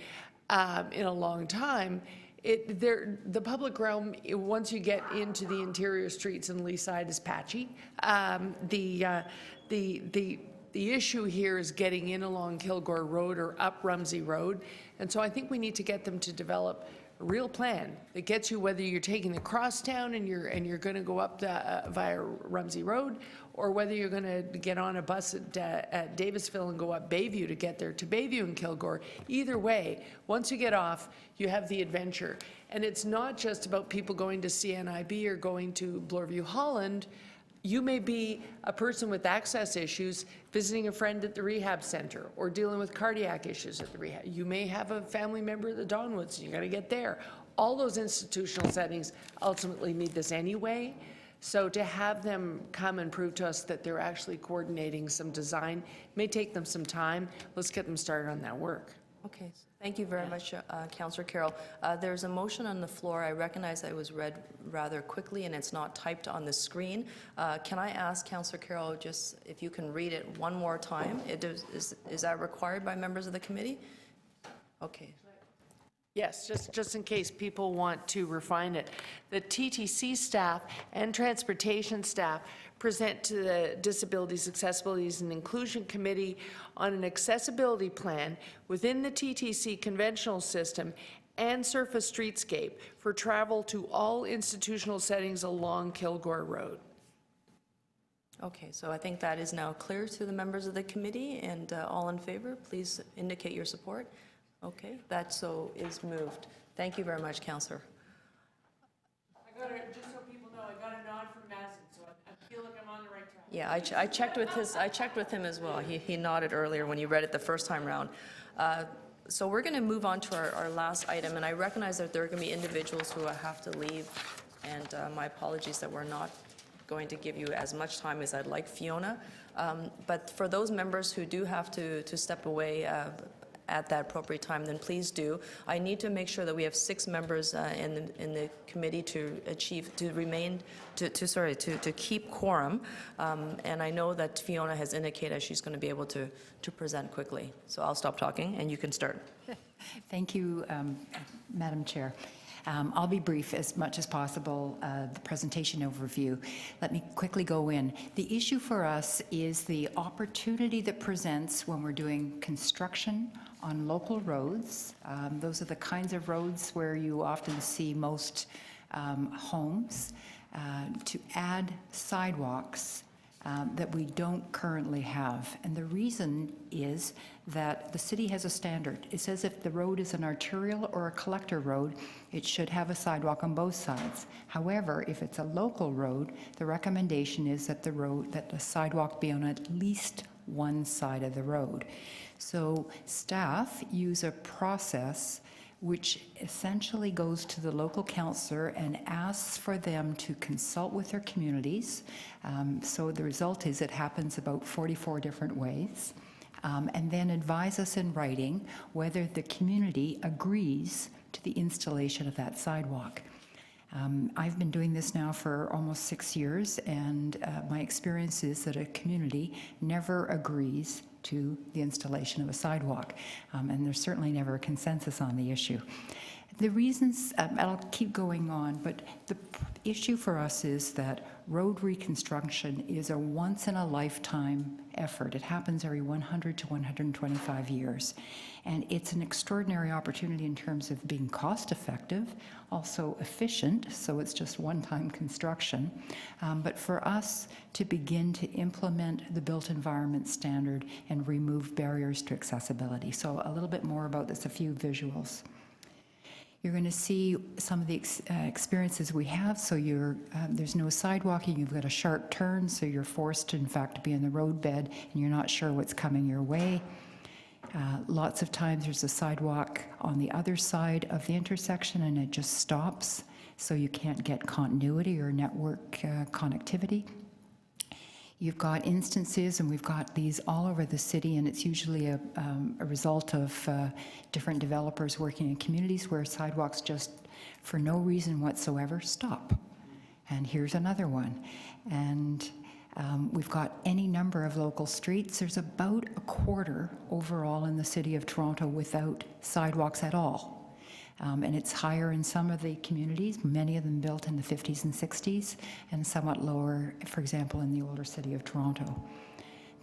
in a long time, the public realm, once you get into the interior streets in Leaside, is patchy. The issue here is getting in along Kilgore Road or up Rumsey Road. And so I think we need to get them to develop a real plan that gets you, whether you're taking the crosstown and you're going to go up via Rumsey Road, or whether you're going to get on a bus at Davisville and go up Bayview to get there to Bayview and Kilgore. Either way, once you get off, you have the adventure. And it's not just about people going to CNIB or going to Bloorview Holland. You may be a person with access issues visiting a friend at the rehab center or dealing with cardiac issues at the rehab. You may have a family member at the Donwoods, and you got to get there. All those institutional settings ultimately need this anyway. So to have them come and prove to us that they're actually coordinating some design may take them some time. Let's get them started on that work. Okay, thank you very much, Councillor Carroll. There's a motion on the floor. I recognize that it was read rather quickly and it's not typed on the screen. Can I ask Councillor Carroll just if you can read it one more time? Is that required by members of the committee? Okay. Yes, just in case people want to refine it. The TTC staff and transportation staff present to the Disabilities, Accessibilities and Inclusion Committee on an accessibility plan within the TTC conventional system and surface streetscape for travel to all institutional settings along Kilgore Road. Okay, so I think that is now clear to the members of the committee, and all in favor, please indicate your support. Okay, that so is moved. Thank you very much, Councillor. Just so people know, I got a nod from Madison, so I feel like I'm on the right track. Yeah, I checked with him as well. He nodded earlier when you read it the first time round. So we're going to move on to our last item, and I recognize that there are going to be individuals who have to leave, and my apologies that we're not going to give you as much time as I'd like, Fiona. But for those members who do have to step away at that appropriate time, then please do. I need to make sure that we have 6 members in the committee to keep quorum. And I know that Fiona has indicated she's going to be able to present quickly. So I'll stop talking and you can start. Thank you, Madam Chair. I'll be brief as much as possible, the presentation overview. Let me quickly go in. The issue for us is the opportunity that presents when we're doing construction on local roads. Those are the kinds of roads where you often see most homes, to add sidewalks that we don't currently have. And the reason is that the city has a standard. It says if the road is an arterial or a collector road, it should have a sidewalk on both sides. However, if it's a local road, the recommendation is that the sidewalk be on at least one side of the road. So staff use a process which essentially goes to the local councillor and asks for them to consult with their communities. So the result is it happens about 44 different ways, and then advise us in writing whether the community agrees to the installation of that sidewalk. I've been doing this now for almost 6 years, and my experience is that a community never agrees to the installation of a sidewalk, and there's certainly never a consensus on the issue. The reasons, and I'll keep going on, but the issue for us is that road reconstruction is a once-in-a-lifetime effort. It happens every 100 to 125 years. And it's an extraordinary opportunity in terms of being cost-effective, also efficient, so it's just one-time construction. But for us to begin to implement the built environment standard and remove barriers to accessibility. So a little bit more about this, a few visuals. You're going to see some of the experiences we have. So there's no sidewalking, you've got a sharp turn, so you're forced, in fact, to be in the roadbed and you're not sure what's coming your way. Lots of times there's a sidewalk on the other side of the intersection and it just stops, so you can't get continuity or network connectivity. You've got instances, and we've got these all over the city, and it's usually a result of different developers working in communities where sidewalks just, for no reason whatsoever, stop. And here's another one. And we've got any number of local streets. There's about a quarter overall in the city of Toronto without sidewalks at all. And it's higher in some of the communities, many of them built in the 50s and 60s, and somewhat lower, for example, in the older city of Toronto.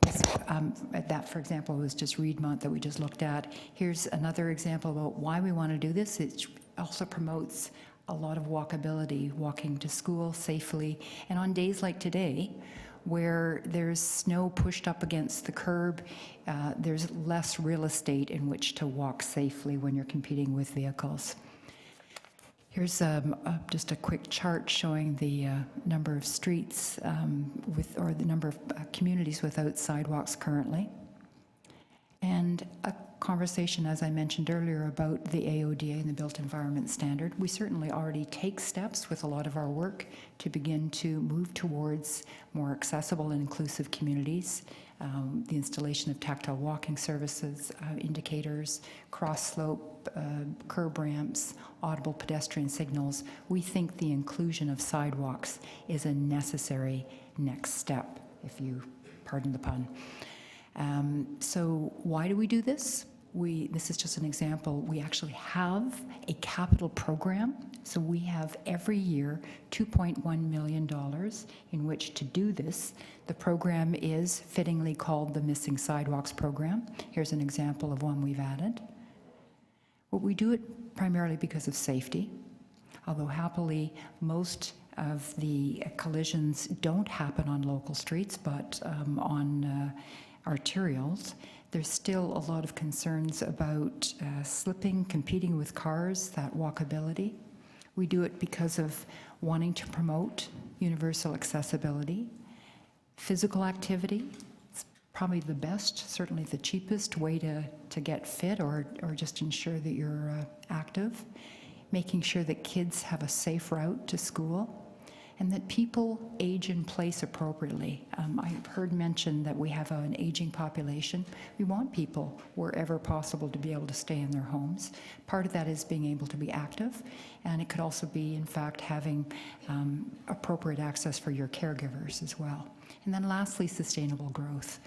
That, for example, was just Reedmont that we just looked at. Here's another example about why we want to do this. It also promotes a lot of walkability, walking to school safely. And on days like today, where there's snow pushed up against the curb, there's less real estate in which to walk safely when you're competing with vehicles. Here's just a quick chart showing the number of streets or the number of communities without sidewalks currently. And a conversation, as I mentioned earlier, about the AODA and the Built Environment Standard. We certainly already take steps with a lot of our work to begin to move towards more accessible and inclusive communities. The installation of tactile walking services, indicators, cross-slope, curb ramps, audible pedestrian signals. We think the inclusion of sidewalks is a necessary next step, if you pardon the pun. So why do we do this? This is just an example. We actually have a capital program. So we have every year $2.1 million in which to do this. The program is fittingly called the Missing Sidewalks Program. Here's an example of one we've added. Well, we do it primarily because of safety, although happily most of the collisions don't happen on local streets, but on arterials. There's still a lot of concerns about slipping, competing with cars, that walkability. We do it because of wanting to promote universal accessibility. Physical activity, it's probably the best, certainly the cheapest way to get fit or just ensure that you're active. Making sure that kids have a safe route to school, and that people age in place appropriately. I've heard mentioned that we have an aging population. We want people, wherever possible, to be able to stay in their homes. Part of that is being able to be active, and it could also be, in fact, having appropriate access for your caregivers as well. And then lastly, sustainable growth.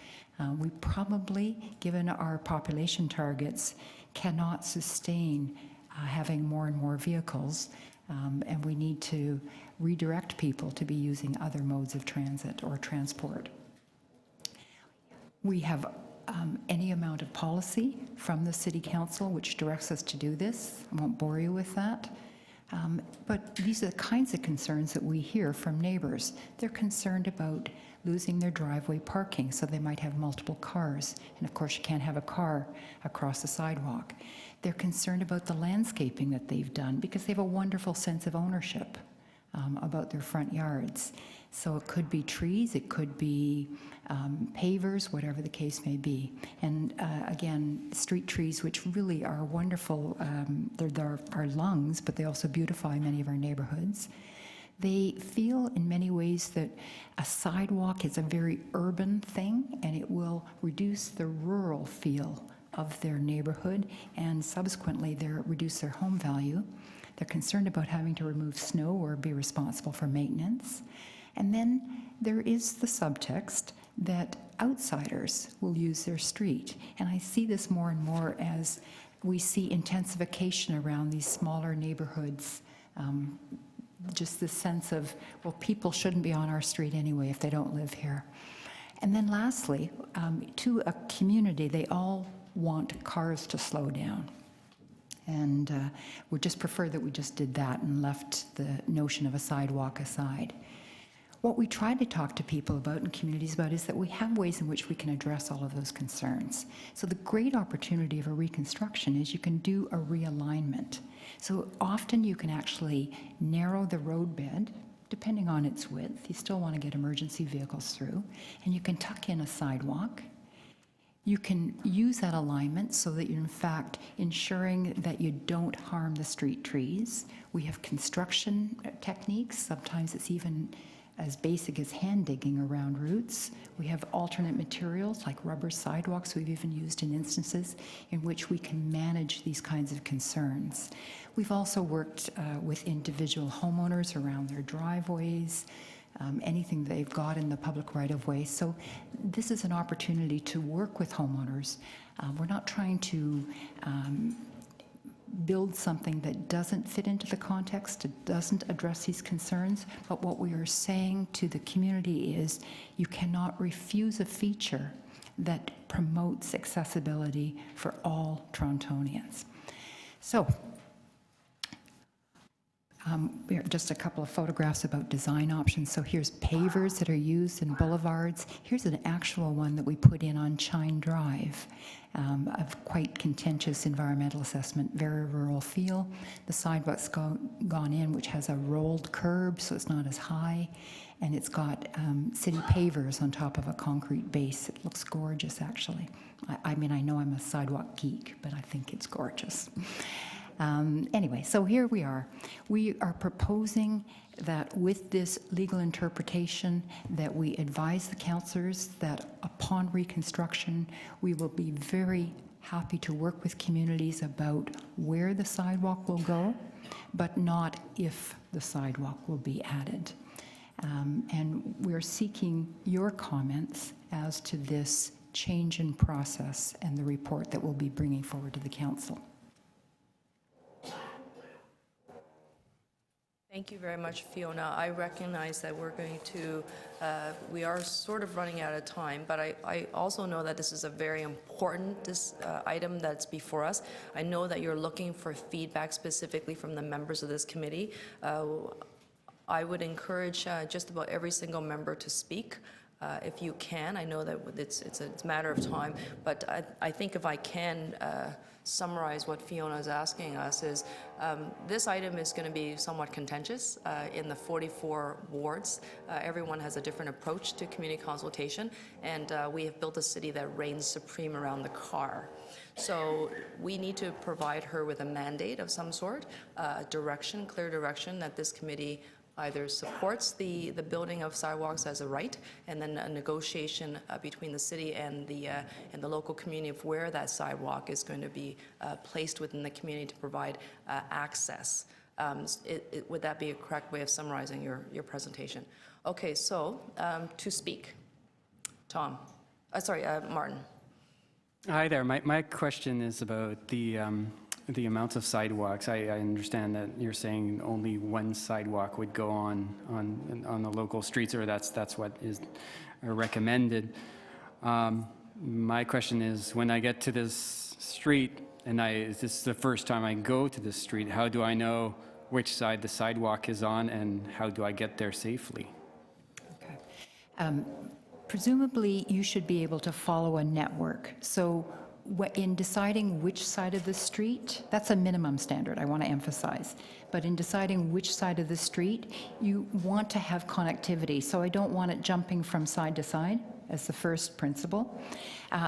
We probably, given our population targets, cannot sustain having more and more vehicles, and we need to redirect people to be using other modes of transit or transport. We have any amount of policy from the City Council which directs us to do this. I won't bore you with that. But these are the kinds of concerns that we hear from neighbors. They're concerned about losing their driveway parking, so they might have multiple cars. And of course, you can't have a car across the sidewalk. They're concerned about the landscaping that they've done because they have a wonderful sense of ownership about their front yards. So it could be trees, it could be pavers, whatever the case may be. And again, street trees, which really are wonderful, they're our lungs, but they also beautify many of our neighborhoods. They feel in many ways that a sidewalk is a very urban thing, and it will reduce the rural feel of their neighborhood, and subsequently reduce their home value. They're concerned about having to remove snow or be responsible for maintenance. And then there is the subtext that outsiders will use their street. And I see this more and more as we see intensification around these smaller neighborhoods. Just this sense of, well, people shouldn't be on our street anyway if they don't live here. And then lastly, to a community, they all want cars to slow down. And we just prefer that we just did that and left the notion of a sidewalk aside. What we try to talk to people about and communities about is that we have ways in which we can address all of those concerns. So the great opportunity of a reconstruction is you can do a realignment. So often you can actually narrow the roadbed depending on its width. You still want to get emergency vehicles through, and you can tuck in a sidewalk. You can use that alignment so that you're in fact ensuring that you don't harm the street trees. We have construction techniques. Sometimes it's even as basic as hand digging around roots. We have alternate materials like rubber sidewalks we've even used in instances in which we can manage these kinds of concerns. We've also worked with individual homeowners around their driveways, anything they've got in the public right-of-way. So this is an opportunity to work with homeowners. We're not trying to build something that doesn't fit into the context, it doesn't address these concerns, but what we are saying to the community is you cannot refuse a feature that promotes accessibility for all Torontonians. So, just a couple of photographs about design options. So here's pavers that are used in boulevards. Here's an actual one that we put in on Chine Drive. Of quite contentious environmental assessment, very rural feel. The sidewalk's gone in, which has a rolled curb, so it's not as high, and it's got city pavers on top of a concrete base. It looks gorgeous, actually. I mean, I know I'm a sidewalk geek, but I think it's gorgeous. Anyway, so here we are. We are proposing that with this legal interpretation that we advise the councillors that upon reconstruction, we will be very happy to work with communities about where the sidewalk will go, but not if the sidewalk will be added. And we're seeking your comments as to this change in process and the report that we'll be bringing forward to the council. Thank you very much, Fiona. I recognize that we're going to, we are sort of running out of time, but I also know that this is a very important item that's before us. I know that you're looking for feedback specifically from the members of this committee. I would encourage just about every single member to speak. If you can, I know that it's a matter of time, but I think if I can summarize what Fiona is asking us is, this item is going to be somewhat contentious in the 44 wards. Everyone has a different approach to community consultation, and we have built a city that reigns supreme around the car. So we need to provide her with a mandate of some sort, direction, clear direction that this committee either supports the building of sidewalks as a right, and then a negotiation between the city and the local community of where that sidewalk is going to be placed within the community to provide access. Would that be a correct way of summarizing your presentation? Okay, so to speak, Tom, Martin. Hi there. My question is about the amounts of sidewalks. I understand that you're saying only one sidewalk would go on the local streets, or that's what is recommended. My question is, when I get to this street, and this is the first time I go to this street, how do I know which side the sidewalk is on, and how do I get there safely? Okay. Presumably, you should be able to follow a network. So in deciding which side of the street, that's a minimum standard, I want to emphasize. But in deciding which side of the street, you want to have connectivity. So I don't want it jumping from side to side as the first principle.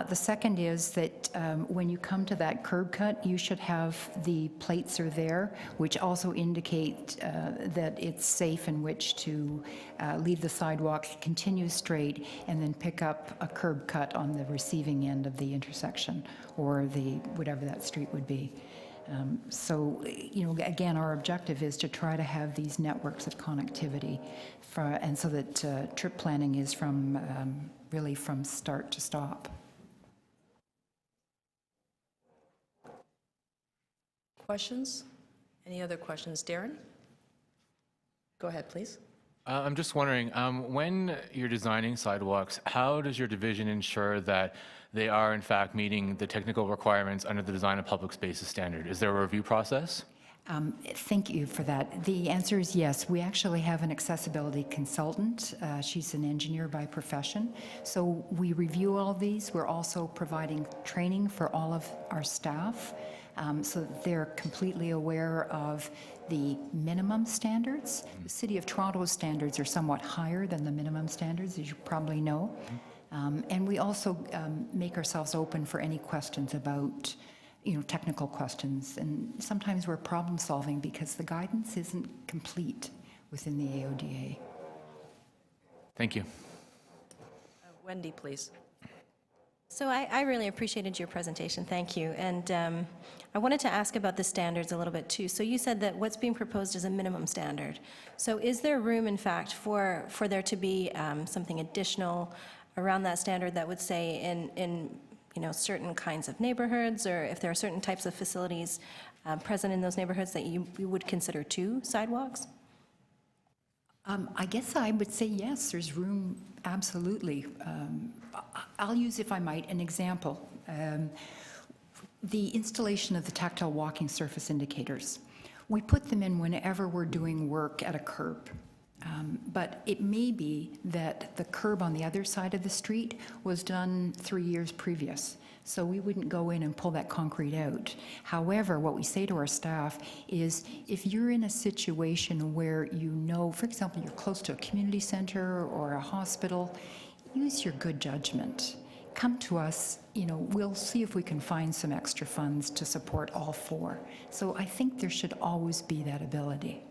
The second is that when you come to that curb cut, you should have the plates are there, which also indicate that it's safe in which to leave the sidewalk, continue straight, and then pick up a curb cut on the receiving end of the intersection, or the whatever that street would be. So, again, our objective is to try to have these networks of connectivity, and so that trip planning is from really from start to stop. Questions? Any other questions? Darren? Go ahead, please. I'm just wondering, when you're designing sidewalks, how does your division ensure that they are in fact meeting the technical requirements under the Design of Public Spaces standard? Is there a review process? Thank you for that. The answer is yes. We actually have an accessibility consultant. She's an engineer by profession. So we review all of these. We're also providing training for all of our staff so that they're completely aware of the minimum standards. The City of Toronto's standards are somewhat higher than the minimum standards, as you probably know. And we also make ourselves open for any questions about technical questions, and sometimes we're problem solving because the guidance isn't complete within the AODA. Thank you. Wendy, please. So I really appreciated your presentation, thank you. And I wanted to ask about the standards a little bit too. So you said that what's being proposed is a minimum standard. So is there room, in fact, for there to be something additional around that standard that would say in certain kinds of neighborhoods, or if there are certain types of facilities present in those neighborhoods that you would consider 2 sidewalks? I guess I would say yes, there's room, absolutely. I'll use, if I might, an example. The installation of the tactile walking surface indicators. We put them in whenever we're doing work at a curb. But it may be that the curb on the other side of the street was done 3 years previous. So we wouldn't go in and pull that concrete out. However, what we say to our staff is if you're in a situation where for example, you're close to a community center or a hospital, use your good judgment. Come to us, we'll see if we can find some extra funds to support all 4. So I think there should always be that ability.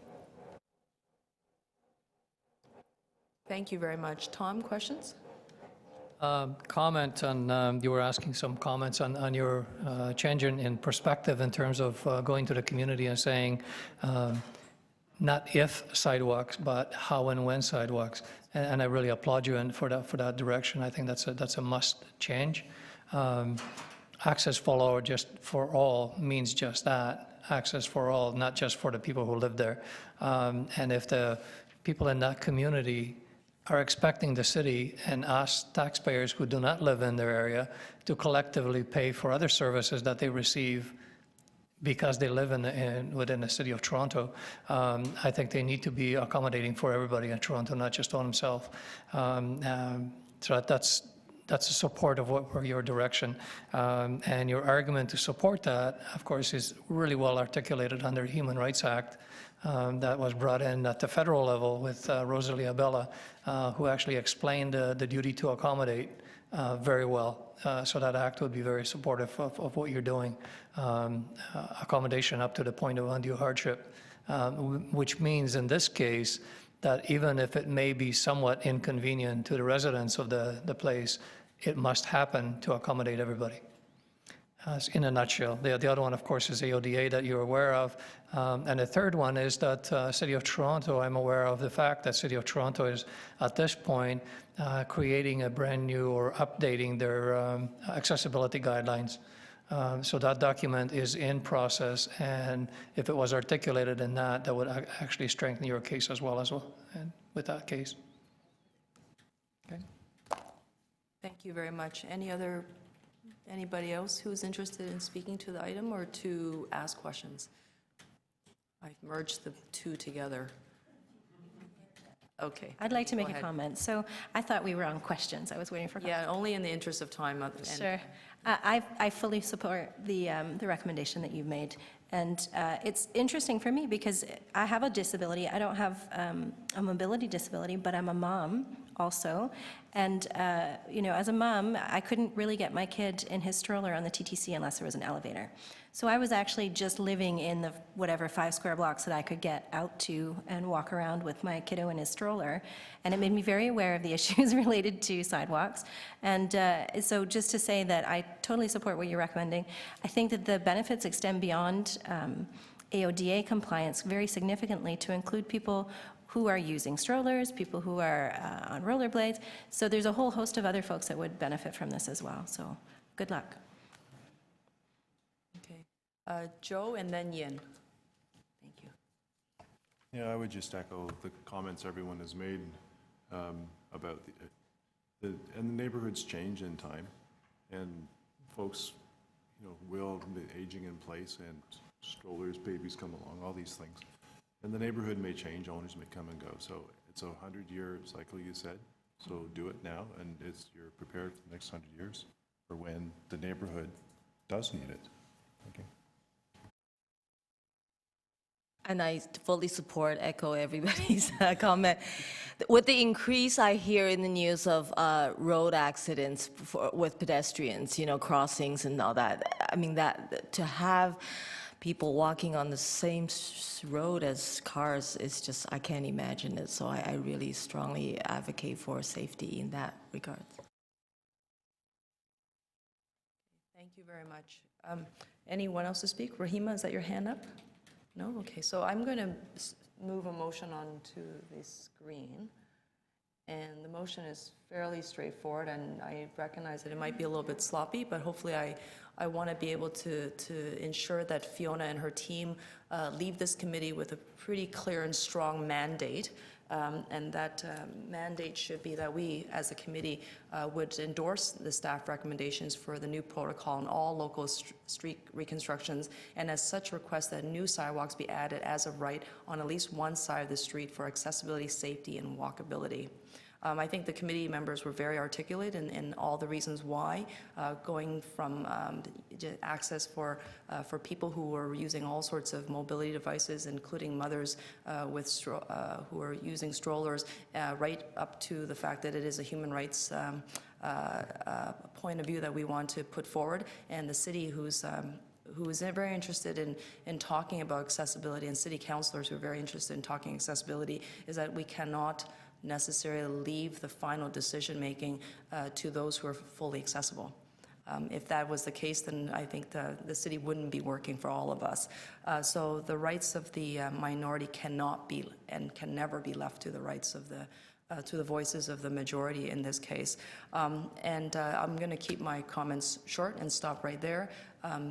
Thank you very much. Tom, questions? Comment on, you were asking some comments on your change in perspective in terms of going to the community and saying, not if sidewalks, but how and when sidewalks. And I really applaud you for that direction. I think that's a must change. Access for all means just that, access for all, not just for the people who live there. And if the people in that community are expecting the city and us taxpayers who do not live in their area to collectively pay for other services that they receive because they live within the city of Toronto, I think they need to be accommodating for everybody in Toronto, not just on themselves. So that's a support of your direction. And your argument to support that, of course, is really well articulated under the Human Rights Act that was brought in at the federal level with Rosalie Abella, who actually explained the duty to accommodate very well. So that act would be very supportive of what you're doing. Accommodation up to the point of undue hardship, which means in this case that even if it may be somewhat inconvenient to the residents of the place, it must happen to accommodate everybody. In a nutshell. The other one, of course, is AODA that you're aware of. And the third one is that City of Toronto, I'm aware of the fact that City of Toronto is, at this point, creating a brand new or updating their accessibility guidelines. So that document is in process, and if it was articulated in that would actually strengthen your case as well and with that case. Okay. Thank you very much. Anybody else who's interested in speaking to the item or to ask questions? I've merged the 2 together. Okay. I'd like to make Go a ahead. comment. So I thought we were on questions. I was waiting for questions. Yeah, only in the interest of time. Sure. I fully support the recommendation that you've made. And it's interesting for me because I have a disability. I don't have a mobility disability, but I'm a mom also. And, as a mom, I couldn't really get my kid in his stroller on the TTC unless there was an elevator. So I was actually just living in the 5 square blocks that I could get out to and walk around with my kiddo in his stroller. And it made me very aware of the issues related to sidewalks. And so just to say that I totally support what you're recommending. I think that the benefits extend beyond AODA compliance very significantly to include people who are using strollers, people who are on rollerblades. So there's a whole host of other folks that would benefit from this as well. So good luck. Okay. Joe and then Yin. Thank you. Yeah, I would just echo the comments everyone has made about and the neighborhoods change in time, and folks, will be aging in place, and strollers, babies come along, all these things. And the neighborhood may change, owners may come and go. So it's a 100-year cycle, you said. So do it now, and you're prepared for the next 100 years for when the neighborhood does need it. Okay. And I fully support, echo everybody's comment. With the increase I hear in the news of road accidents with pedestrians, crossings and all that, I mean, that to have people walking on the same road as cars is just, I can't imagine it. So I really strongly advocate for safety in that regard. Thank you very much. Anyone else to speak? Rahima, is that your hand up? No? Okay, so I'm going to move a motion onto the screen. And the motion is fairly straightforward, and I recognize that it might be a little bit sloppy, but hopefully I want to be able to ensure that Fiona and her team leave this committee with a pretty clear and strong mandate. And that mandate should be that we, as a committee, would endorse the staff recommendations for the new protocol on all local street reconstructions, and as such request that new sidewalks be added as of right on at least one side of the street for accessibility, safety, and walkability. I think the committee members were very articulate in all the reasons why, going from access for people who are using all sorts of mobility devices, including mothers who are using strollers, right up to the fact that it is a human rights point of view that we want to put forward, and the city who is very interested in talking about accessibility, and city councilors who are very interested in talking accessibility, is that we cannot necessarily leave the final decision-making to those who are fully accessible. If that was the case, then I think the city wouldn't be working for all of us. So the rights of the minority cannot be and can never be left to the rights of to the voices of the majority in this case. I'm going to keep my comments short and stop right there.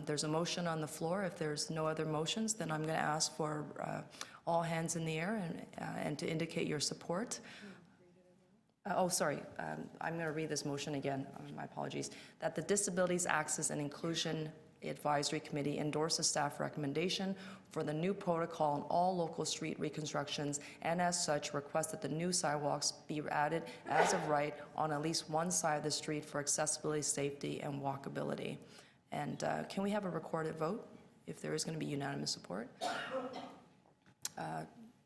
There's a motion on the floor. If there's no other motions, then I'm going to ask for all hands in the air and to indicate your support. I'm going to read this motion again. My apologies. That the Disabilities Access and Inclusion Advisory Committee endorse a staff recommendation for the new protocol on all local street reconstructions, and as such request that the new sidewalks be added as of right on at least one side of the street for accessibility, safety, and walkability. And can we have a recorded vote if there is going to be unanimous support?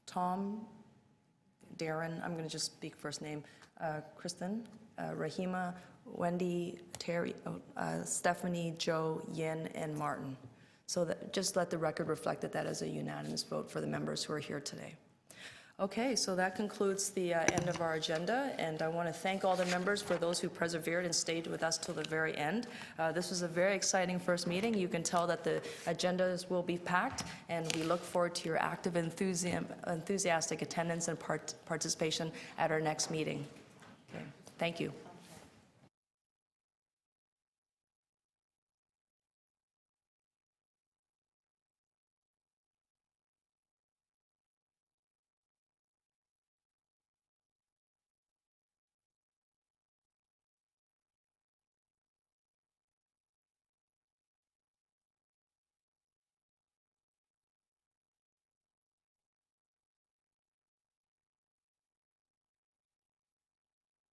Tom, Darren, I'm going to just speak first name, Kristen, Rahima, Wendy, Terry, Stephanie, Joe, Yin, and Martin. So that, just let the record reflect that is a unanimous vote for the members who are here today. Okay, so that concludes the end of our agenda, and I want to thank all the members for those who persevered and stayed with us till the very end. This was a very exciting first meeting. You can tell that the agendas will be packed, and we look forward to your active, enthusiastic attendance and participation at our next meeting. Okay, thank you.